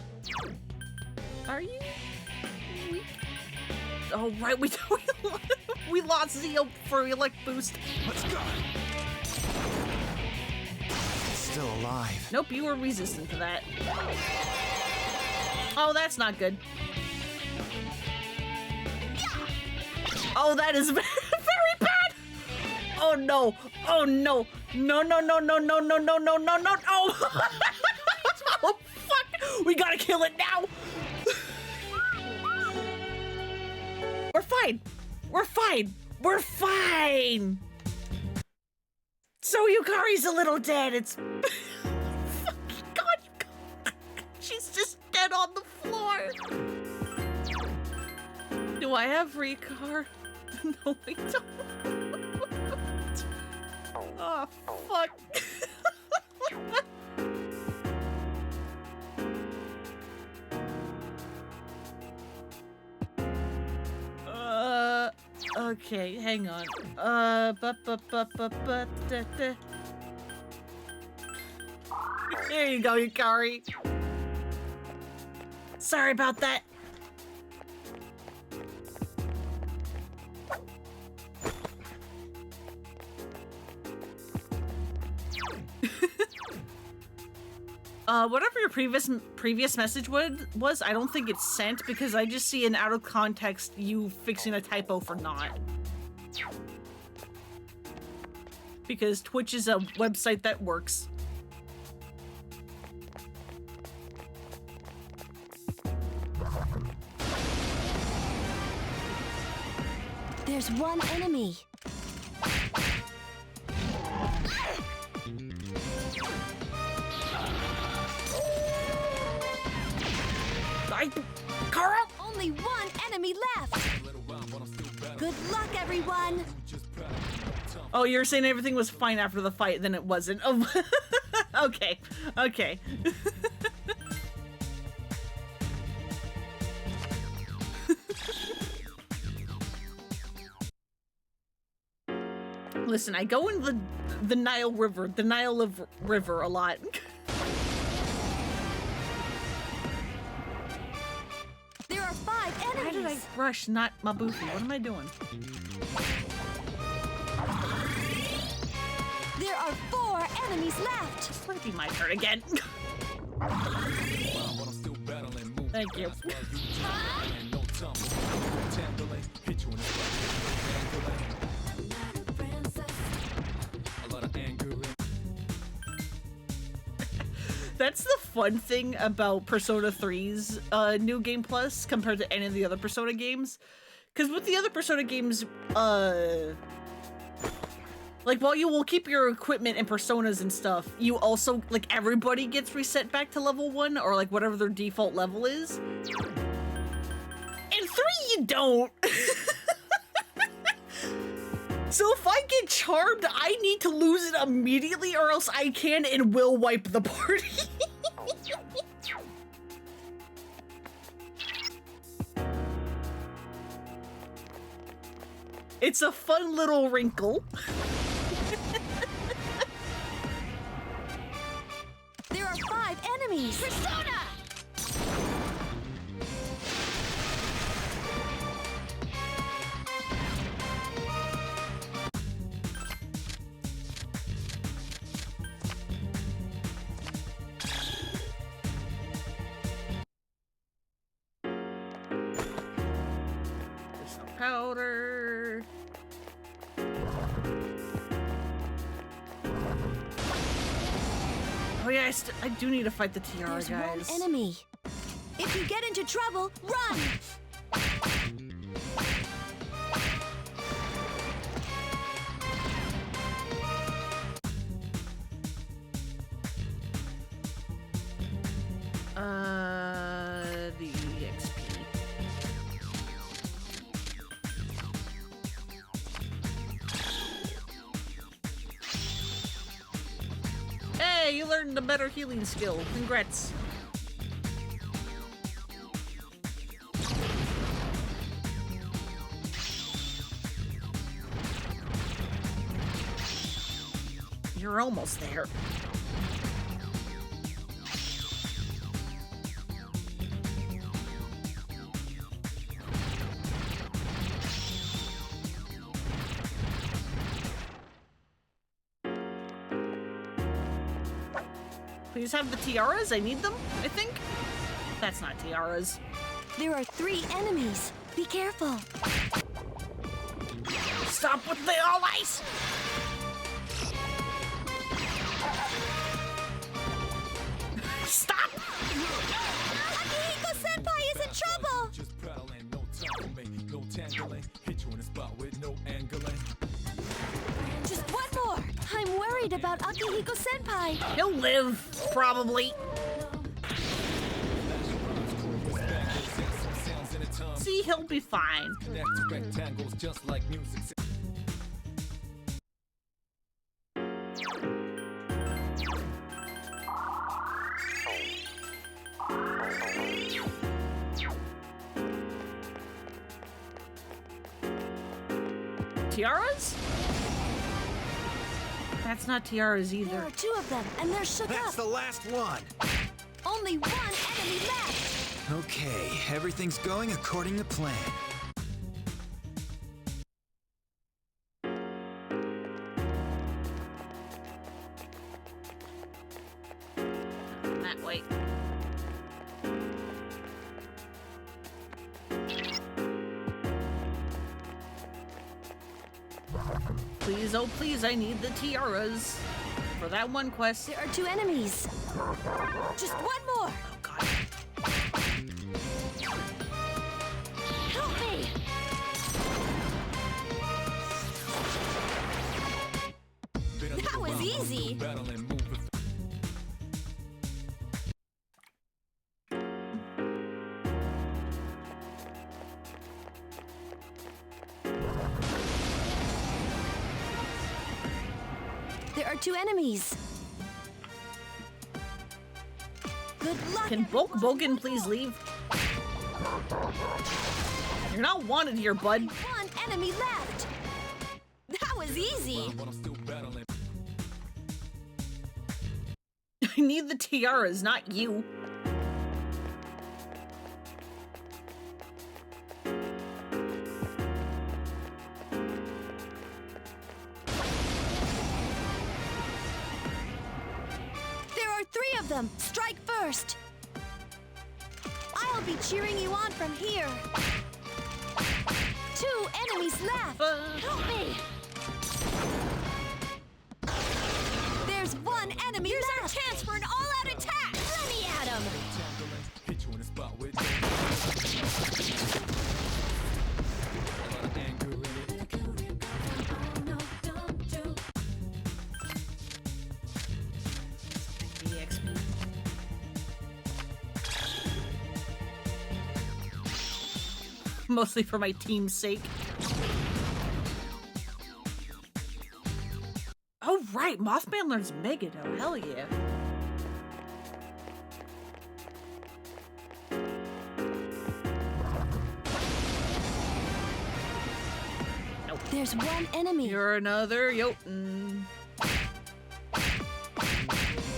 Are you weak? Oh, right, we lost Zeo for Elect Boost. Let's go. It's still alive. Nope, you were resistant to that. Oh, that's not good. Oh, that is very bad! Oh no! Oh no! No, no, no, no, no, no, no, no, no, no! Oh! Oh, fuck! We gotta kill it now! We're fine! We're fine! We're fine! So Yukari's a little dead. It's... Fucking God! She's just dead on the floor! Do I have Recar? No, I don't. Oh, fuck. Okay, hang on. There you go, Yukari. Sorry about that. Whatever your previous message was, I don't think it's sent because I just see an out of context you fixing a typo for not. Because Twitch is a website that works. There's one enemy. Carl! Only one enemy left. Good luck, everyone. Oh, you're saying everything was fine after the fight, then it wasn't. Oh, okay, okay. Listen, I go in the Nile River, River a lot. There are 5 enemies. Why did I rush, not Mabufi? What am I doing? There are 4 enemies left. Let it be my turn again. Thank you. That's the fun thing about Persona 3's New Game Plus compared to any of the other Persona games. Because with the other Persona games, like, while you will keep your equipment and personas and stuff, you also, like, everybody gets reset back to level 1 or, like, whatever their default level is. In 3, you don't. So if I get charmed, I need to lose it immediately or else I can and will wipe the party. It's a fun little wrinkle. There are 5 enemies. Persona! There's some powder. Oh yeah, I do need to fight the tiara, There's guys. one enemy. If you get into trouble, run! The XP. Hey, you learned a better healing skill. Congrats. You're almost there. Please have the tiaras. I need them, I think. That's not tiaras. There are 3 enemies. Be careful. Stop with the all ice! Stop! Akihiko-senpai is in trouble! Just prattling, no time to make no tangling. Hit you in a spot with no angling. Just one more. I'm worried about Akihiko-senpai. He'll live, probably. See, he'll be fine. Connect to rectangles just like music. Tiaras? That's not tiaras There either. are 2 of them, and they're shook That's up. the last one! Only 1 enemy left. Okay, everything's going according to plan. That way. Please, oh please, I need the tiaras for that one quest. There are 2 enemies. Just 1 more. Oh god. Help me. That was easy. Battle and move it. There are 2 enemies. Good luck. Can Bogan please leave? You're not wanted here, bud. 1 enemy left. That was easy. But I'm still battling. I need the tiaras, not you. There are 3 of them. Strike first. I'll be cheering you on from here. 2 enemies left. Help me. There's 1 enemy left. Here's our chance for an all-out attack. Let me at him. Hit you in the spot with a lot of anger in it. EXP. Mostly for my team's sake. Oh right, Mothman learns Megado. Hell yeah. There's 1 enemy. You're another Jotun.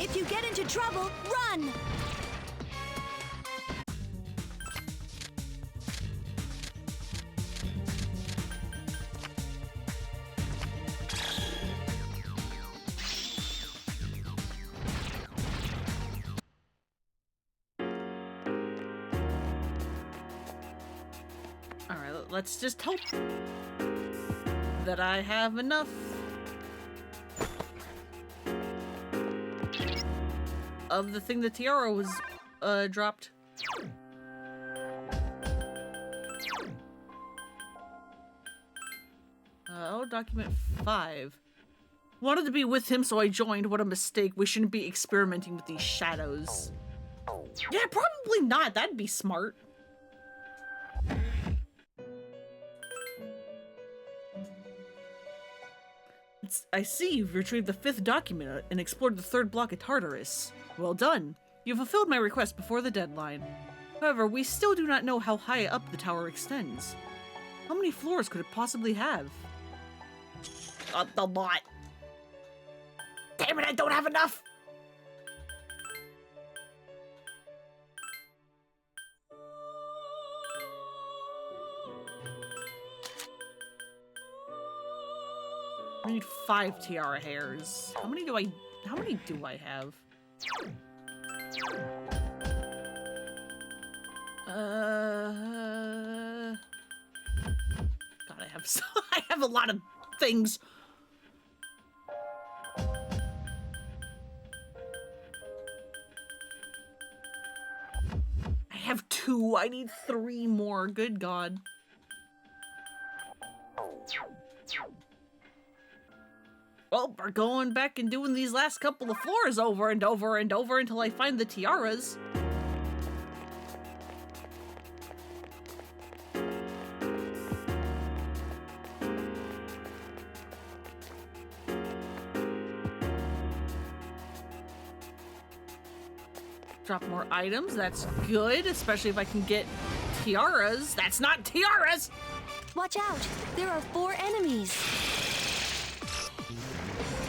If you get into trouble, run. Alright, let's just hope that I have enough. Of the thing the tiara was dropped. Oh, document 5. Wanted to be with him, so I joined. What a mistake. We shouldn't be experimenting with these shadows. Yeah, probably not. That'd be smart. I see you've retrieved the 5th document and explored the 3rd block of Tartarus. Well done. You fulfilled my request before the deadline. However, we still do not know how high up the tower extends. How many floors could it possibly have? A lot. Damn it, I don't have enough! I need 5 tiara hairs. How many do I have? God, I have a lot of things. I have 2. I need 3 more. Good God. Well, we're going back and doing these last couple of floors over and over and over until I find the tiaras. Drop more items, that's good, especially if I can get tiaras. That's not tiaras! Watch out. There are 4 enemies.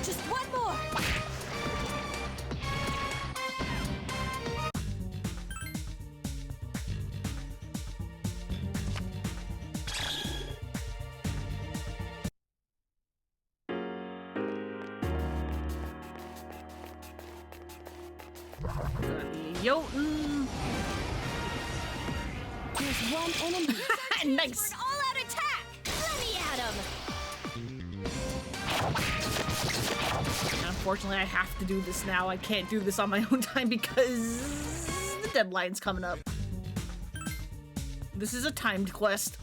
Just 1 more. Jotun. There's one enemy. Nice. For an all-out attack. Let me at him. Unfortunately, I have to do this now. I can't do this on my own time because the deadline's coming up. This is a timed quest.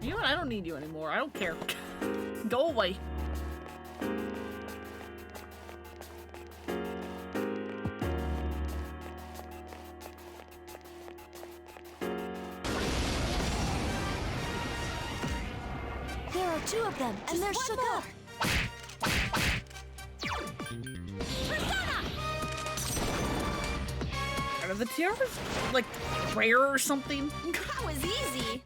You know what? I don't need you anymore. I don't care. Go away. There are two of them, and they're shook up. Are the tiaras like rare or something? That was easy.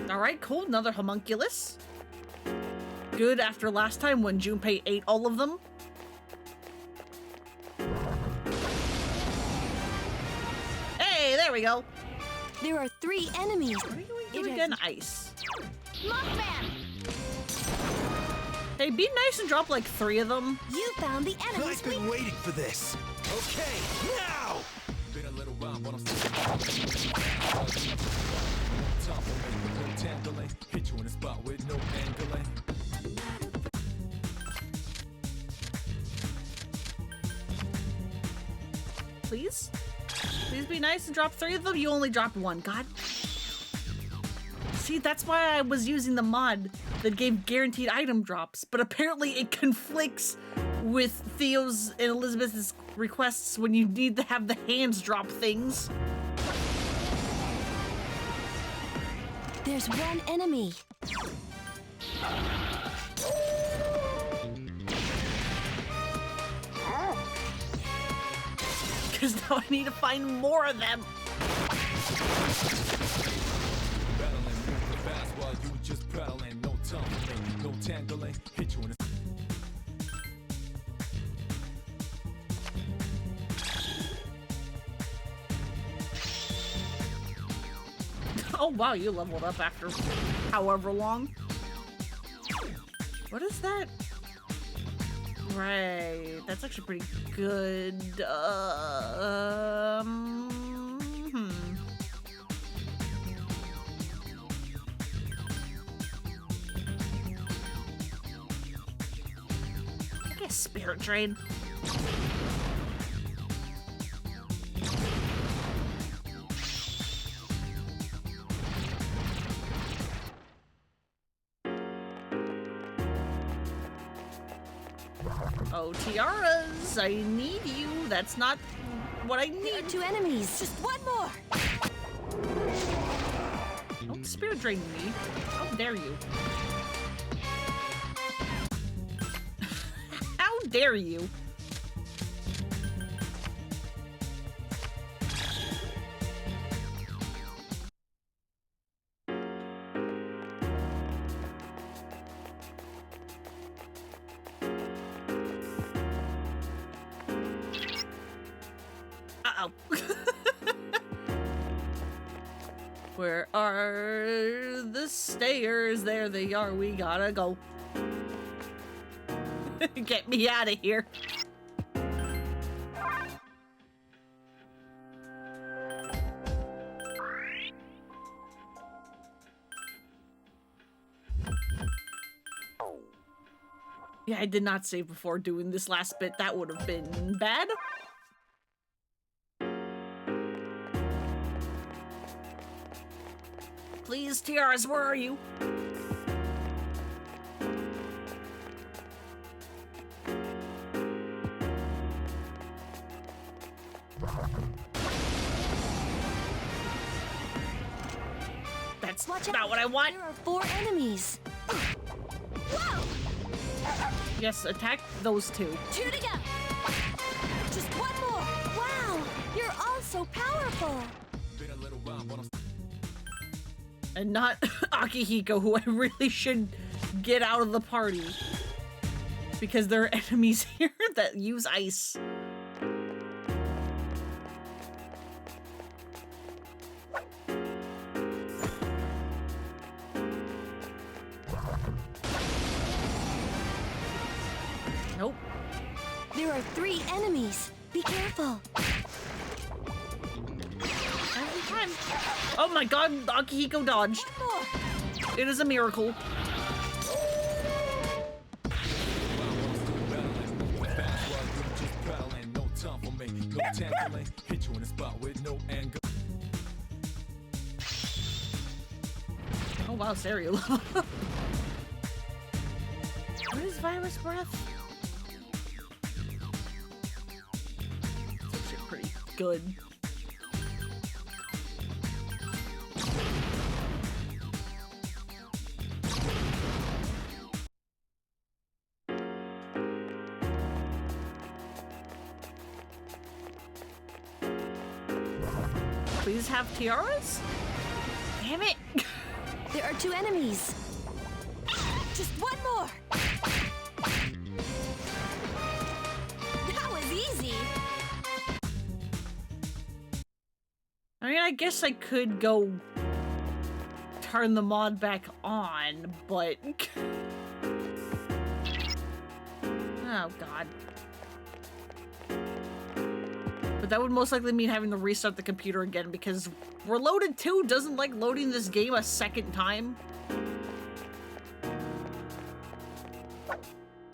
Alright, cool. Another homunculus. Good after last time when Junpei ate all of them. Hey, there we go. There are 3 enemies. What are you doing again? Ice. Mothman! Hey, be nice and drop like 3 of them. You found the enemy's I've been waiting for this. Okay, now! Been a little while, but I'm still no tangling. Hit you in the spot with no angling. Please? Please be nice and drop 3 of them. You only dropped 1. God. See, that's why I was using the mod that gave guaranteed item drops, but apparently it conflicts with Theo's and Elizabeth's requests when you need to have the hands drop things. There's one enemy. Because now I need to find more of them. Battling moving fast while you just prattling. No tumbling, no tangling. Hit you in the Oh wow, you leveled up after however long. What is that? Right, that's actually pretty good. I guess Spirit Drain. Oh, tiaras, I need you. That's not what I There are need. 2 enemies. Just one more. Don't spirit drain me. How dare you? How dare you? Uh-oh. Where are the stairs? There they are. We gotta go. Get me out of here. Yeah, I did not save before doing this last bit. That would have been bad. Please, tiaras, where are you? That's Watch out. not what I want. There are 4 enemies. Whoa! Yes, attack those 2. 2 to go. Just one more. Wow, you're all so powerful. been a little while, but I'm And not Akihiko, who I really should get out of the party. because there are enemies here that use ice. Nope. There are 3 enemies. Be careful. Every time. Oh my god, Akihiko dodged. More. It is a miracle. Oh wow, cereal. What is virus breath? It's actually pretty good. Please have tiaras? Damn it! There are 2 enemies. Just one more. That was easy. I mean, I guess I could go turn the mod back on, but... Oh, God. But that would most likely mean having to restart the computer again, because Reloaded 2 doesn't like loading this game a second time.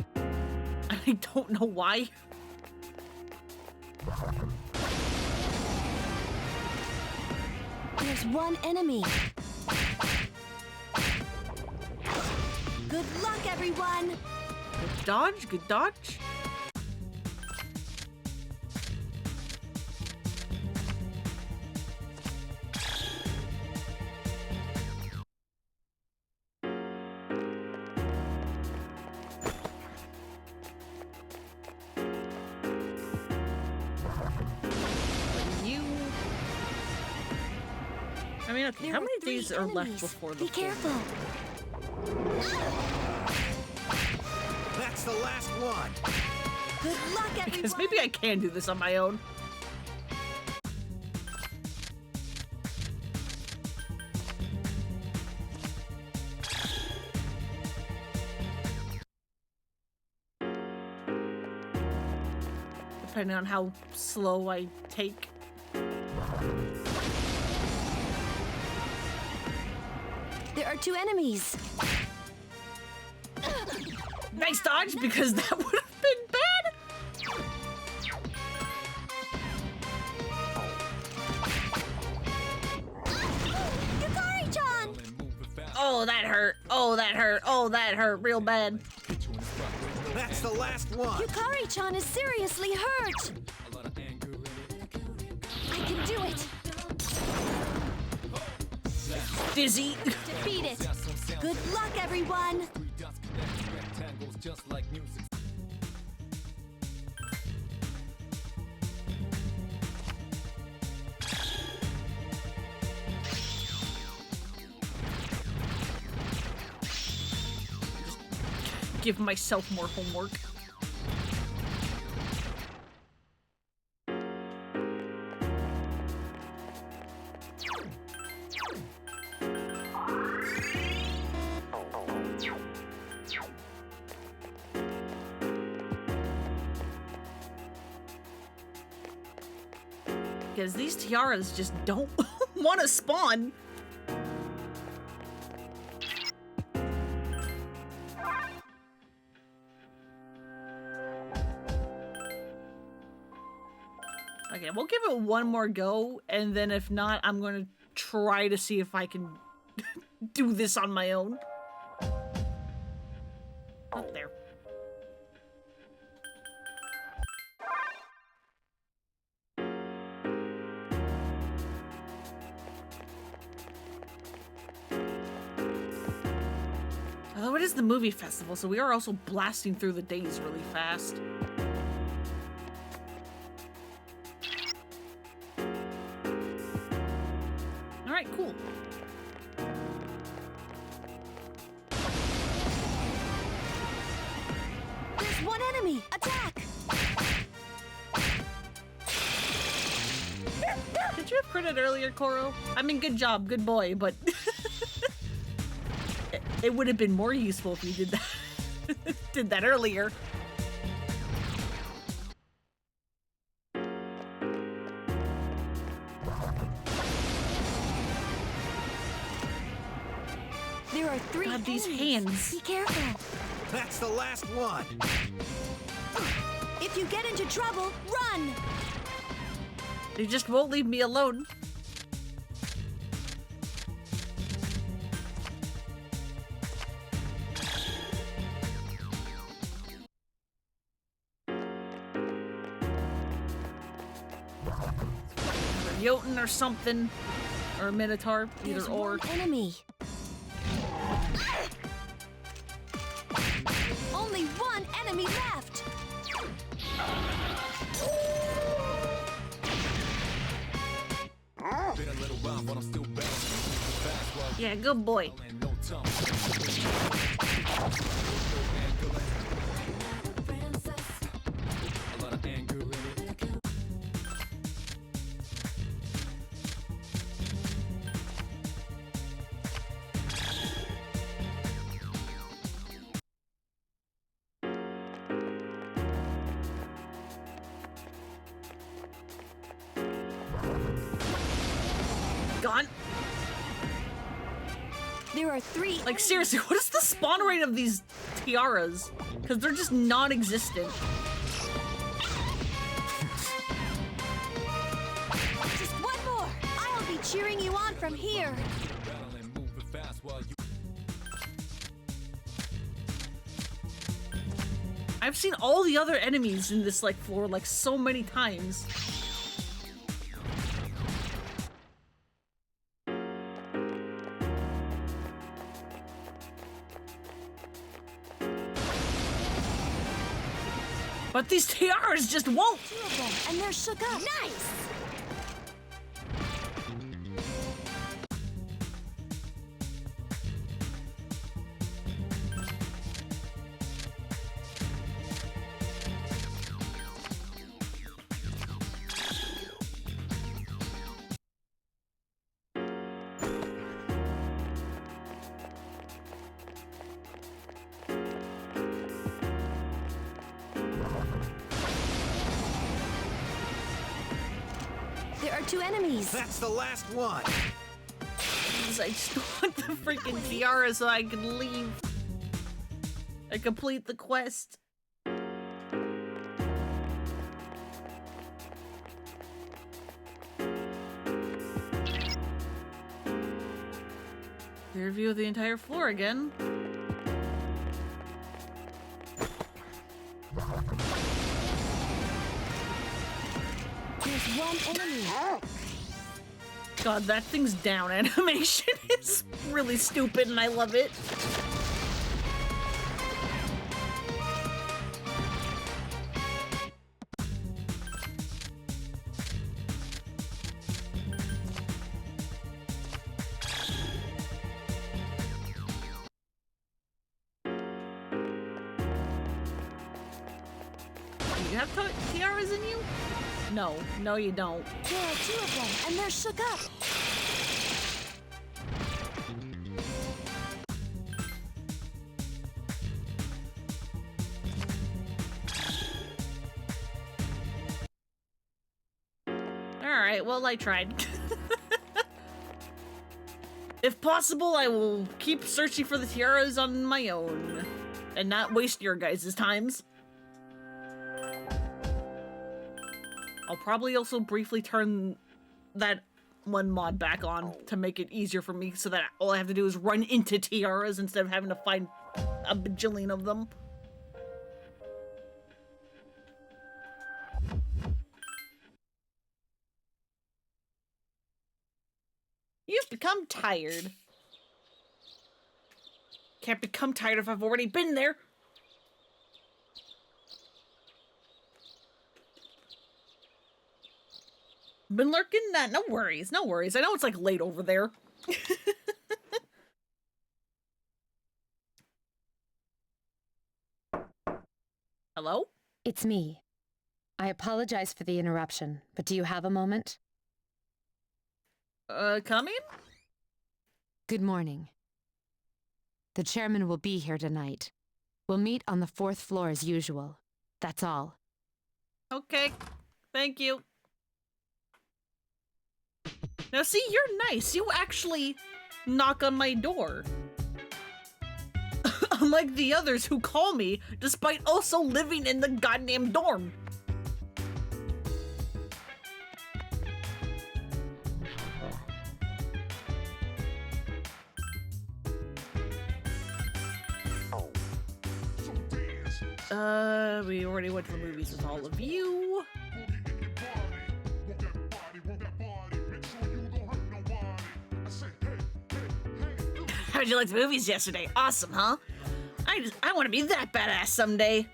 I don't know why. There's 1 enemy. Good luck, everyone. Good dodge, good dodge. I mean, okay, There how are many 3 days are left enemies. before the Be careful. That's the last one. Good luck, everyone. Because maybe I can do this on my own. Depending on how slow I take. There are 2 enemies. Nice dodge, because that would have been bad. Yukari-chan! Oh, that hurt. Oh, that hurt. Oh, that hurt real bad. That's the last one. Yukari-chan is seriously hurt. I can do it. Dizzy. Defeat it. Good luck, everyone. Give myself more homework. Because these tiaras just don't want to spawn. Okay, we'll give it one more go, and then if not, I'm going to try to see if I can do this on my own. Up there. Although it is the movie festival, so we are also blasting through the days really fast. Alright, cool. There's credit earlier, Koro. I mean, good job, good boy, but it would have been more useful if you did that did that earlier. There are 3 God, these enemies. hands. Be careful. That's the last one. If you get into trouble, run! They just won't leave me alone. Or Jotun or something. Or a Minotaur, either There's or. one enemy. Only one enemy left. Been a little while, but I'm still bouncing. Fast while Yeah, good boy. you ain't no time. A lot of anger in it. Gone. There are 3 Like, enemies. seriously, what is the spawn rate of these tiaras? Because they're just non-existent. Just one more. I'll be cheering you on from here. Battling, moving fast while you. I've seen all the other enemies in this, like, floor, like, so many times. But these tiaras just won't! 2 of them, and they're shook up. Nice! There are 2 enemies. That's the last one. I just want the freaking tiara so I can leave. And complete the quest. Review the entire floor again. There's one enemy. God, that thing's down animation is really stupid and I love it. Do you have tiaras in you? No, no you don't. There are 2 of them, and they're shook up. Alright, well, I tried. If possible, I will keep searching for the tiaras on my own. And not waste your guys' times. I'll probably also briefly turn that one mod back on to make it easier for me so that all I have to do is run into tiaras instead of having to find a bajillion of them. You've become tired. Can't become tired if I've already been there. Been lurking? Nah, no worries, no worries. I know it's like late over there. Hello? It's me. I apologize for the interruption, but do you have a moment? Coming? Good morning. The chairman will be here tonight. We'll meet on the 4th floor as usual. That's all. Okay. Thank you. Now see, you're nice. You actually knock on my door. Unlike the others who call me, despite also living in the goddamn dorm. We already went to the movies with all of you. How'd you like the movies yesterday? Awesome, huh? I want to be that badass someday.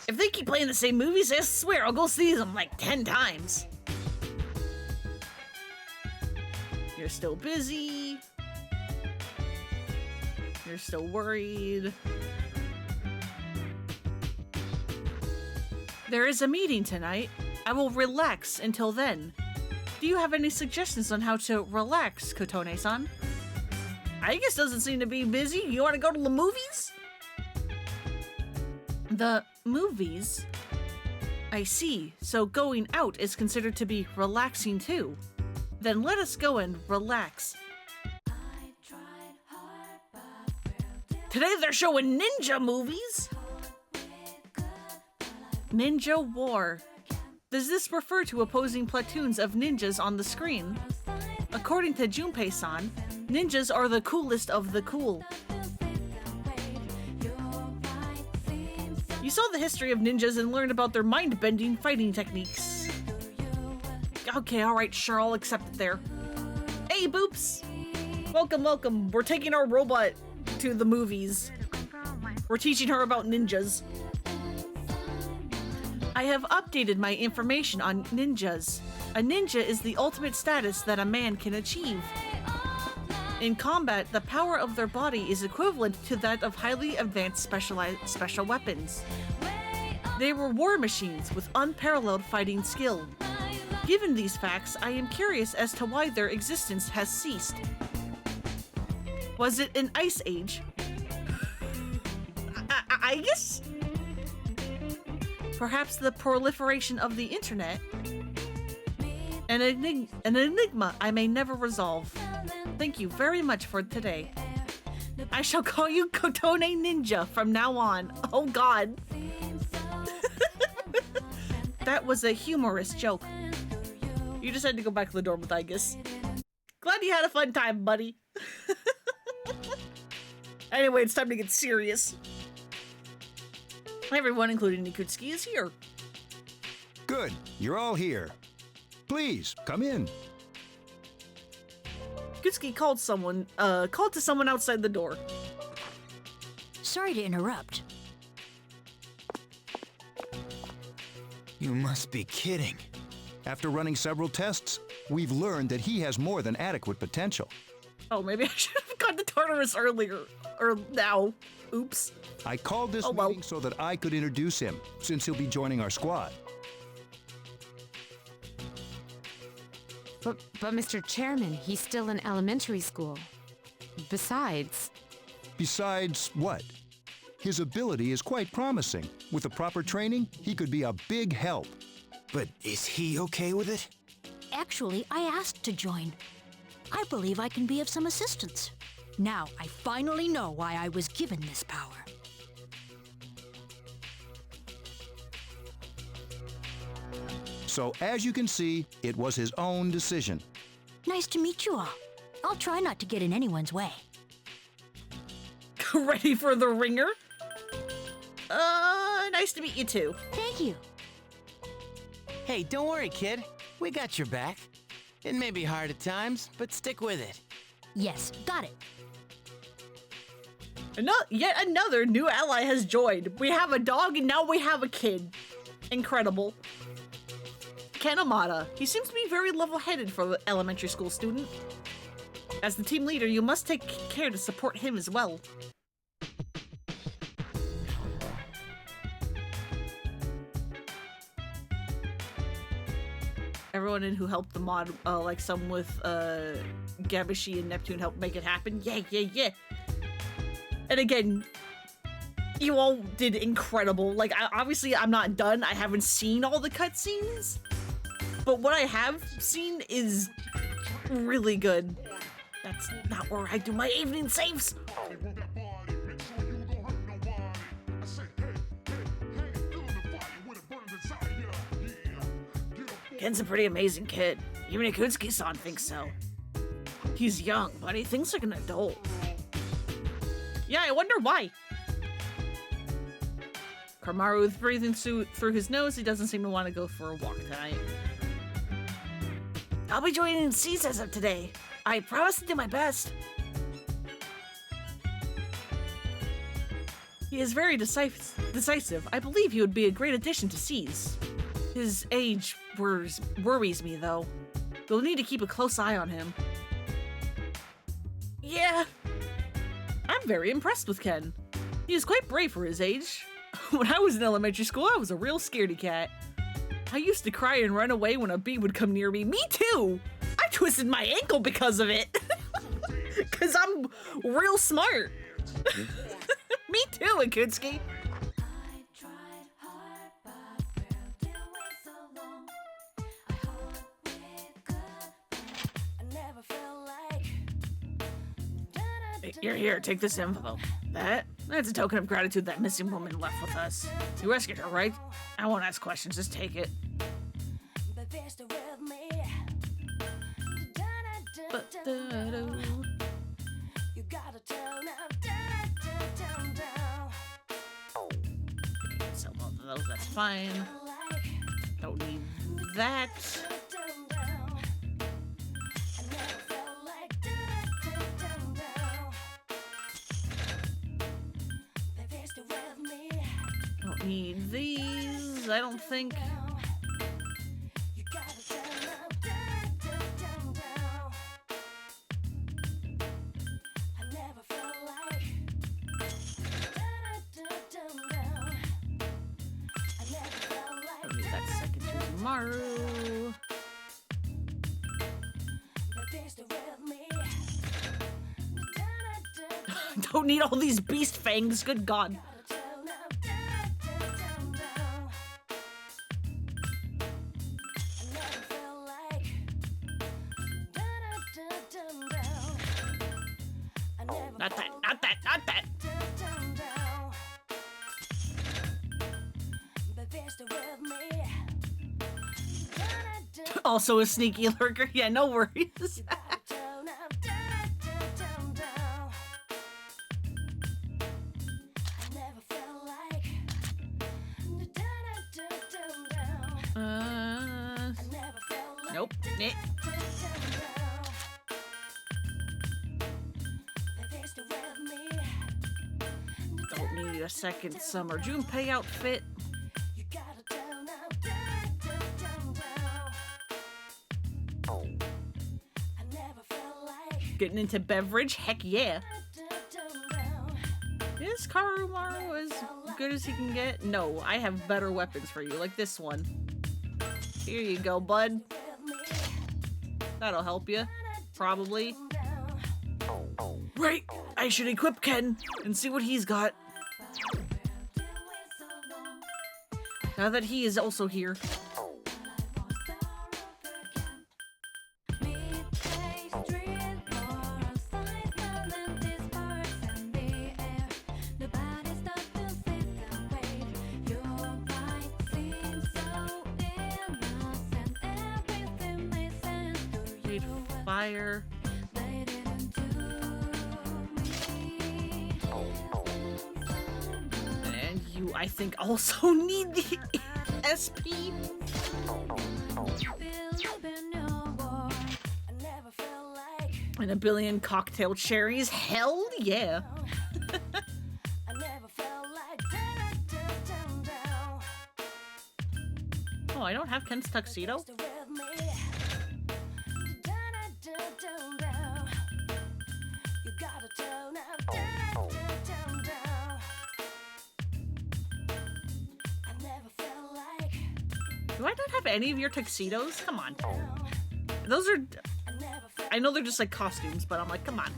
If they keep playing the same movies, I swear I'll go see them like 10 times. You're still busy. You're still worried. There is a meeting tonight. I will relax until then. Do you have any suggestions on how to relax, Kotone-san? Aigis doesn't seem to be busy. You want to go to the movies? The movies? I see. So going out is considered to be relaxing too. Then let us go and relax. Today they're showing ninja movies. Ninja War. Does this refer to opposing platoons of ninjas on the screen? According to Junpei-san, ninjas are the coolest of the cool. You saw the history of ninjas and learned about their mind-bending fighting techniques. Okay, alright, sure, I'll accept it there. Hey, Boops! Welcome, welcome. We're taking our robot to the movies. We're teaching her about ninjas. I have updated my information on ninjas. A ninja is the ultimate status that a man can achieve. In combat, the power of their body is equivalent to that of highly advanced special weapons. They were war machines with unparalleled fighting skill. Given these facts, I am curious as to why their existence has ceased. Was it an ice age? I guess? Perhaps the proliferation of the internet? An enigma I may never resolve. Thank you very much for today. I shall call you Kotone Ninja from now on. Oh god. That was a humorous joke. You just had to go back to the dorm with Aigis. Glad you had a fun time, buddy. Anyway, it's time to get serious. Everyone, including Nikutsuki, is here. Good, you're all here. Please, come in. Nikutsuki called to someone outside the door. Sorry to interrupt. You must be kidding. After running several tests, we've learned that he has more than adequate potential. Oh, maybe I should have got the Tartarus earlier. Or now. Oops. I called this meeting so that I could introduce him, since he'll be joining our squad. But Mr. Chairman, he's still in elementary school. Besides Besides what? His ability is quite promising. With the proper training, he could be a big help. But is he okay with it? Actually, I asked to join. I believe I can be of some assistance. Now, I finally know why I was given this power. So, as you can see, it was his own decision. Nice to meet you all. I'll try not to get in anyone's way. Ready for the ringer? Nice to meet you too. Thank you. Hey, don't worry, kid. We got your back. It may be hard at times, but stick with it. Yes, got it. Yet another new ally has joined. We have a dog and now we have a kid. Incredible. Kanemata. He seems to be very level-headed for the elementary school student. As the team leader, you must take care to support him as well. everyone in who helped the mod, like some with Gabashi and Neptune helped make it happen. Yeah, yeah, yeah. And again, you all did incredible. Like, obviously I'm not done. I haven't seen all the cutscenes, but what I have seen is really good. That's not where I do my evening saves. Ken's a pretty amazing kid. Even Akutsuki-san thinks so. He's young, but he thinks like an adult. Yeah, I wonder why. Kamaru is breathing through his nose. He doesn't seem to want to go for a walk tonight. I'll be joining C's as of today. I promise to do my best. He is very decisive. I believe he would be a great addition to C's. His age worries me, though. We'll need to keep a close eye on him. Yeah. I'm very impressed with Ken. He is quite brave for his age. When I was in elementary school, I was a real scaredy cat. I used to cry and run away when a bee would come near me. Me too! I twisted my ankle because of it. Because I'm real smart. Me too, Akutsuki. Here, take this envelope. That's a token of gratitude that missing woman left with us. You rescued her, right? I won't ask questions, just take it. Some of those, that's fine. Don't need that. Don't need these, I don't think. Don't need that second Maru. Don't need all these beast fangs, good god. Not that, not that, not that! Also a sneaky lurker, yeah, no worries. Nope. Nah. Don't need a second Summer Junpei outfit. Getting into beverage? Heck yeah. Is Karumaru as good as he can get? No, I have better weapons for you, like this one. Here you go, bud. That'll help you. Probably. Right! I should equip Ken and see what he's got. Now that he is also here. Fire. And you, I think, also need the SP. And a billion cocktail cherries. Hell yeah. Oh, I don't have Ken's tuxedo? Do I not have any of your tuxedos? Come on. Those are... I know they're just like costumes, but I'm like, come on.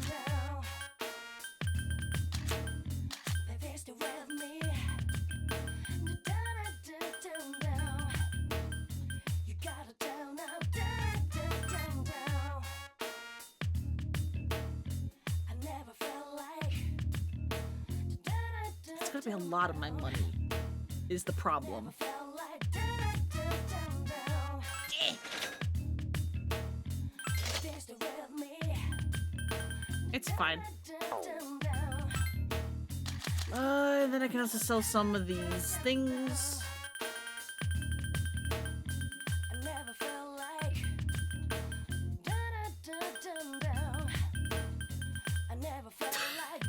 It's gonna be a lot of my money, is the problem. It's fine. And then I can also sell some of these things.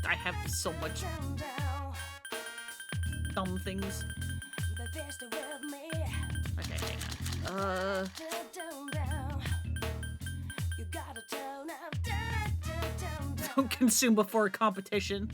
I have so much dumb things. Okay, hang on. Don't consume before a competition.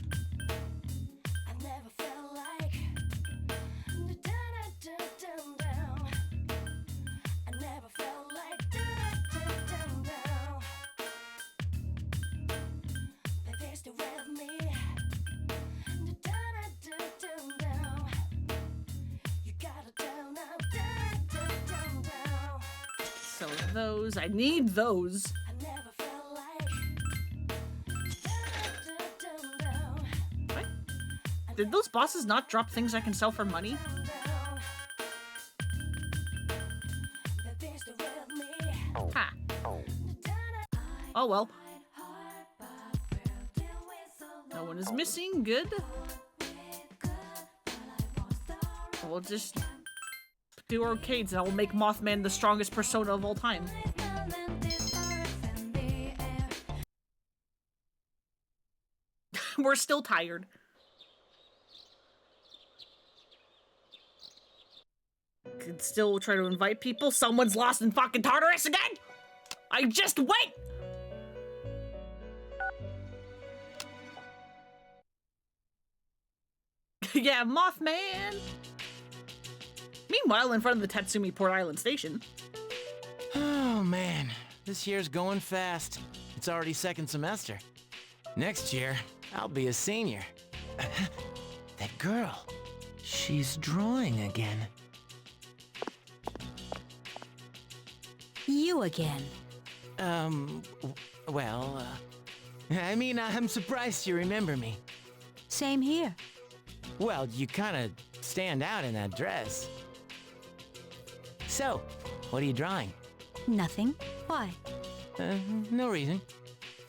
So those, I need those. What? Did those bosses not drop things I can sell for money? Ha. Oh well. No one is missing, good. We'll just do arcades and I will make Mothman the strongest persona of all time. We're still tired. Could still try to invite people. Someone's lost in fucking Tartarus again? I just wait! Yeah, Mothman! Meanwhile, in front of the Tatsumi Port Island station. Oh man, this year's going fast. It's already second semester. Next year, I'll be a senior. That girl, she's drawing again. You again. Well, I mean, I'm surprised you remember me. Same here. Well, you kind of stand out in that dress. So, what are you drawing? Nothing. Why? No reason.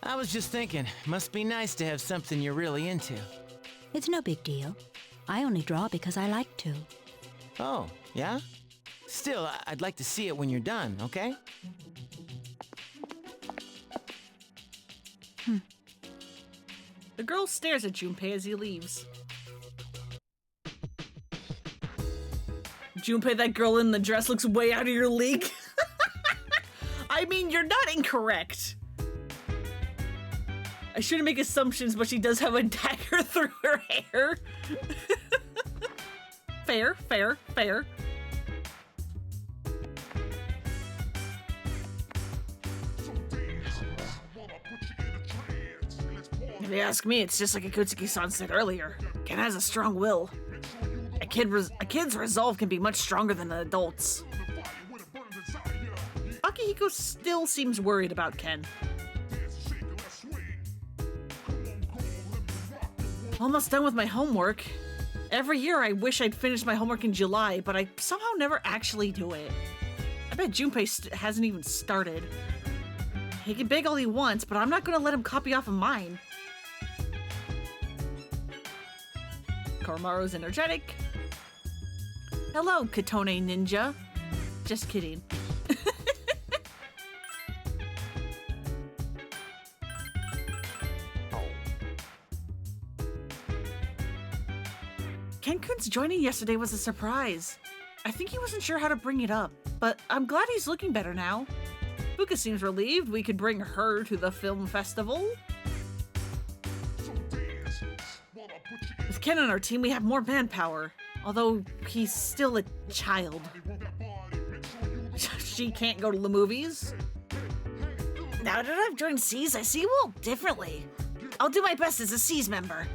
I was just thinking, must be nice to have something you're really into. It's no big deal. I only draw because I like to. Oh, yeah? Still, I'd like to see it when you're done, okay? The girl stares at Junpei as he leaves. Junpei, that girl in the dress looks way out of your league. I mean, you're not incorrect. I shouldn't make assumptions, but she does have a dagger through her hair. Fair, fair, fair. If you ask me, it's just like Akutsuki-san said earlier. Ken has a strong will. A kid's resolve can be much stronger than an adult's. Akihiko still seems worried about Ken. Almost done with my homework. Every year I wish I'd finished my homework in July, but I somehow never actually do it. I bet Junpei hasn't even started. He can beg all he wants, but I'm not gonna let him copy off of mine. Koromaru's energetic. Hello, Katone Ninja. Just kidding. Ken-kun's joining yesterday was a surprise. I think he wasn't sure how to bring it up, but I'm glad he's looking better now. Fuka seems relieved we could bring her to the film festival. With Ken on our team, we have more manpower, although he's still a child. she can't go to the movies. Now that I've joined C's, I see you all differently. I'll do my best as a C's member.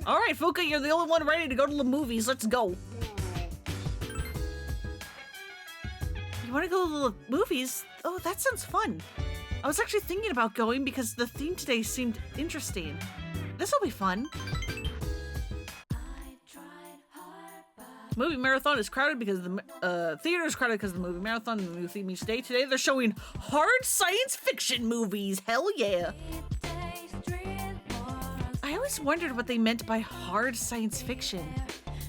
All right, Fuka, you're the only one ready to go to the movies. Let's go. You want to go to the movies? Oh, that sounds fun. I was actually thinking about going because the theme today seemed interesting. This'll be fun. Movie marathon is crowded because the theater is crowded because of the movie marathon and the new theme each day. Today they're showing hard science fiction movies. Hell yeah. I always wondered what they meant by hard science fiction.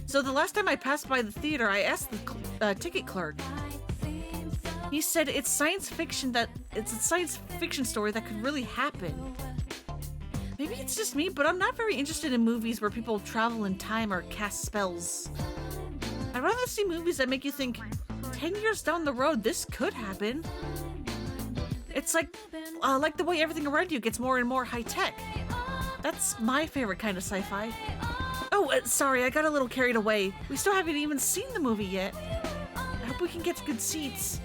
So the last time I passed by the theater, I asked the ticket clerk. He said it's a science fiction story that could really happen. Maybe it's just me, but I'm not very interested in movies where people travel in time or cast spells. I'd rather see movies that make you think, 10 years down the road, this could happen. It's like the way everything around you gets more and more high-tech. That's my favorite kind of sci-fi. Oh, sorry, I got a little carried away. We still haven't even seen the movie yet. I hope we can get good seats.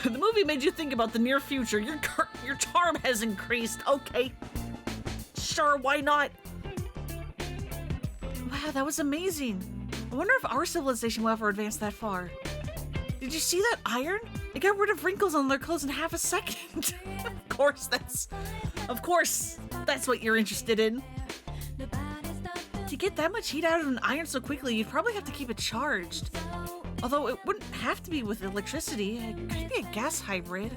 The movie made you think about the near future. Your charm has increased. Okay. Sure, why not? Wow, that was amazing. I wonder if our civilization will ever advance that far. Did you see that iron? It got rid of wrinkles on their clothes in half a second. Of course, that's what you're interested in. To get that much heat out of an iron so quickly, you'd probably have to keep it charged. Although it wouldn't have to be with electricity, it could be a gas hybrid.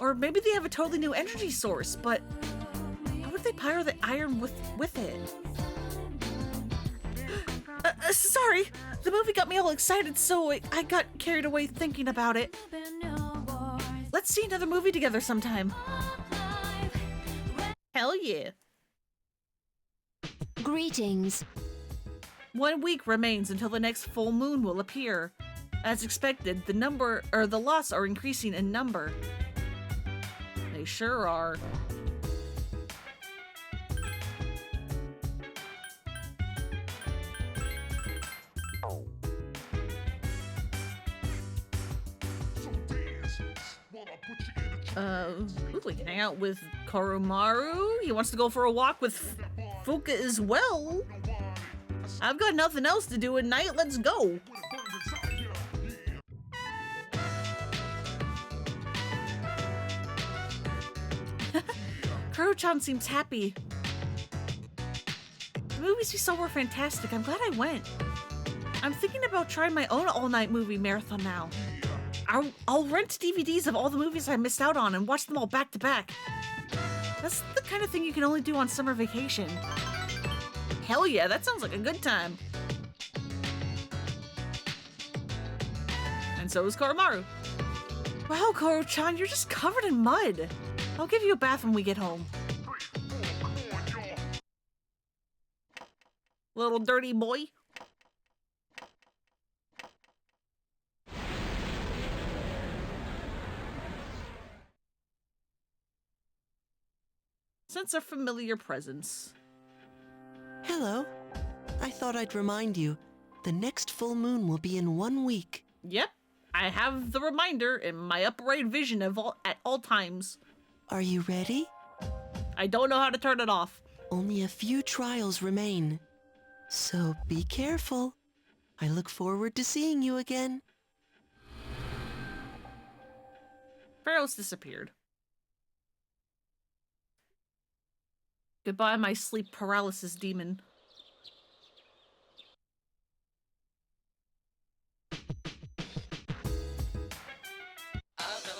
Or maybe they have a totally new energy source, but how would they power the iron with it? Sorry, the movie got me all excited, so I got carried away thinking about it. Let's see another movie together sometime. Hell yeah. Greetings. 1 week remains until the next full moon will appear. As expected, the lots are increasing in number. They sure are. We can hang out with Koromaru. He wants to go for a walk with Fuka as well. I've got nothing else to do at night. Let's go. Kuro-chan seems happy. The movies we saw were fantastic. I'm glad I went. I'm thinking about trying my own all-night movie marathon now. I'll rent DVDs of all the movies I missed out on and watch them all back to back. That's the kind of thing you can only do on summer vacation. Hell yeah, that sounds like a good time. And so is Koromaru. Wow, Koro-chan, you're just covered in mud. I'll give you a bath when we get home. Little dirty boy. Sense a familiar presence. Hello. I thought I'd remind you, the next full moon will be in 1 week. Yep, I have the reminder in my upright vision at all times. Are you ready? I don't know how to turn it off. Only a few trials remain. So be careful. I look forward to seeing you again. Pharaoh's disappeared. Goodbye, my sleep paralysis demon.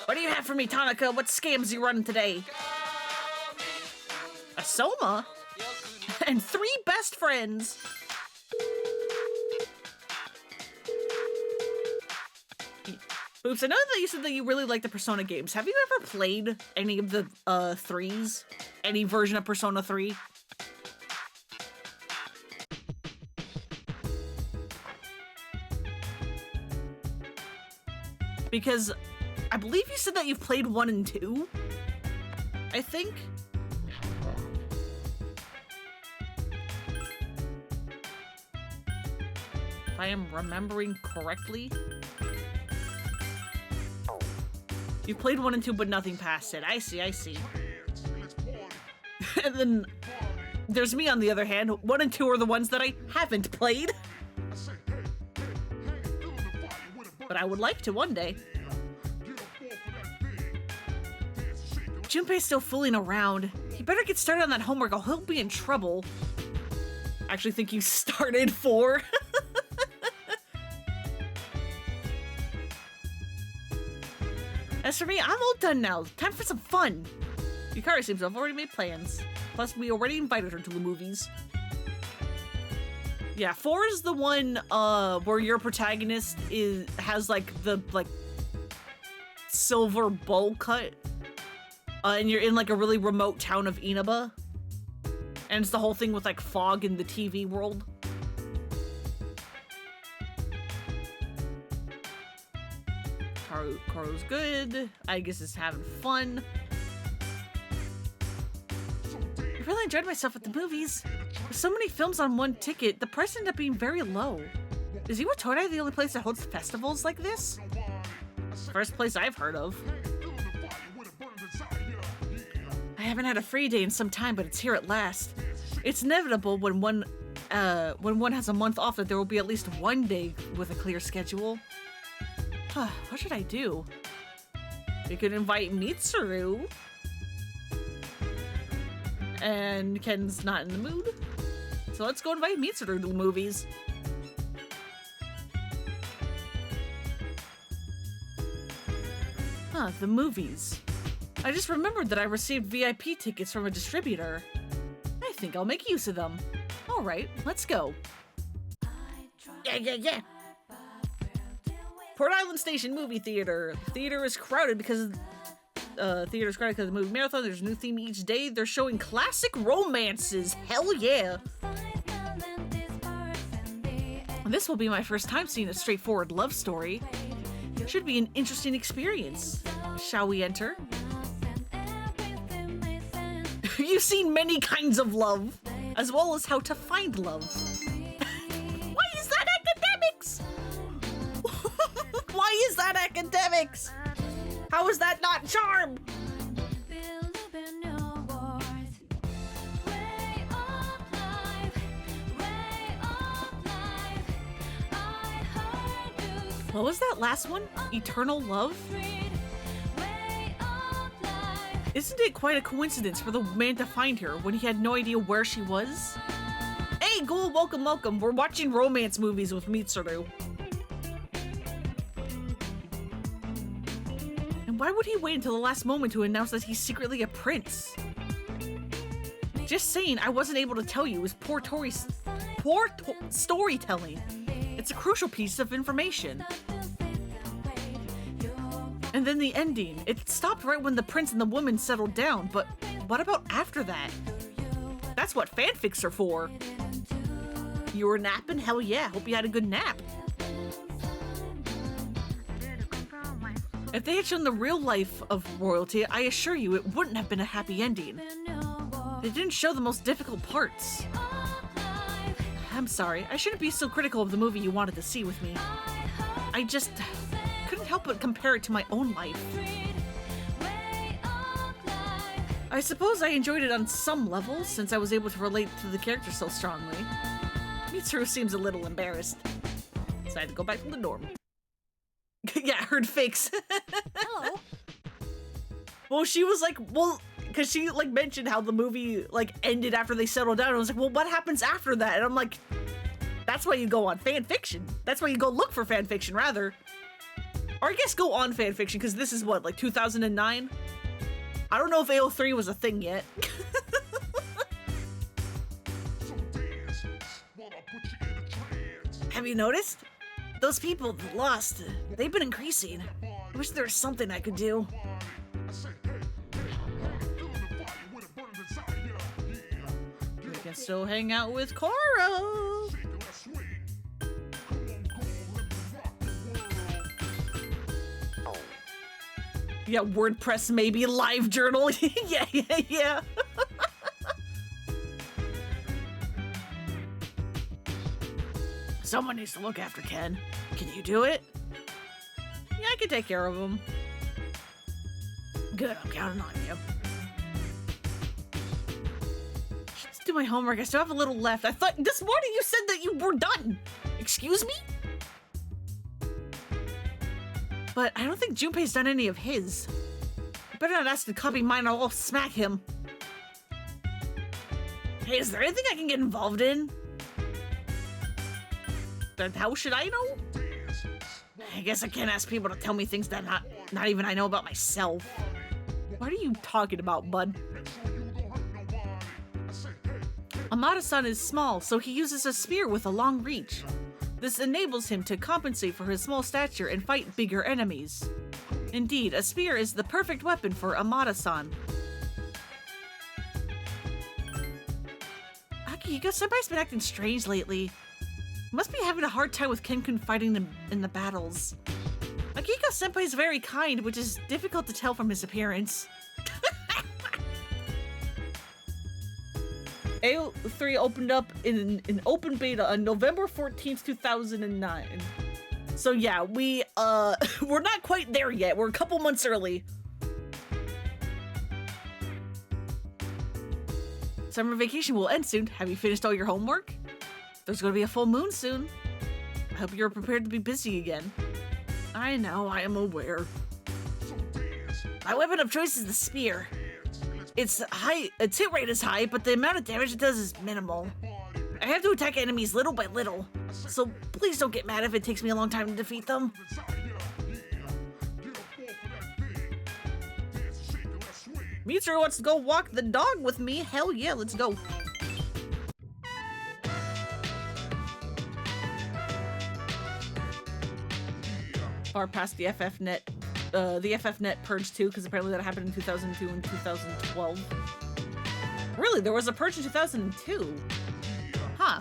What do you have for me, Tanaka? What scams you running today? A Soma? And 3 best friends. Oops, I know that you said that you really like the Persona games. Have you ever played any of the 3s? Any version of Persona 3? Because I believe you said that you've played 1 and 2, I think. If I am remembering correctly. You played 1 and 2, but nothing past it. I see, I see. And then there's me on the other hand. 1 and 2 are the ones that I haven't played. But I would like to one day. Junpei's still fooling around. He better get started on that homework or he'll be in trouble. I actually think you started 4. As for me, I'm all done now. Time for some fun. Yukari seems to have already made plans. Plus, we already invited her to the movies. Yeah, 4 is the one where your protagonist has like the silver bowl cut. And you're in like a really remote town of Inaba. And it's the whole thing with like fog in the TV world. Karu's good. I guess is having fun. I really enjoyed myself at the movies. With so many films on one ticket, the price ended up being very low. Is Iwatodai the only place that hosts festivals like this? First place I've heard of. I haven't had a free day in some time, but it's here at last. It's inevitable when one has a month off that there will be at least one day with a clear schedule. What should I do? We could invite Mitsuru. And Ken's not in the mood. So let's go invite Mitsuru to the movies. The movies. I just remembered that I received VIP tickets from a distributor. I think I'll make use of them. Alright, let's go. Yeah. Port Island Station Movie Theater. The theater is crowded because of the movie marathon. There's a new theme each day. They're showing classic romances. Hell yeah. This will be my first time seeing a straightforward love story. Should be an interesting experience. Shall we enter? You've seen many kinds of love, as well as how to find love. Why is that academics? Why is that academics? How is that not charm? What was that last one? Eternal love? Isn't it quite a coincidence for the man to find her when he had no idea where she was? Hey, Ghoul, welcome. We're watching romance movies with Mitsuru. And why would he wait until the last moment to announce that he's secretly a prince? Just saying I wasn't able to tell you is poor storytelling. It's a crucial piece of information. And then the ending. It stopped right when the prince and the woman settled down, but what about after that? That's what fanfics are for. You were napping? Hell yeah, hope you had a good nap. If they had shown the real life of royalty, I assure you it wouldn't have been a happy ending. They didn't show the most difficult parts. I'm sorry, I shouldn't be so critical of the movie you wanted to see with me. I just couldn't help but compare it to my own life. I suppose I enjoyed it on some level, since I was able to relate to the character so strongly. Mitsuru seems a little embarrassed. So I had to go back to the dorm. Yeah, I heard fakes. Hello. Well, she was like, because she like mentioned how the movie like ended after they settled down. I was like, well, what happens after that? And I'm like, that's why you go on fan fiction. That's why you go look for fan fiction, rather. Or I guess go on fan fiction, because this is what, like 2009? I don't know if AO3 was a thing yet. Have you noticed? Those people that lost, they've been increasing. I wish there was something I could do. We can still hang out with Koro. Yeah, WordPress maybe, live journal. Yeah. Someone needs to look after Ken. Can you do it? Yeah, I can take care of him. Good, I'm counting on you. Let's do my homework. I still have a little left. I thought this morning you said that you were done. Excuse me? But I don't think Junpei's done any of his. I better not ask to copy mine or I'll smack him. Hey, is there anything I can get involved in? Then how should I know? I guess I can't ask people to tell me things that not even I know about myself. What are you talking about, bud? Amada-san is small, so he uses a spear with a long reach. This enables him to compensate for his small stature and fight bigger enemies. Indeed, a spear is the perfect weapon for Amada-san. Akihiko-senpai's been acting strange lately. Must be having a hard time with Ken-kun fighting in the battles. Akihiko-senpai is very kind, which is difficult to tell from his appearance. AO3 opened up in an open beta on November 14th, 2009. So yeah, we're not quite there yet. We're a couple months early. Summer vacation will end soon. Have you finished all your homework? There's going to be a full moon soon. I hope you're prepared to be busy again. I know, I am aware. My weapon of choice is the spear. Its hit rate is high, but the amount of damage it does is minimal. I have to attack enemies little by little, so please don't get mad if it takes me a long time to defeat them. Mitsuru wants to go walk the dog with me. Hell yeah, let's go. Far past the FFnet purge too, because apparently that happened in 2002 and 2012. Really, there was a purge in 2002. Huh.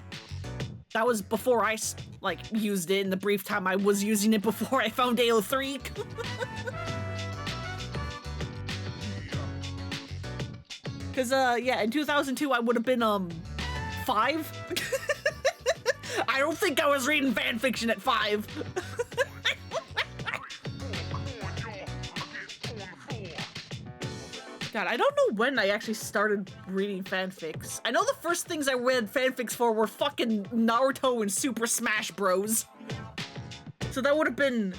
That was before I used it in the brief time I was using it before I found AO3. Cause yeah, in 2002 I would have been 5. I don't think I was reading fan fiction at 5. God, I don't know when I actually started reading fanfics. I know the first things I read fanfics for were fucking Naruto and Super Smash Bros. So that would have been,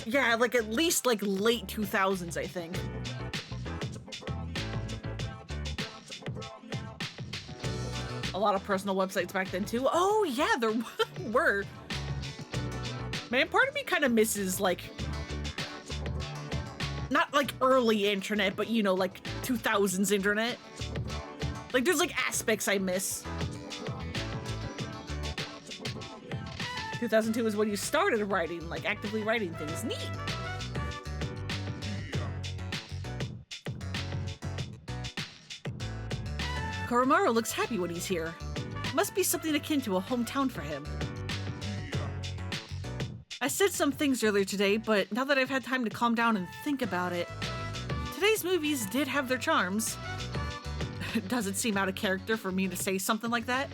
yeah, like at least like late 2000s, I think. A lot of personal websites back then too. Oh yeah, there were. Man, part of me kind of misses like, not like early internet, but you know, like 2000s internet. Like there's like aspects I miss. 2002 is when you started writing, like actively writing things. Neat. Koromaru looks happy when he's here. Must be something akin to a hometown for him. I said some things earlier today, but now that I've had time to calm down and think about it, today's movies did have their charms. Does it seem out of character for me to say something like that?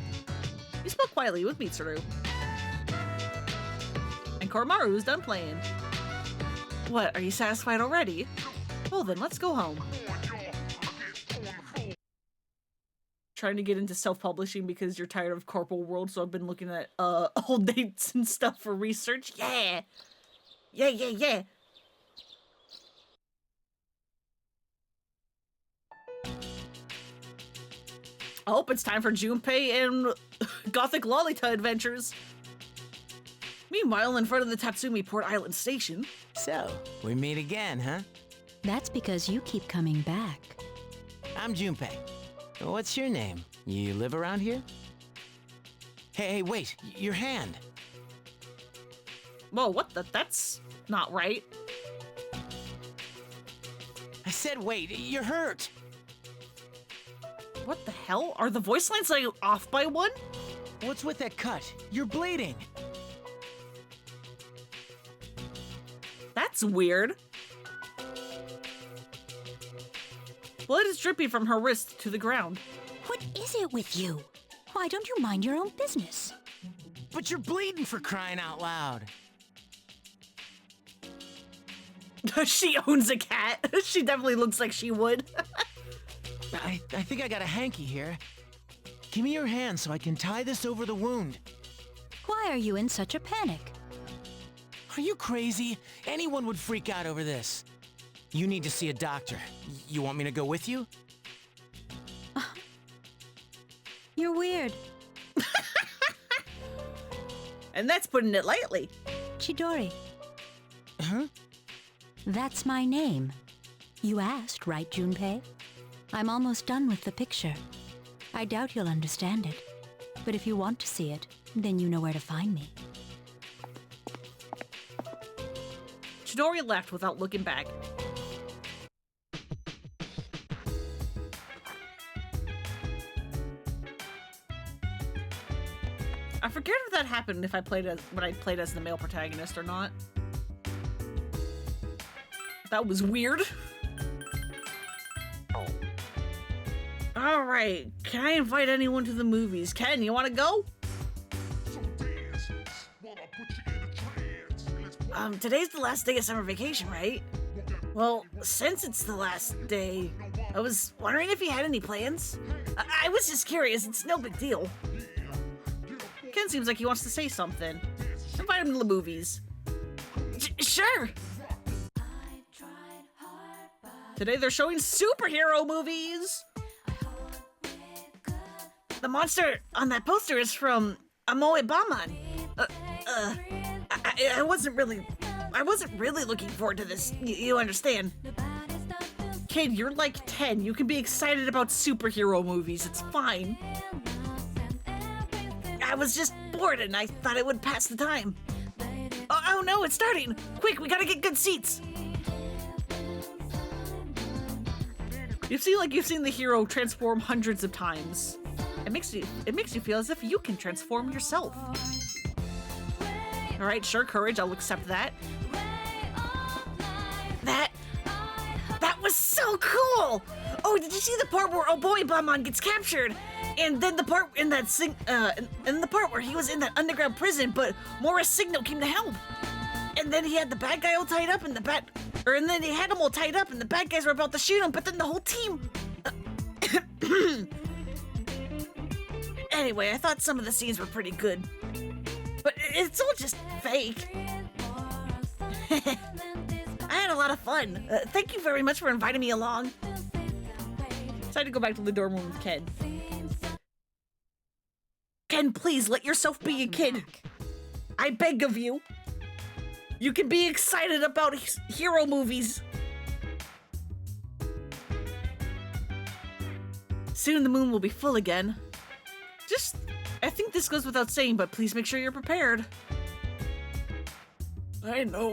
We spoke quietly with Mitsuru. And Koromaru's done playing. What, are you satisfied already? Well then, let's go home. Trying to get into self-publishing because you're tired of corporal world, so I've been looking at old dates and stuff for research. Yeah! Yeah! I hope it's time for Junpei and Gothic Lolita adventures. Meanwhile, in front of the Tatsumi Port Island Station. So, we meet again, huh? That's because you keep coming back. I'm Junpei. What's your name? You live around here? Hey, wait, your hand. Whoa, what the? That's not right. I said wait, you're hurt. What the hell? Are the voice lines like off by one? What's with that cut? You're bleeding. That's weird. Blood is dripping from her wrist to the ground. What is it with you? Why don't you mind your own business? But you're bleeding, for crying out loud. She owns a cat. She definitely looks like she would. I think I got a hanky here. Give me your hand so I can tie this over the wound. Why are you in such a panic? Are you crazy? Anyone would freak out over this. You need to see a doctor. You want me to go with you? You're weird. And that's putting it lightly. Chidori. Huh? That's my name. You asked, right, Junpei? I'm almost done with the picture. I doubt you'll understand it. But if you want to see it, then you know where to find me. Chidori left without looking back. I forget if that happened if I played as when I played as the male protagonist or not. That was weird. All right, can I invite anyone to the movies? Ken, you want to go? Today's the last day of summer vacation, right? Well, since it's the last day, I was wondering if you had any plans. I was just curious. It's no big deal. Ken seems like he wants to say something. Invite him to the movies. Sure. Today they're showing superhero movies. The monster on that poster is from Amoe Baman. I wasn't really looking forward to this. You understand? Kid, you're like 10. You can be excited about superhero movies. It's fine. I was just bored and I thought it would pass the time. Oh no, it's starting. Quick, we gotta get good seats. You've seen the hero transform hundreds of times. It makes you feel as if you can transform yourself. All right, sure, courage. I'll accept that. That was so cool. Oh, did you see the part where Oboe gets captured? And then the part in that the part where he was in that underground prison, but Morris Signal came to help. And then he had the bad guy all tied up, and then he had him all tied up, and the bad guys were about to shoot him, but then the whole team. Anyway, I thought some of the scenes were pretty good, but it's all just fake. I had a lot of fun. Thank you very much for inviting me along. Decided to go back to the dorm room with Ken. Ken, please let yourself be a kid. I beg of you. You can be excited about hero movies. Soon the moon will be full again. I think this goes without saying, but please make sure you're prepared. I know.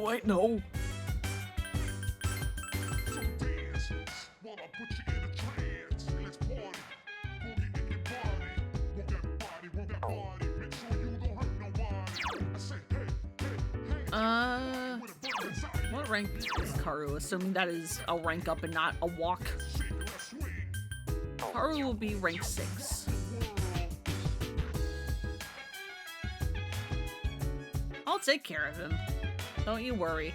What rank is Karu? Assuming that is a rank up and not a walk. Karu will be rank 6. I'll take care of him. Don't you worry.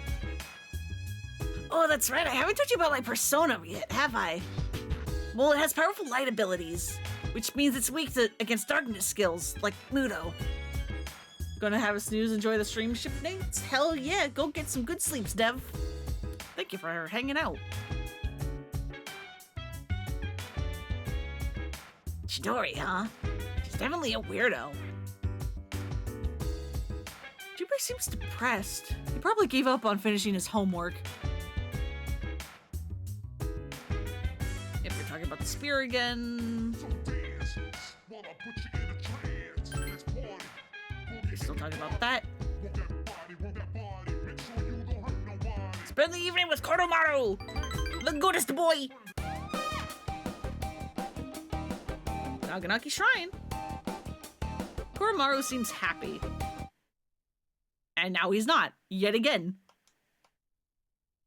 Oh, that's right. I haven't told you about my persona yet, have I? Well, it has powerful light abilities, which means it's weak against darkness skills, like Mudo. Gonna have a snooze, enjoy the stream shipmates? Hell yeah, go get some good sleeps, Dev. Thank you for hanging out. Chidori, huh? She's definitely a weirdo. Junpei seems depressed. He probably gave up on finishing his homework. If you're talking about the spear again. You're still talking about that. Spend the evening with Koromaru, the goodest boy. Naganaki Shrine. Koromaru seems happy. And now he's not, yet again.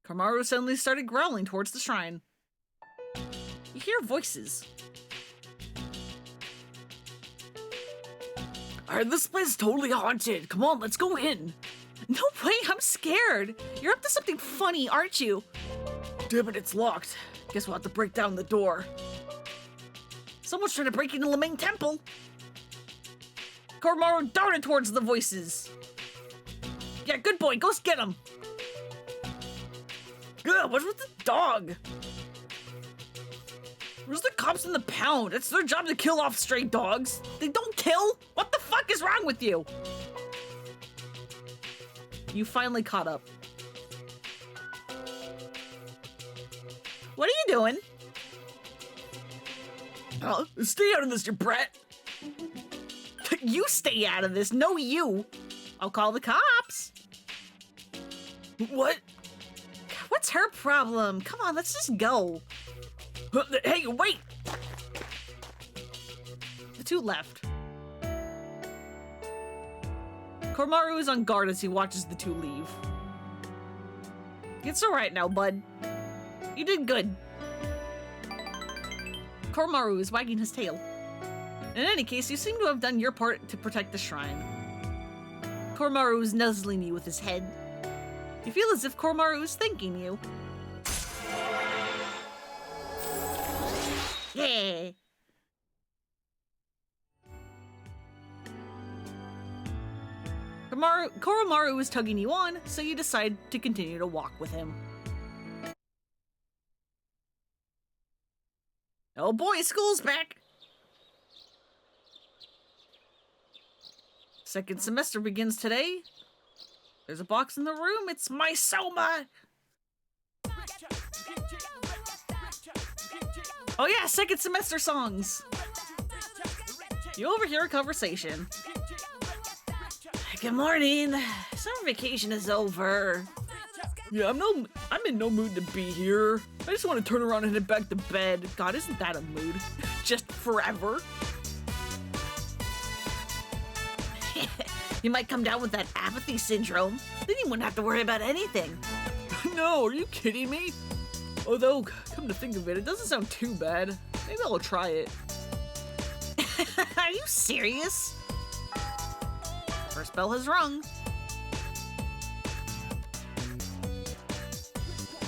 Koromaru suddenly started growling towards the shrine. You hear voices. I heard this place is totally haunted. Come on, let's go in. No way, I'm scared. You're up to something funny, aren't you? Damn it, it's locked. Guess we'll have to break down the door. Someone's trying to break into the main temple. Koromaru darted towards the voices. Yeah, good boy, go get him. Ugh, what's with the dog? Where's the cops in the pound? It's their job to kill off stray dogs. They don't kill? What the fuck is wrong with you? You finally caught up. What are you doing? Stay out of this, you brat. You stay out of this, no you. I'll call the cops. What? What's her problem? Come on, let's just go. Hey, wait! The two left. Koromaru is on guard as he watches the two leave. It's alright now, bud. You did good. Koromaru is wagging his tail. In any case, you seem to have done your part to protect the shrine. Koromaru is nuzzling you with his head. You feel as if Koromaru is thanking you. Yeah. Koromaru is tugging you on, so you decide to continue to walk with him. Oh boy, school's back! Second semester begins today. There's a box in the room. It's my Soma! Oh yeah, second semester songs! You overhear a conversation. Good morning. Summer vacation is over. Yeah, I'm in no mood to be here. I just want to turn around and head back to bed. God, isn't that a mood? Just forever. You might come down with that apathy syndrome. Then you wouldn't have to worry about anything. No, are you kidding me? Although, come to think of it, it doesn't sound too bad. Maybe I'll try it. Are you serious? First bell has rung.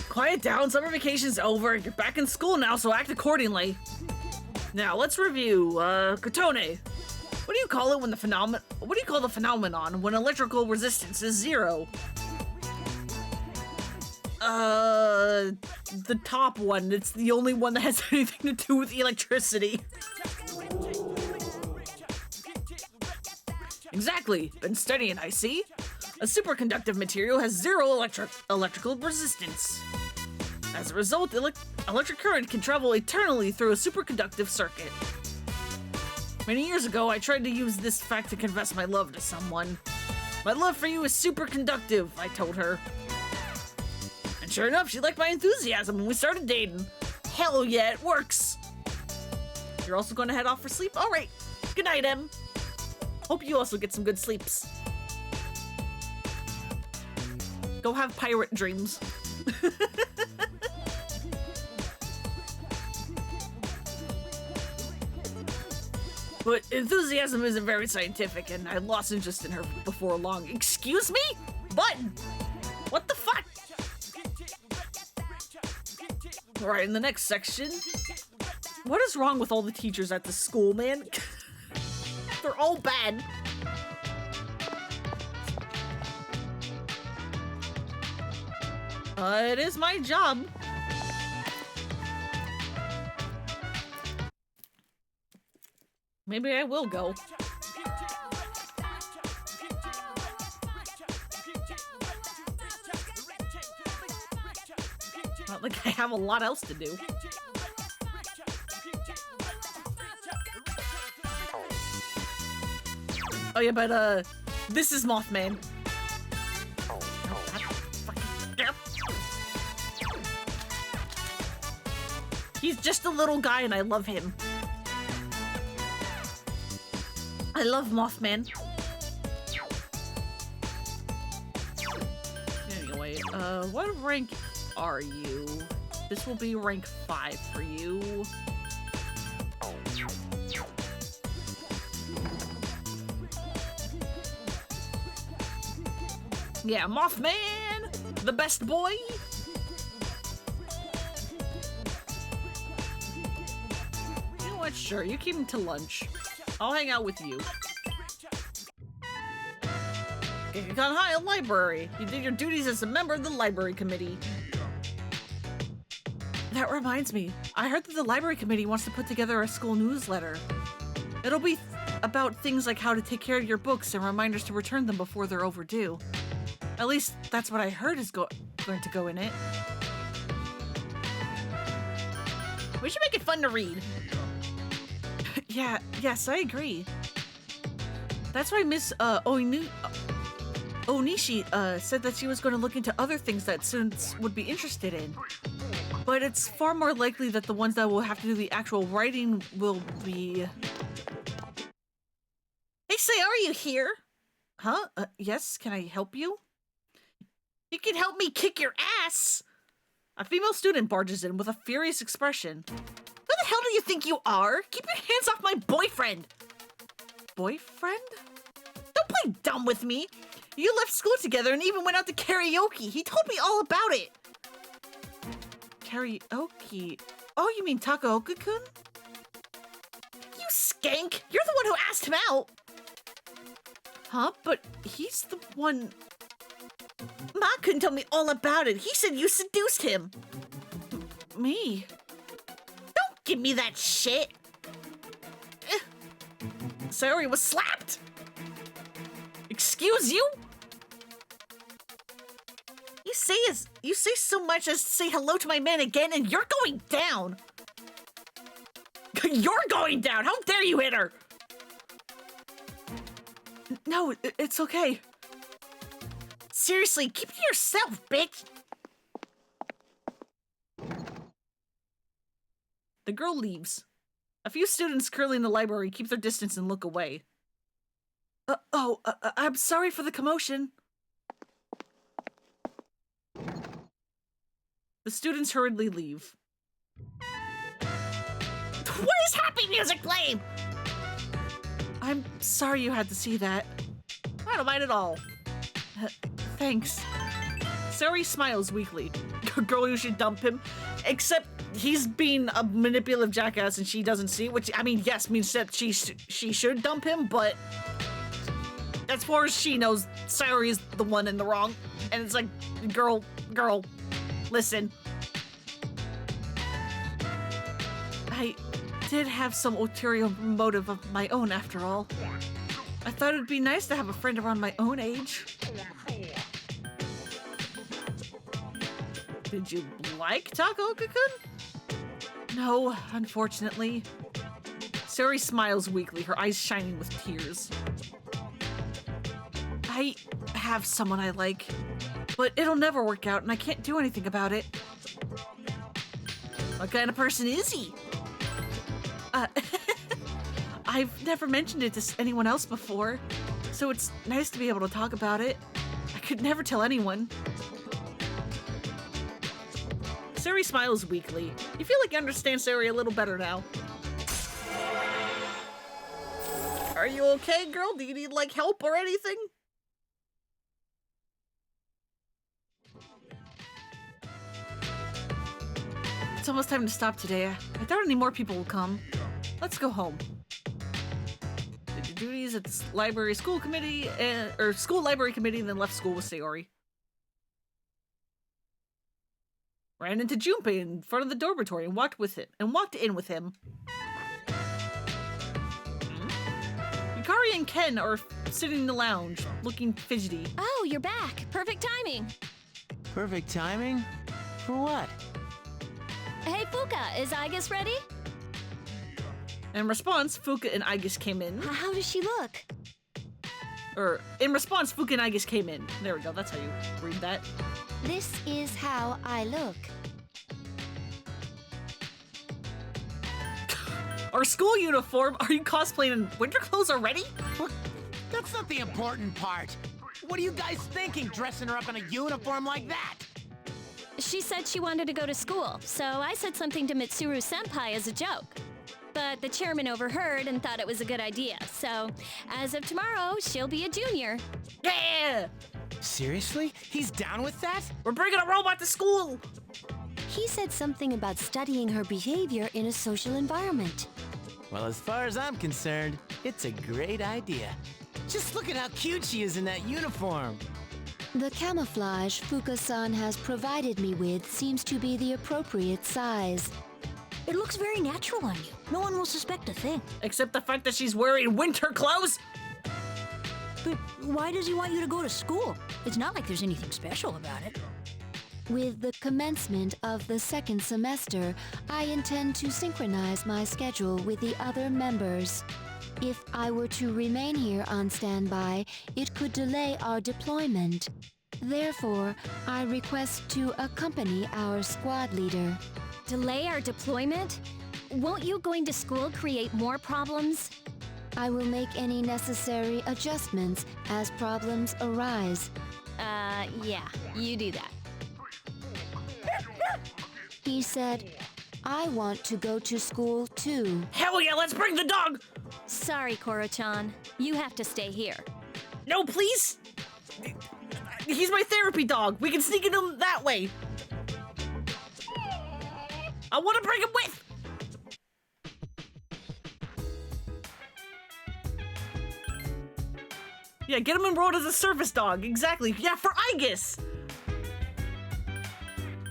Quiet down, summer vacation's over. You're back in school now, so act accordingly. Now, let's review, Kotone. What do you call it when what do you call the phenomenon when electrical resistance is 0? The top one. It's the only one that has anything to do with electricity. Exactly. Been studying, I see. A superconductive material has 0 electrical resistance. As a result, electric current can travel eternally through a superconductive circuit. Many years ago, I tried to use this fact to confess my love to someone. My love for you is superconductive, I told her. And sure enough, she liked my enthusiasm and we started dating. Hell yeah, it works. You're also going to head off for sleep? All right. Good night, Em. Hope you also get some good sleeps. Go have pirate dreams. But enthusiasm isn't very scientific, and I lost interest in her before long. Excuse me? Button! What the fuck? Alright, in the next section... What is wrong with all the teachers at this school, man? They're all bad. It is my job. Maybe I will go. Not like I have a lot else to do. Oh yeah, but this is Mothman. He's just a little guy and I love him. I love Mothman. Anyway, what rank are you? This will be rank 5 for you. Yeah, Mothman, the best boy. You know what? Sure, you keep him to lunch. I'll hang out with you. You got high a library. You did your duties as a member of the library committee. That reminds me, I heard that the library committee wants to put together a school newsletter. It'll be about things like how to take care of your books and reminders to return them before they're overdue. At least that's what I heard is going to go in it. We should make it fun to read. Yes, I agree. That's why Miss Onishi said that she was going to look into other things that students would be interested in. But it's far more likely that the ones that will have to do the actual writing will be... Hey, Sayori, are you here? Huh? Yes, can I help you? You can help me kick your ass! A female student barges in with a furious expression. Who the hell do you think you are? Keep your hands off my boyfriend! Boyfriend? Don't play dumb with me! You left school together and even went out to karaoke. He told me all about it. Karaoke? Oh, you mean Takaoka-kun? You skank! You're the one who asked him out! Huh? But he's the one... Ma couldn't tell me all about it. He said you seduced him. Me? Don't give me that shit! Sayori was slapped! Excuse you? You say so much as say hello to my man again and you're going down! You're going down! How dare you hit her! No, it's okay. Seriously, keep it to yourself, bitch! The girl leaves. A few students curling in the library keep their distance and look away. I'm sorry for the commotion. The students hurriedly leave. What is happy music playing? I'm sorry you had to see that. I don't mind at all. Thanks. Sayori smiles weakly. Girl, you should dump him. Except he's being a manipulative jackass and she doesn't see it, which, I mean, yes, means that she should dump him, but as far as she knows, Sayori is the one in the wrong. And it's like, girl, listen. I did have some ulterior motive of my own, after all. I thought it'd be nice to have a friend around my own age. Did you like Takaoka-kun? No, unfortunately. Sayori smiles weakly, her eyes shining with tears. I have someone I like, but it'll never work out and I can't do anything about it. What kind of person is he? I've never mentioned it to anyone else before, so it's nice to be able to talk about it. I could never tell anyone. Sayori smiles weakly. You feel like you understand Sayori a little better now. Are you okay, girl? Do you need, like, help or anything? It's almost time to stop today. I doubt any more people will come. Let's go home. Did your duties at the library school committee, or school library committee, and then left school with Sayori. Ran into Junpei in front of the dormitory and walked in with him. Yukari and Ken are sitting in the lounge, looking fidgety. Oh, you're back. Perfect timing. Perfect timing? For what? Hey, Fuka, is Aigis ready? In response, Fuka and Aigis came in. How does she look? In response, Fuka and Aigis came in. There we go, that's how you read that. This is how I look. Our school uniform? Are you cosplaying in winter clothes already? What? That's not the important part. What are you guys thinking, dressing her up in a uniform like that? She said she wanted to go to school, so I said something to Mitsuru-senpai as a joke. But the chairman overheard and thought it was a good idea, so as of tomorrow, she'll be a junior. Yeah! Seriously? He's down with that? We're bringing a robot to school! He said something about studying her behavior in a social environment. Well, as far as I'm concerned, it's a great idea. Just look at how cute she is in that uniform. The camouflage Fuka-san has provided me with seems to be the appropriate size. It looks very natural on you. No one will suspect a thing. Except the fact that she's wearing winter clothes? But why does he want you to go to school? It's not like there's anything special about it. With the commencement of the second semester, I intend to synchronize my schedule with the other members. If I were to remain here on standby, it could delay our deployment. Therefore, I request to accompany our squad leader. Delay our deployment? Won't you going to school create more problems? I will make any necessary adjustments as problems arise. Yeah, you do that. He said, I want to go to school too. Hell yeah, let's bring the dog! Sorry, Koro-chan. You have to stay here. No, please! He's my therapy dog. We can sneak in him that way. I want to bring him with! Yeah, get him enrolled as a service dog. Exactly. Yeah, for Aegis!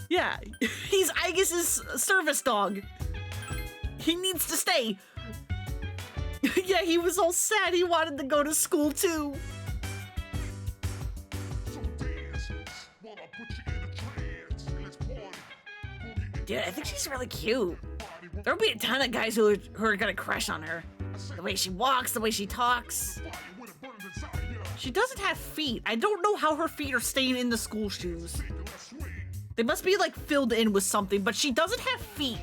Yeah, he's Aegis's service dog. He needs to stay. Yeah, he was all sad. He wanted to go to school too. Dude, I think she's really cute. There'll be a ton of guys who are gonna crush on her. The way she walks, the way she talks. She doesn't have feet. I don't know how her feet are staying in the school shoes. They must be like filled in with something, but she doesn't have feet.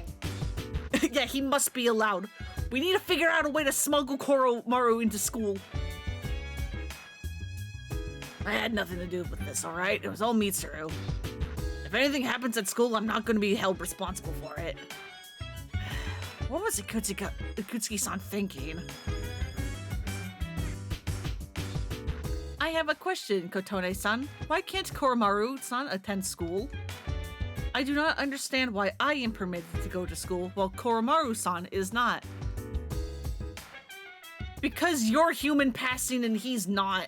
Yeah, he must be allowed. We need to figure out a way to smuggle Koromaru into school. I had nothing to do with this, alright? It was all Mitsuru. If anything happens at school, I'm not going to be held responsible for it. What was Ikutsuki-san thinking? I have a question, Kotone-san. Why can't Koromaru-san attend school? I do not understand why I am permitted to go to school while Koromaru-san is not. Because you're human passing and he's not.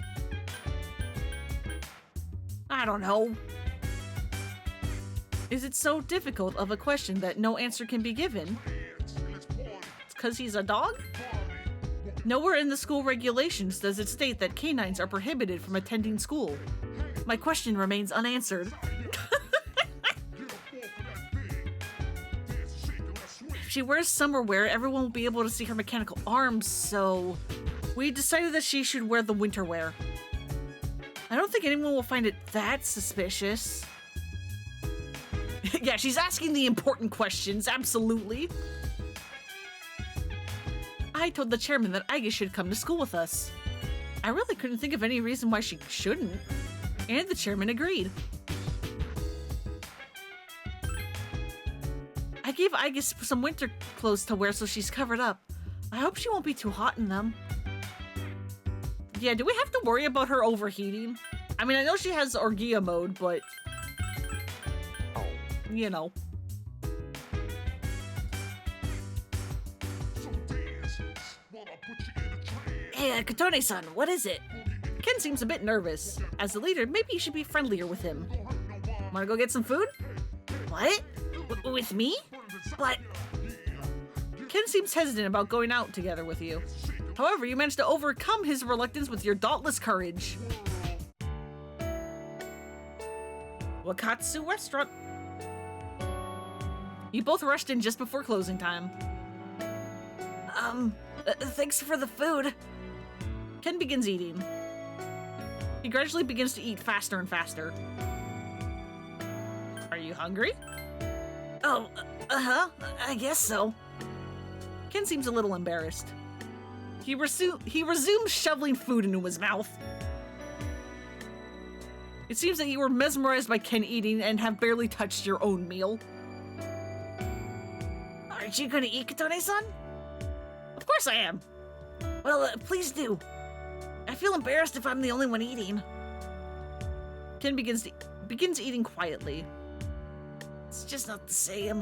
I don't know. Is it so difficult of a question that no answer can be given? It's because he's a dog? Nowhere in the school regulations does it state that canines are prohibited from attending school. My question remains unanswered. If she wears summer wear, everyone will be able to see her mechanical arms, so we decided that she should wear the winter wear. I don't think anyone will find it that suspicious. Yeah, she's asking the important questions, absolutely. I told the chairman that Aegis should come to school with us. I really couldn't think of any reason why she shouldn't. And the chairman agreed. I gave Aegis some winter clothes to wear so she's covered up. I hope she won't be too hot in them. Yeah, do we have to worry about her overheating? I mean, I know she has Orgia mode, but... you know. Hey, Kotone-san, what is it? Ken seems a bit nervous. As the leader, maybe you should be friendlier with him. Wanna go get some food? What? With me? But... Ken seems hesitant about going out together with you. However, you managed to overcome his reluctance with your dauntless courage. Wakatsu Restaurant. You both rushed in just before closing time. Thanks for the food. Ken begins eating. He gradually begins to eat faster and faster. Are you hungry? Oh, I guess so. Ken seems a little embarrassed. He resumes shoveling food into his mouth. It seems that you were mesmerized by Ken eating and have barely touched your own meal. Aren't you gonna eat, Kotone-san? Of course I am. Well, please do. I feel embarrassed if I'm the only one eating. Ken begins eating quietly. It's just not the same.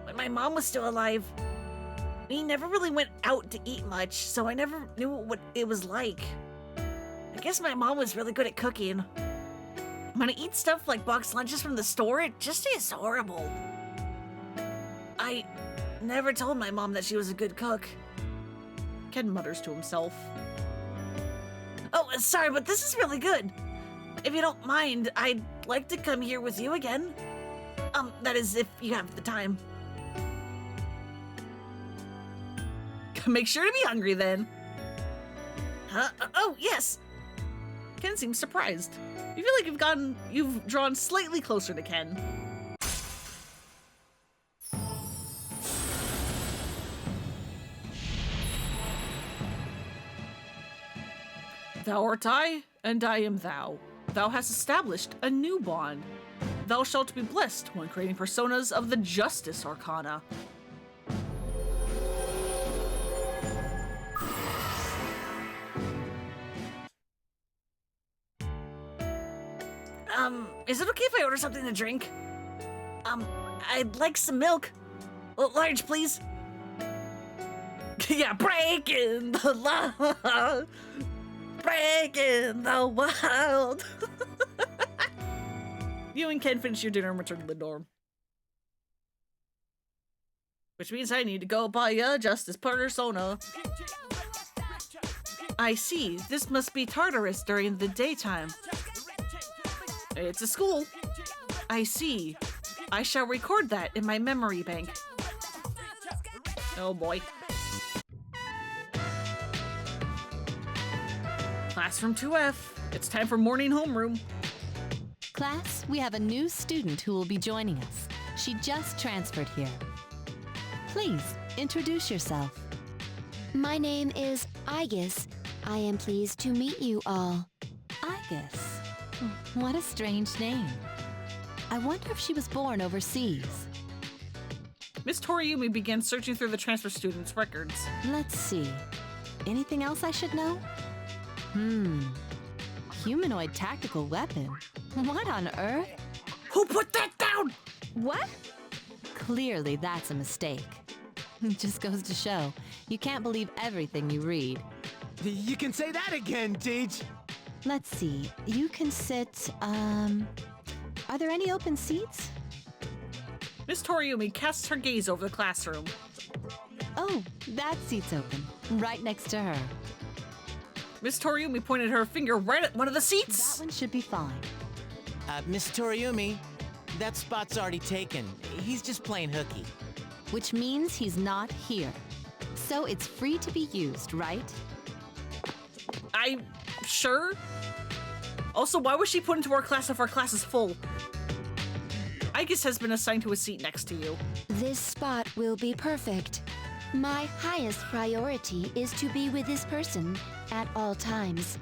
When my mom was still alive, we never really went out to eat much, so I never knew what it was like. I guess my mom was really good at cooking. When I eat stuff like boxed lunches from the store, it just tastes horrible. I never told my mom that she was a good cook. Ken mutters to himself. Oh, sorry, but this is really good. If you don't mind, I'd like to come here with you again. That is, if you have the time. Make sure to be hungry then. Huh? Oh, yes. Ken seems surprised. You feel like you've drawn slightly closer to Ken. Thou art I, and I am thou. Thou hast established a new bond. Thou shalt be blessed when creating personas of the Justice Arcana. Is it okay if I order something to drink? I'd like some milk. Large, please. Yeah, breaking the law. Breaking the wild. You and Ken finish your dinner and return to the dorm. Which means I need to go buy a Justice Persona. I see. This must be Tartarus during the daytime. It's a school. I see. I shall record that in my memory bank. Oh boy. Classroom 2F. It's time for morning homeroom. Class, we have a new student who will be joining us. She just transferred here. Please, introduce yourself. My name is Aegis. I am pleased to meet you all. Aegis. What a strange name. I wonder if she was born overseas. Miss Toriumi begins searching through the transfer students' records. Let's see. Anything else I should know? Humanoid tactical weapon. What on earth? Who put that down? What? Clearly that's a mistake. It just goes to show, you can't believe everything you read. You can say that again, Teach. Let's see, you can sit, are there any open seats? Miss Toriumi casts her gaze over the classroom. Oh, that seat's open, right next to her. Miss Toriumi pointed her finger right at one of the seats. That one should be fine. Miss Toriumi, that spot's already taken. He's just playing hooky. Which means he's not here. So it's free to be used, right? I'm sure. Also, why was she put into our class if our class is full? Aegis has been assigned to a seat next to you. This spot will be perfect. My highest priority is to be with this person at all times.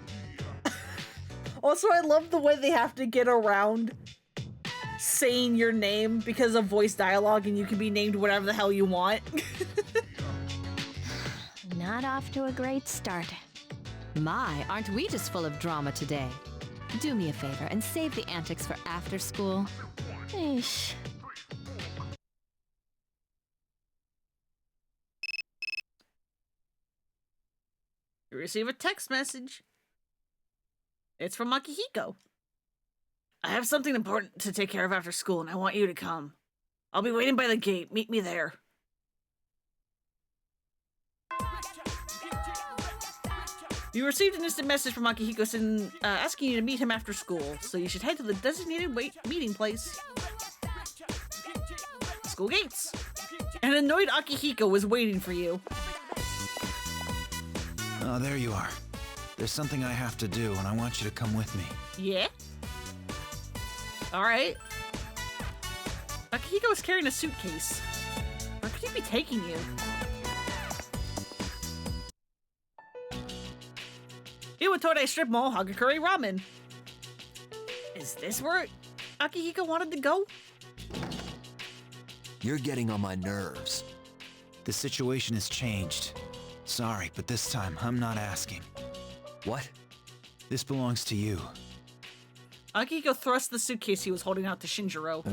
Also, I love the way they have to get around saying your name because of voice dialogue and you can be named whatever the hell you want. Not off to a great start. My, aren't we just full of drama today? Do me a favor and save the antics for after school. Eesh. You receive a text message. It's from Akihiko. I have something important to take care of after school and I want you to come. I'll be waiting by the gate. Meet me there. You received an instant message from Akihiko asking you to meet him after school, so you should head to the designated meeting place. School gates. An annoyed Akihiko was waiting for you. Oh, there you are. There's something I have to do, and I want you to come with me. Yeah? Alright. Akihiko is carrying a suitcase. Where could he be taking you? Iwatore Strip Mall Hagakure Ramen. Is this where Akihiko wanted to go? You're getting on my nerves. The situation has changed. Sorry, but this time, I'm not asking. What? This belongs to you. Akihiko thrust the suitcase he was holding out to Shinjiro.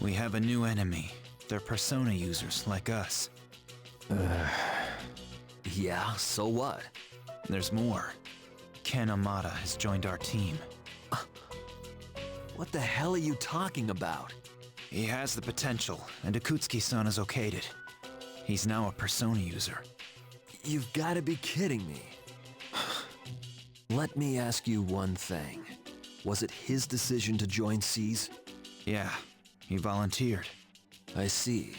We have a new enemy. They're persona users like us. Yeah, so what? There's more. Ken Amata has joined our team. What the hell are you talking about? He has the potential, and Akutsuki-san has okayed it. He's now a persona user. You've got to be kidding me. Let me ask you one thing. Was it his decision to join C's? Yeah, he volunteered. I see.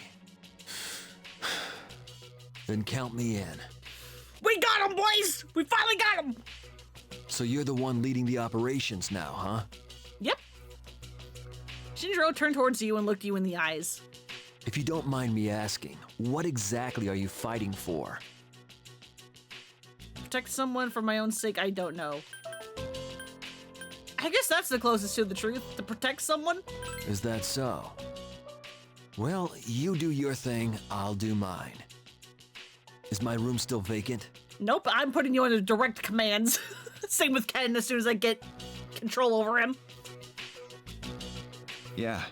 Then count me in. We got him, boys! We finally got him! So you're the one leading the operations now, huh? Yep. Shinjiro turned towards you and looked you in the eyes. If you don't mind me asking, what exactly are you fighting for? Protect someone for my own sake, I don't know. I guess that's the closest to the truth, to protect someone. Is that so? Well, you do your thing, I'll do mine. Is my room still vacant? Nope, I'm putting you under direct commands. Same with Ken as soon as I get control over him. Yeah.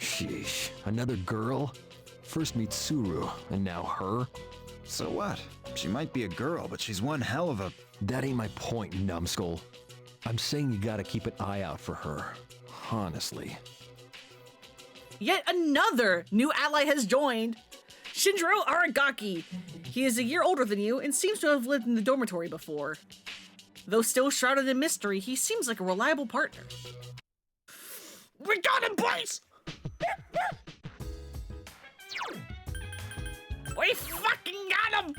Sheesh, another girl? First meet Suru, and now her? So what? She might be a girl, but she's one hell of a... That ain't my point, numbskull. I'm saying you gotta keep an eye out for her. Honestly. Yet another new ally has joined. Shinjiro Aragaki. He is a year older than you and seems to have lived in the dormitory before. Though still shrouded in mystery, he seems like a reliable partner. We got him, boys! We fucking got him!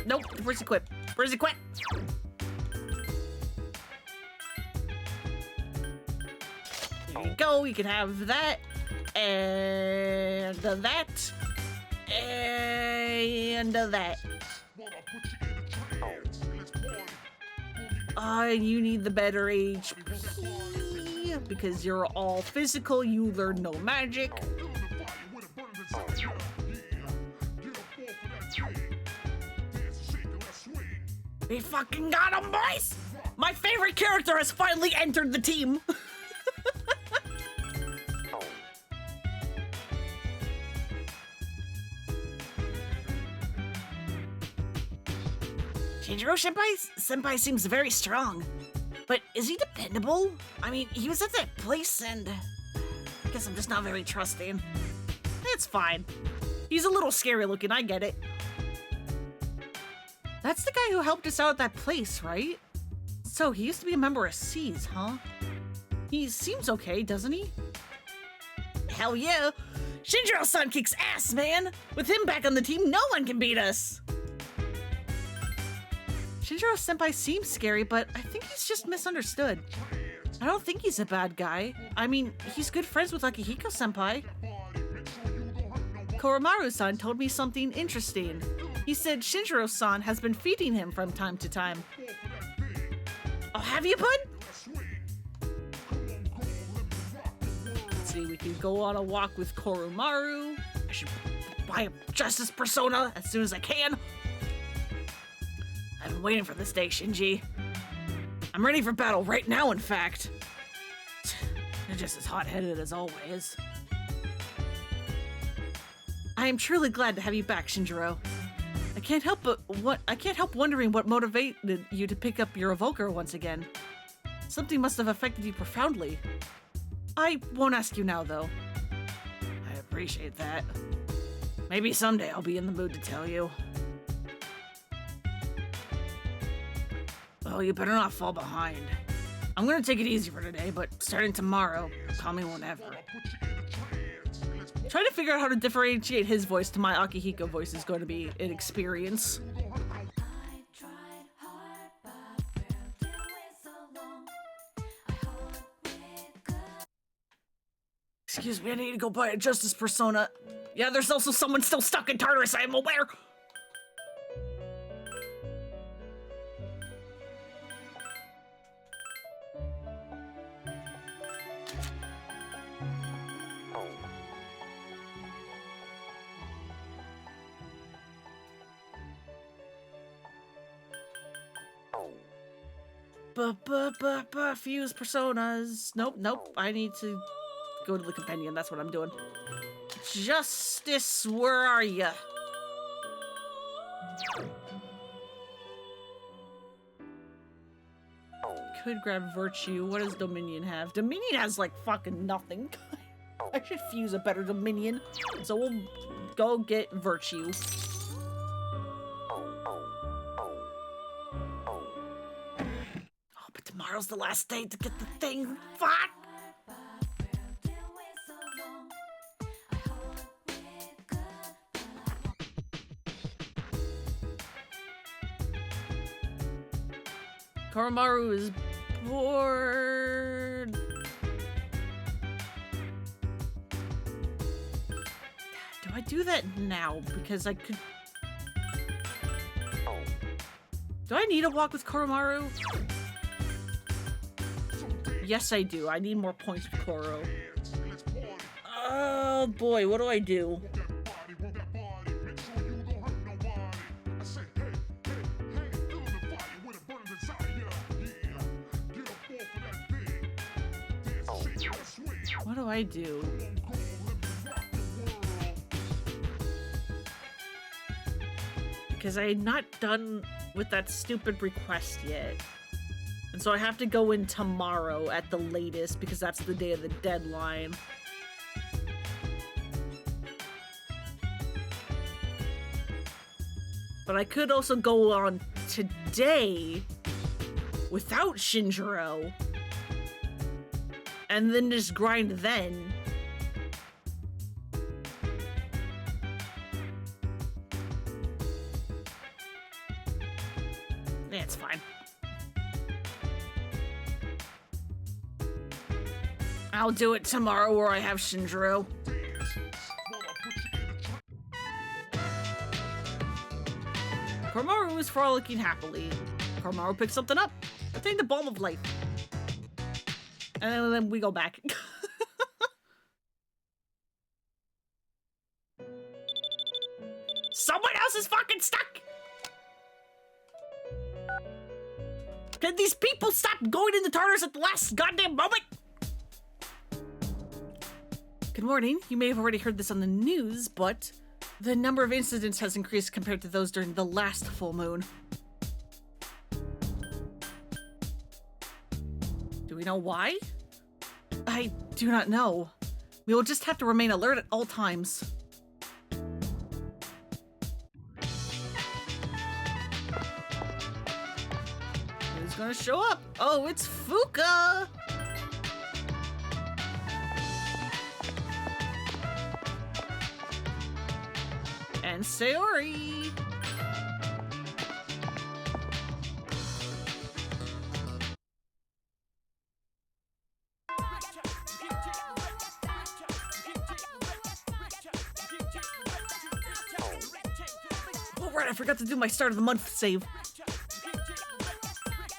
Nope, where's the quip? Where's the quip? There you go, you can have that. And that. And that. You need the better HP because you're all physical, you learn no magic. We fucking got him, boys! My favorite character has finally entered the team. Shinjiro Senpai seems very strong. But is he dependable? I mean, he was at that place and... I guess I'm just not very trusting. It's fine. He's a little scary looking, I get it. That's the guy who helped us out at that place, right? So he used to be a member of C's, huh? He seems okay, doesn't he? Hell yeah! Shinjiro-san kicks ass, man! With him back on the team, no one can beat us! Shinjiro-senpai seems scary, but I think he's just misunderstood. I don't think he's a bad guy. I mean, he's good friends with Akihiko-senpai. Koromaru-san told me something interesting. He said Shinjiro-san has been feeding him from time to time. Oh, have you, bud? Let's see, we can go on a walk with Koromaru. I should buy a Justice Persona as soon as I can. I've been waiting for this day, Shinji. I'm ready for battle right now, in fact. You're just as hot-headed as always. I am truly glad to have you back, Shinjiro. I can't help wondering what motivated you to pick up your evoker once again. Something must have affected you profoundly. I won't ask you now, though. I appreciate that. Maybe someday I'll be in the mood to tell you. Well, you better not fall behind. I'm gonna take it easy for today, but starting tomorrow, call me whenever. Trying to figure out how to differentiate his voice to my Akihiko voice is going to be an experience. Excuse me, I need to go buy a Justice Persona. Yeah, there's also someone still stuck in Tartarus, I am aware. Fuse personas. Nope. I need to go to the companion. That's what I'm doing. Justice, where are ya? Could grab Virtue. What does Dominion have? Dominion has like fucking nothing. I should fuse a better Dominion. So we'll go get Virtue. Oh, but tomorrow's the last day to get the thing. Fuck! Koromaru is bored. Do I do that now? Because I could... Do I need to walk with Koromaru? Yes, I do. I need more points with Koro. Oh boy, what do I do? What do I do? Because I'm not done with that stupid request yet. And so I have to go in tomorrow at the latest because that's the day of the deadline. But I could also go on today without Shinjiro. And then just grind then. Yeah, it's fine. I'll do it tomorrow where I have Shinjiro. Koromaru is frolicking happily. Koromaru picks something up. I think the Balm of Life. And then we go back. Someone else is fucking stuck! Can these people stop going in the Tartars at the last goddamn moment? Good morning. You may have already heard this on the news, but the number of incidents has increased compared to those during the last full moon. Do we know why? I do not know. We will just have to remain alert at all times. Who's gonna show up? Oh, it's Fuka! And Sayori! Oh, right, I forgot to do my start of the month save.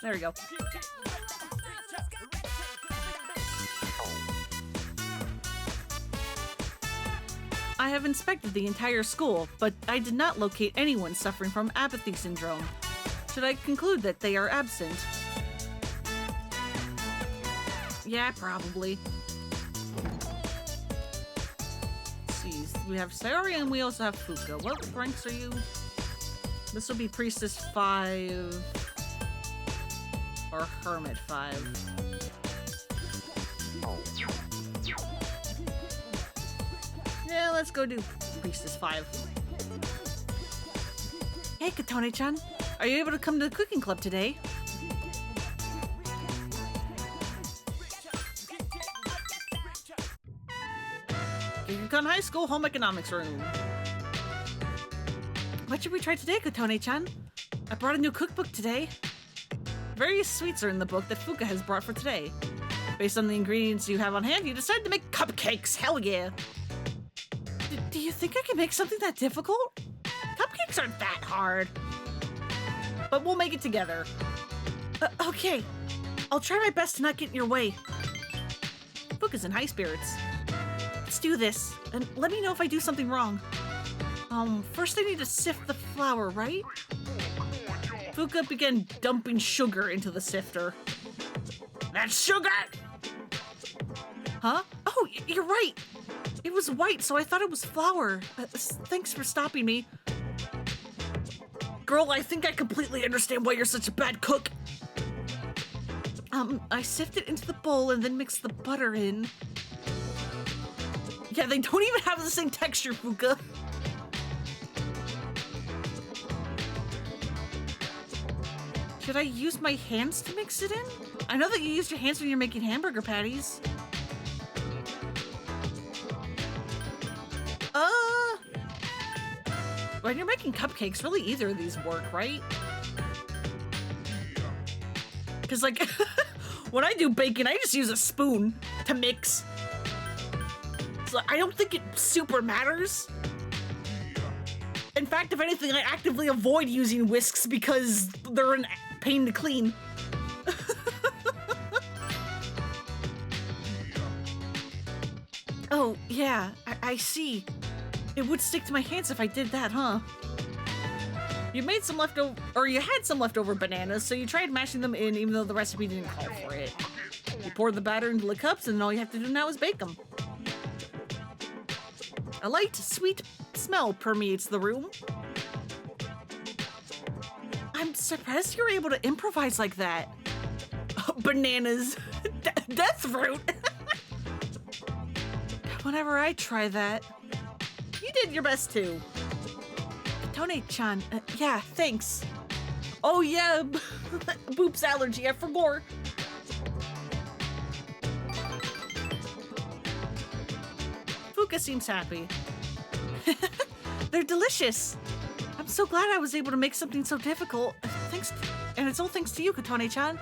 There we go. I have inspected the entire school, but I did not locate anyone suffering from apathy syndrome. Should I conclude that they are absent? Yeah, probably. Let's see, we have Sayori and we also have Fuka. What ranks are you? This will be Priestess 5 or Hermit 5. Yeah, let's go do Priestess 5. Hey, Katone-chan. Are you able to come to the cooking club today? Gikukan High School Home Economics Room. What should we try today, Katone-chan? I brought a new cookbook today. Various sweets are in the book that Fuka has brought for today. Based on the ingredients you have on hand, you decided to make cupcakes. Hell yeah. Do you think I can make something that difficult? Cupcakes aren't that hard. But we'll make it together. Okay. I'll try my best to not get in your way. Fuka's in high spirits. Let's do this, and let me know if I do something wrong. First I need to sift the flour, right? Fuka began dumping sugar into the sifter. That's sugar! Huh? Oh, you're right. It was white, so I thought it was flour. Thanks for stopping me. Girl, I think I completely understand why you're such a bad cook. I sifted it into the bowl and then mixed the butter in. Yeah, they don't even have the same texture, Fuka. Should I use my hands to mix it in? I know that you use your hands when you're making hamburger patties. When you're making cupcakes, really either of these work, right? Because, like, when I do baking, I just use a spoon to mix. So I don't think it super matters. In fact, if anything, I actively avoid using whisks because they're a pain to clean. Oh, yeah, I see. It would stick to my hands if I did that, huh? You made some leftover, or you had some leftover bananas, so you tried mashing them in even though the recipe didn't call for it. You poured the batter into the cups and all you have to do now is bake them. A light, sweet smell permeates the room. I'm surprised you're able to improvise like that. Bananas. Death fruit. Whenever I try that, you did your best too. Tone-chan, yeah, thanks. Oh yeah, Boop's allergy, I forgot. Fuka seems happy. They're delicious. I'm so glad I was able to make something so difficult. And it's all thanks to you, Katone-chan.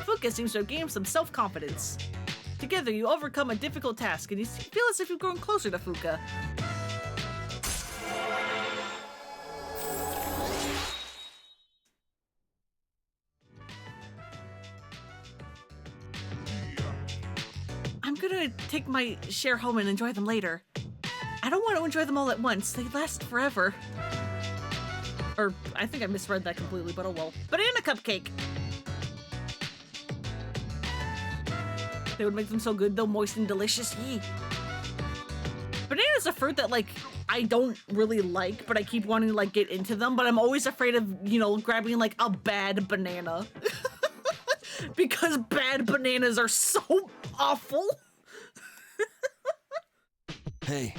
Fuka seems to have gained some self-confidence. Together, you overcome a difficult task, and you feel as if you've grown closer to Fuka. I'm gonna take my share home and enjoy them later. I don't want to enjoy them all at once. They last forever. Or, I think I misread that completely, but oh well. Banana cupcake! They would make them so good, though, moist and delicious. Yee. Banana's a fruit that, like, I don't really like, but I keep wanting to, like, get into them, but I'm always afraid of, you know, grabbing, like, a bad banana. Because bad bananas are so awful. Hey.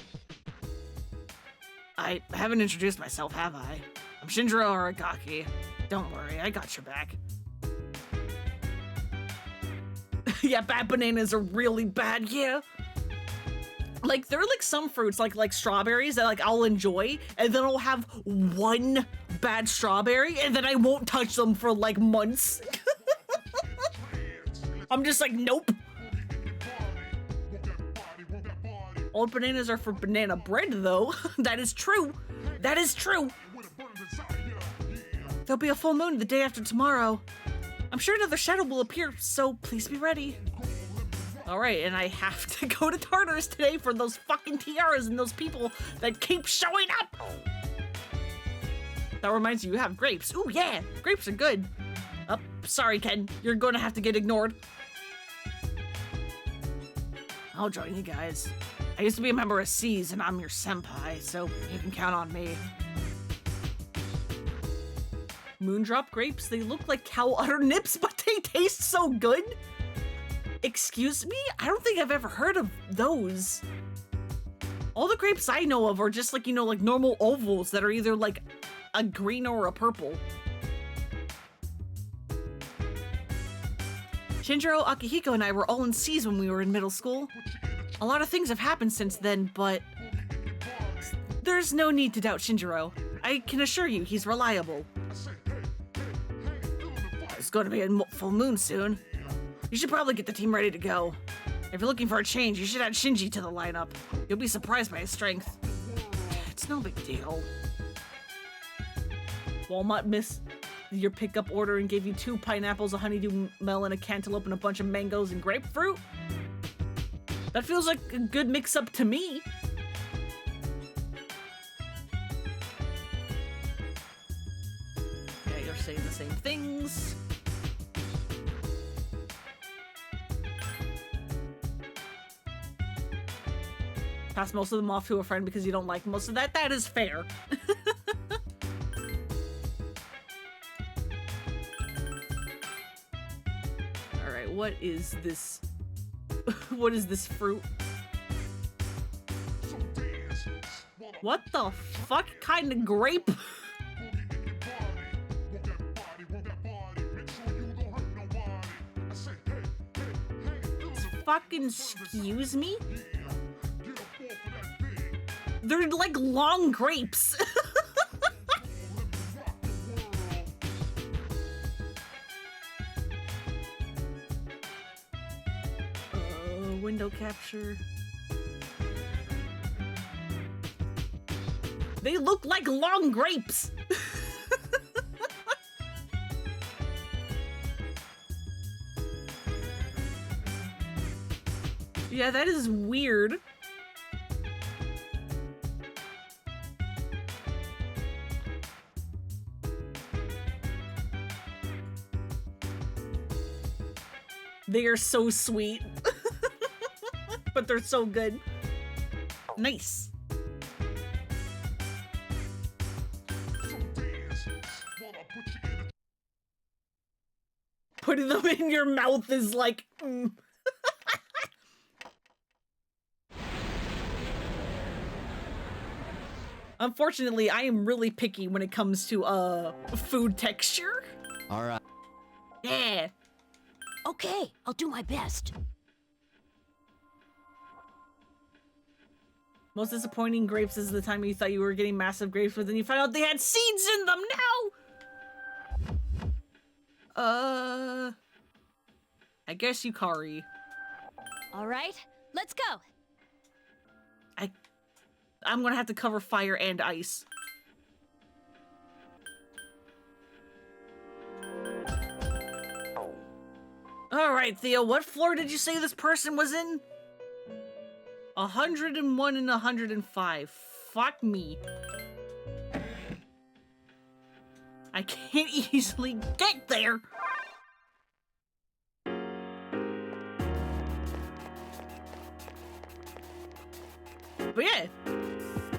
I haven't introduced myself, have I? I'm Shinjiro Aragaki. Don't worry, I got your back. Yeah, bad bananas are really bad, yeah. Like, there are, like, some fruits, like strawberries that, like, I'll enjoy, and then I'll have one bad strawberry, and then I won't touch them for, like, months. I'm just like, nope. All bananas are for banana bread, though. That is true. That is true. There'll be a full moon the day after tomorrow. I'm sure another shadow will appear, so please be ready. All right, and I have to go to Tartarus today for those fucking tiaras and those people that keep showing up. That reminds you have grapes. Ooh, yeah, grapes are good. Oh, sorry, Ken. You're going to have to get ignored. I'll join you guys. I used to be a member of C's, and I'm your senpai, so you can count on me. Moondrop grapes, they look like cow udder nips, but they taste so good. Excuse me? I don't think I've ever heard of those. All the grapes I know of are just like, you know, like normal ovals that are either like a green or a purple. Shinjiro, Akihiko, and I were all in C's when we were in middle school. A lot of things have happened since then, but there's no need to doubt Shinjiro. I can assure you he's reliable. It's going to be a full moon soon. You should probably get the team ready to go. If you're looking for a change, you should add Shinji to the lineup. You'll be surprised by his strength. It's no big deal. Walmart missed your pickup order and gave you 2 pineapples, a honeydew melon, a cantaloupe, and a bunch of mangoes and grapefruit? That feels like a good mix-up to me. Yeah, you're saying the the same things. Pass most of them off to a friend because you don't like most of that. That is fair. Alright, what is this? What is this fruit? What the fuck kind of grape? Fucking excuse me? They're like long grapes. Window capture. They look like long grapes. Yeah, that is weird. They are so sweet. But they're so good. Nice. Putting them in your mouth is like... Unfortunately, I am really picky when it comes to food texture. All right. Yeah. Okay, I'll do my best. Most disappointing grapes is the time you thought you were getting massive grapes, but then you find out they had seeds in them now! I guess Yukari. All right, let's go. I'm gonna have to cover fire and ice. Alright, Theo, what floor did you say this person was in? 101 and 105. Fuck me. I can't easily get there. But yeah,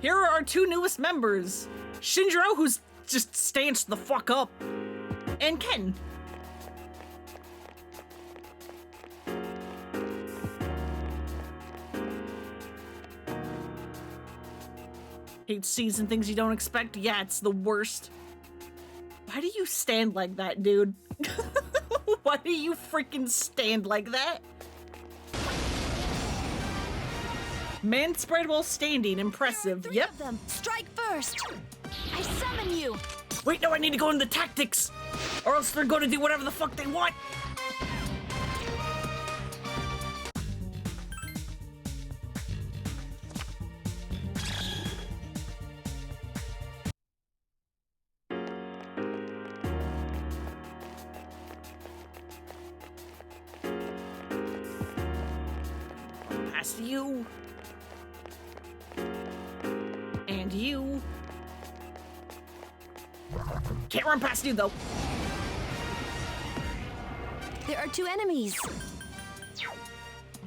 here are our two newest members. Shinjiro, who's just stands the fuck up, and Ken. Hate seeds and things you don't expect? Yeah, it's the worst. Why do you stand like that, dude? Why do you freaking stand like that? Man spread while standing. Impressive. Three Yep. of them. Strike first. I summon you. Wait, no, I need to go into tactics. Or else they're going to do whatever the fuck they want. Past you. And you. Can't run past you, though. There are two enemies.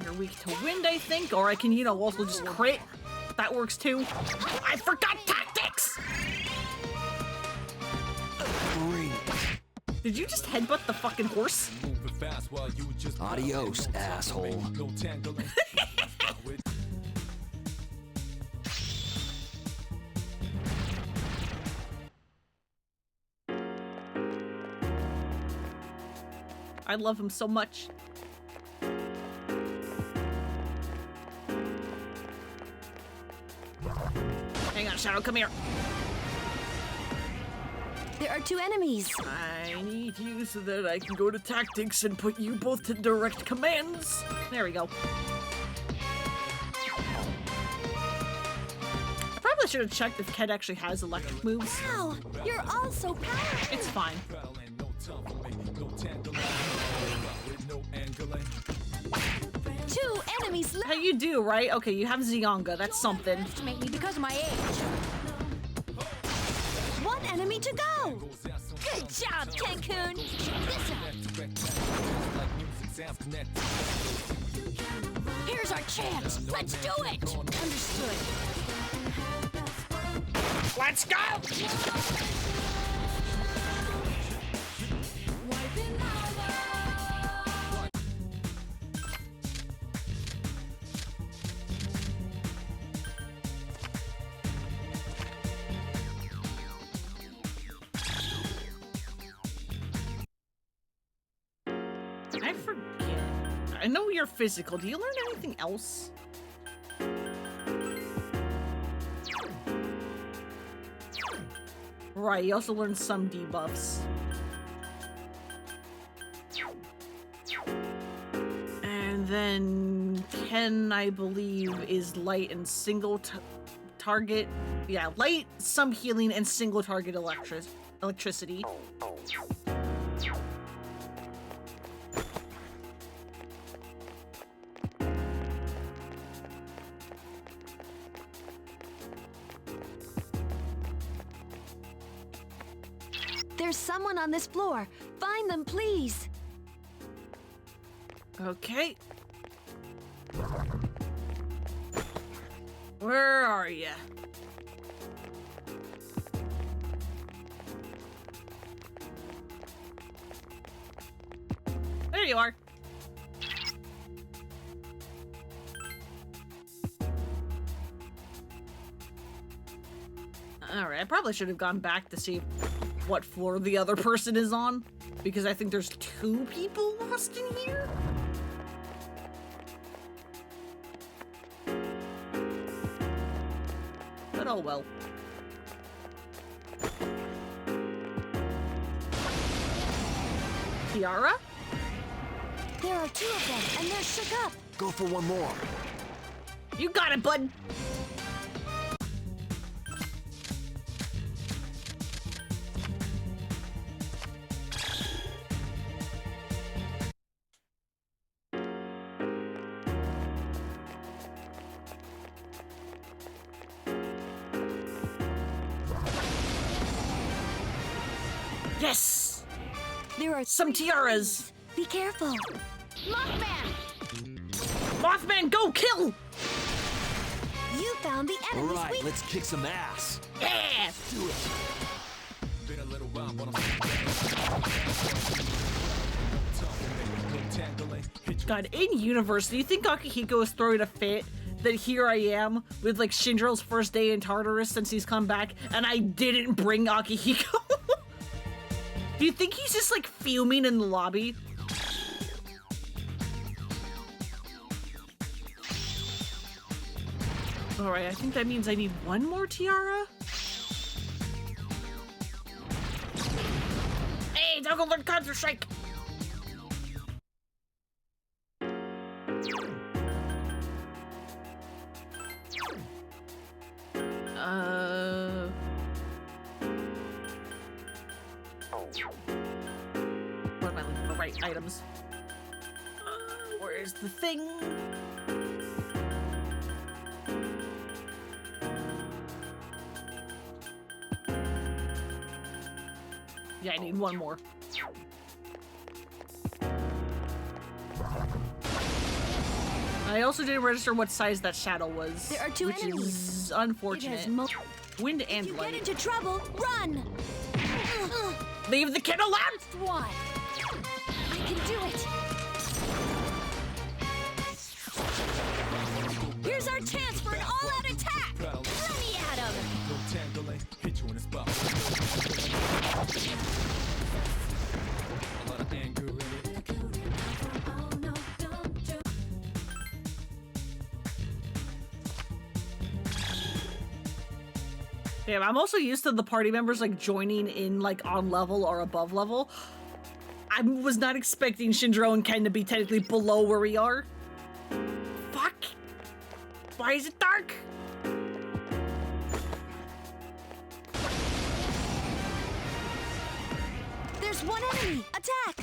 You're weak to wind, I think, or I can, you know, also just crit. That works too. I forgot tactics! Did you just headbutt the fucking horse? Adios, asshole. I love him so much. Hang on, Shadow, come here. There are two enemies. I need you so that I can go to tactics and put you both to direct commands. There we go. I probably should have checked if Ken actually has electric moves. Wow, you're all so powerful. It's fine. Two enemies left. How you do, right? Okay, you have Zionga. That's something. Estimate me because of my age. One enemy to go. Good job, Cancun! Check this out! Here's our chance! Let's do it! Understood. Let's go! I forget. I know you're physical. Do you learn anything else? Right, you also learn some debuffs. And then 10, I believe, is light and single target. Yeah, light, some healing, and single target electricity. There's someone on this floor. Find them, please. Okay. Where are you? There you are. Alright, I probably should have gone back to see what floor the other person is on, because I think there's 2 people lost in here. But oh well. Tiara? There are 2 of them, and they're shook up. Go for one more. You got it, bud. Yes! There are some tiaras. Be careful. Mothman! Mothman, go kill! You found the enemy's All right, weak. let's kick some ass. Yeah! Do it. Been a little while, but God, in universe, do you think Akihiko is throwing a fit that here I am with like Shinjiro's first day in Tartarus since he's come back and I didn't bring Akihiko? Do you think he's just like fuming in the lobby? Alright, I think that means I need one more tiara. Hey, don't go learn Counter-Strike! What am I looking for? Right items. Where's the thing? Yeah, I need one more. I also didn't register what size that shadow was. There are 2 which enemies. is unfortunate. Wind and If you light. get into trouble, run! Leave the kid alone! First one. I can do it. Here's our chance for an all-out attack. Let me at him. hit you in the spot. A lot of anger in it. Yeah, I'm also used to the party members like joining in like on level or above level. I was not expecting Shinjiro and Ken to be technically below where we are. Fuck. Why is it dark? There's one enemy. Attack!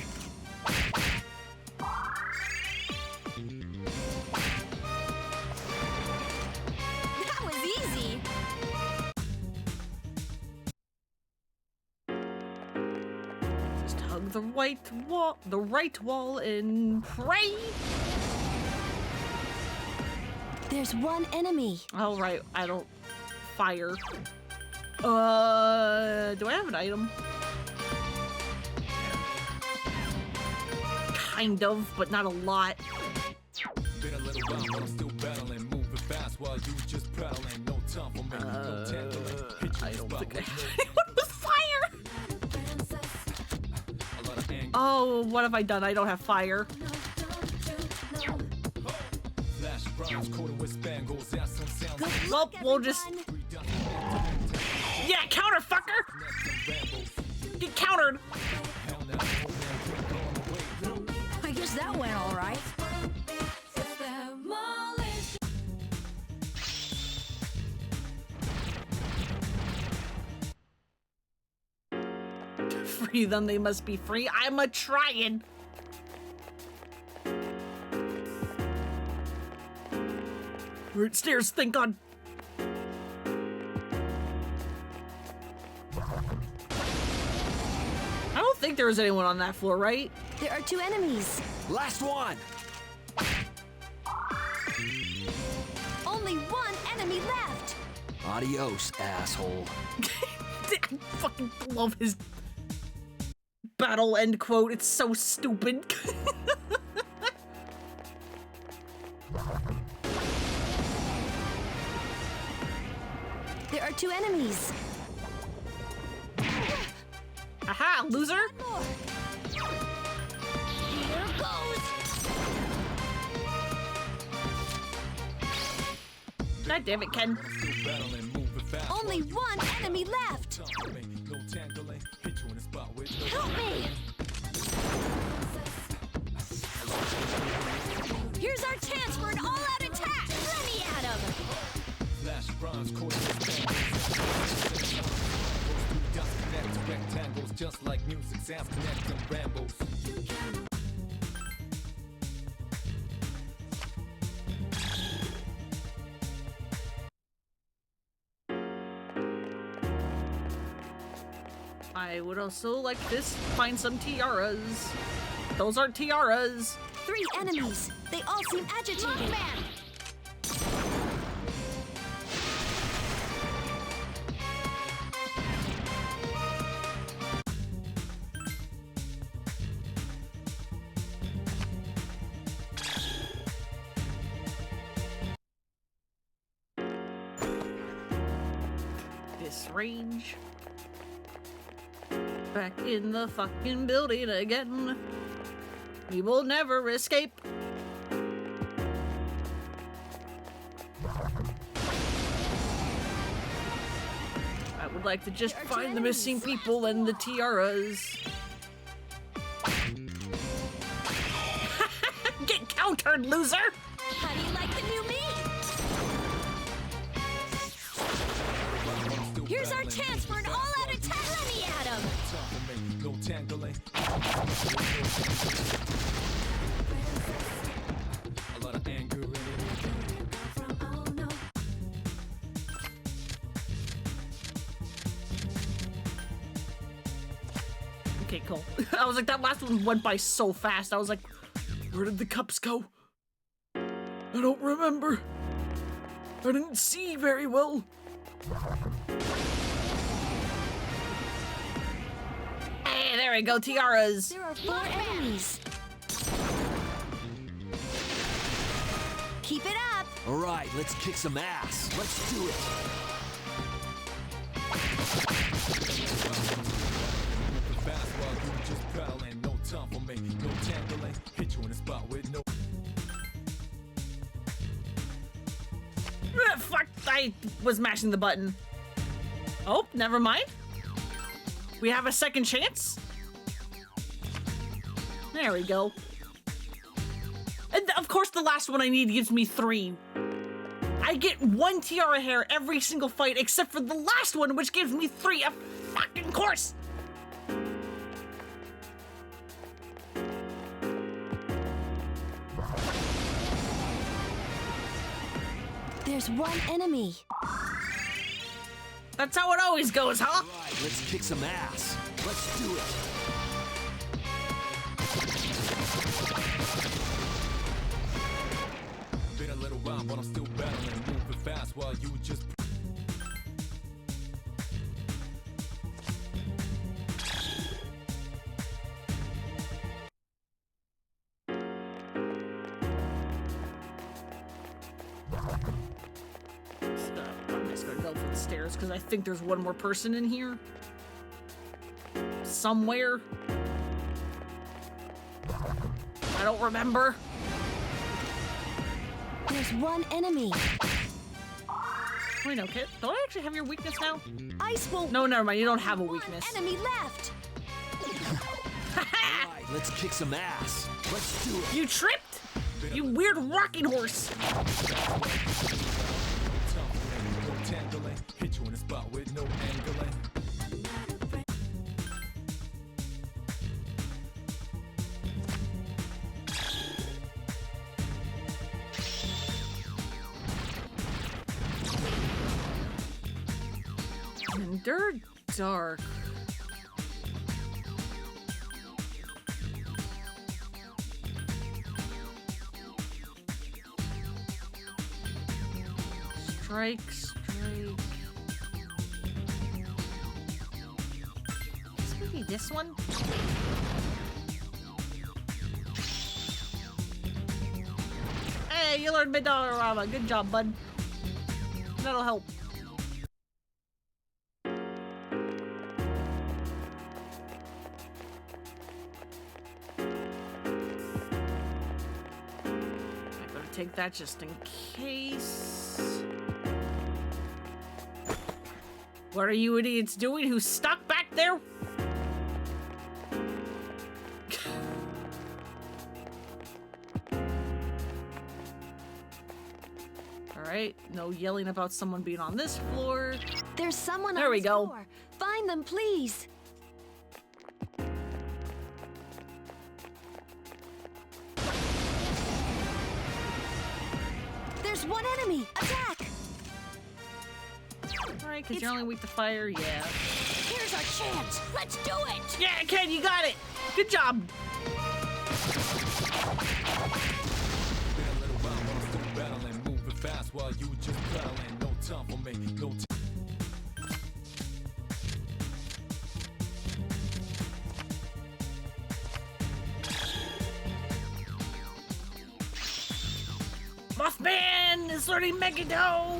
That was easy. the right wall and pray. There's one enemy. All right, I don't fire. Do I have an item? Kind of, but not a lot. Been a little while, but I'm still battling, moving fast while you just prattling. No time for me, no tangling. Hit you I in the don't spot think I with have no anyone with fire. a lot of anger. Oh, what have I done? I don't have fire. Flash bronze coated with spangles, ass some sounds. Well, we'll just... Yeah, counter, fucker! Get countered! I guess that went all right. Free them, they must be free. I'm a trying. We're at stairs, thank God. I don't think there was anyone on that floor, right? There are two enemies. Last one! Only one enemy left. Adios, asshole. I fucking love his battle end quote. It's so stupid. There are two enemies. Aha, loser! More. Here goes. God damn it, Ken. Only one enemy left. Help me. Here's our chance for an all-out attack. Let me at him. Flash bronze coated with spangles. Dust connect to rectangles, just like music sounds connect to rambles. I would also like this. Find some tiaras. Those aren't tiaras. 3 enemies. They all seem agitated. This range. Back in the fucking building again. We will never escape. I would like to just find the missing people and the tiaras. Get countered, loser! How do you like the new me? Here's our chance for an all-out attack. Let me at him. No tangling. A lot of anger in it. Okay, cool. I was like, that last one went by so fast. I was like, where did the cups go? I don't remember. I didn't see very well. Hey, there we go, tiaras. There are 4 enemies. Keep it up. All right, let's kick some ass. Let's do it. Fast while you just prattling. No time for me, no tangling. Hit you in the spot with no. Fuck, I was mashing the button. Oh, never mind. We have a second chance. There we go. And of course the last one I need gives me 3. I get 1 tiara hair every single fight except for the last one, which gives me 3. Of fucking course. There's 1 enemy. That's how it always goes, huh? All right, let's kick some ass. Let's do it. fast while you just. I'm just gonna go for the stairs because I think there's one more person in here. Somewhere. I don't remember. There's one enemy. Wait, no, Kit. Don't I actually have your weakness now? Ice won't. No, never mind. You don't have a weakness. Enemy left. Alright, let's kick some ass. Let's do it. You tripped? You weird rocking horse. Hit you in a spot with no angling. They're dark. Strike. This could be this one. Hey, you learned Midorama. Good job, bud. That'll help. Take that just in case. What are you idiots doing? Who's stuck back there? Alright, no yelling about someone being on this floor. There's someone There on we this go. floor. Find them, please. There's one enemy. Attack! Alright, because you're only weak to fire, yeah. Here's our chance. Let's do it. Yeah, Ken, you got it! Good job! Been a little while, but I'm still battling, moving fast while you just battling. No time for me, no time. Mothman is learning Megiddo!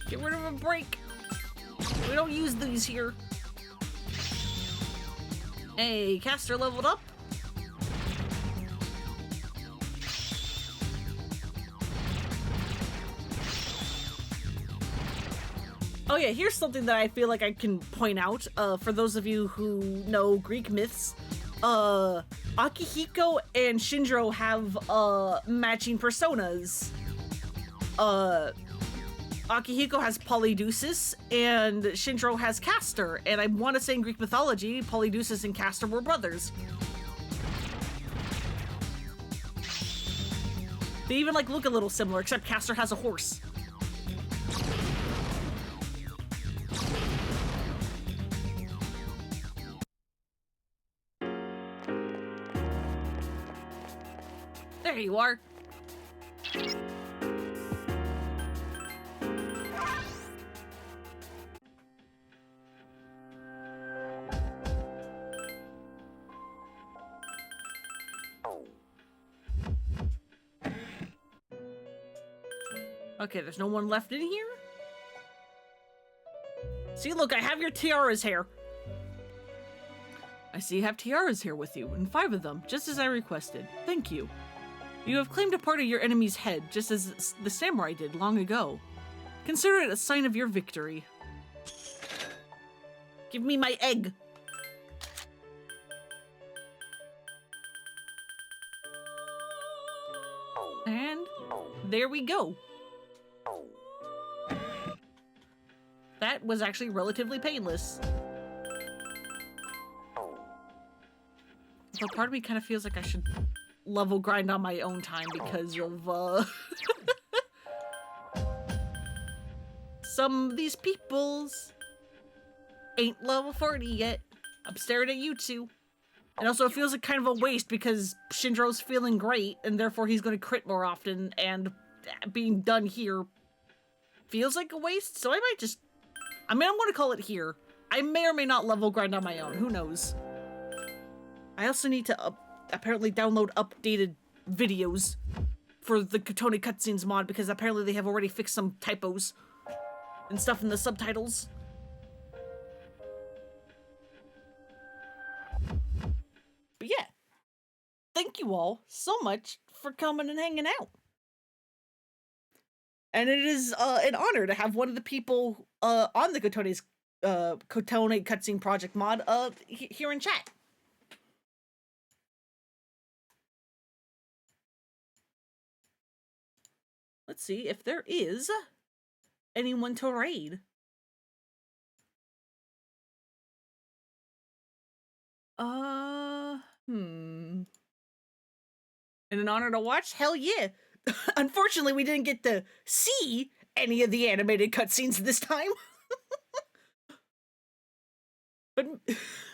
Get rid of a break. We don't use these here. Hey, caster leveled up. Oh yeah, here's something that I feel like I can point out for those of you who know Greek myths. Akihiko and Shinjiro have matching personas. Akihiko has Polydeuces and Shinjiro has Castor, and I want to say in Greek mythology, Polydeuces and Castor were brothers. They even like look a little similar, except Castor has a horse. There you are. Okay, there's no one left in here? See, look, I have your tiara's hair. I see you have tiaras here with you, and 5 of them, just as I requested. Thank you. You have claimed a part of your enemy's head, just as the samurai did long ago. Consider it a sign of your victory. Give me my egg. And there we go. That was actually relatively painless. But part of me kind of feels like I should level grind on my own time because of, some of these peoples ain't level 40 yet. I'm staring at you two. And also, it feels like kind of a waste because Shinro's feeling great, and therefore he's going to crit more often, and being done here feels like a waste, so I might just... I mean, I'm going to call it here. I may or may not level grind on my own, who knows. I also need to apparently download updated videos for the Kotone cutscenes mod, because apparently they have already fixed some typos and stuff in the subtitles. But yeah, thank you all so much for coming and hanging out. And it is an honor to have one of the people on the Kotone cutscene project mod here in chat. Let's see if there is anyone to raid. And an honor to watch? Hell yeah. Unfortunately, we didn't get to see any of the animated cutscenes this time. But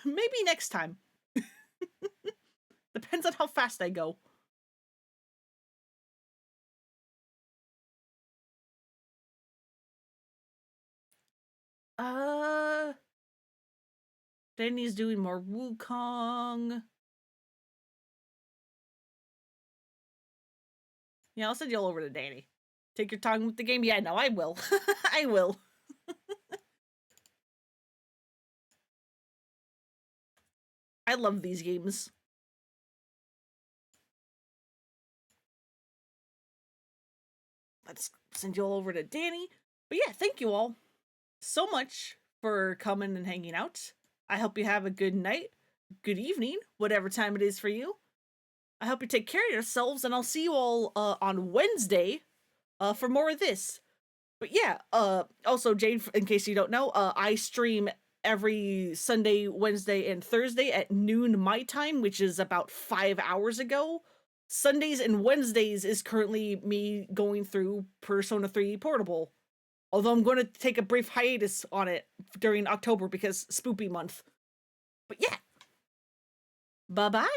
maybe next time. Depends on how fast I go. Danny's doing more Wukong. Yeah, I'll send you all over to Danny. Take your time with the game? Yeah, no, I will. I will. I love these games. Let's send you all over to Danny. But yeah, thank you all so much for coming and hanging out. I hope you have a good night, good evening, whatever time it is for you. I hope you take care of yourselves, and I'll see you all on Wednesday for more of this. But yeah, also, Jane, in case you don't know, I stream every Sunday, Wednesday, and Thursday at noon my time, which is about 5 hours ago. Sundays and Wednesdays is currently me going through Persona 3 Portable. Although I'm going to take a brief hiatus on it during October because spoopy month. But yeah. Bye-bye.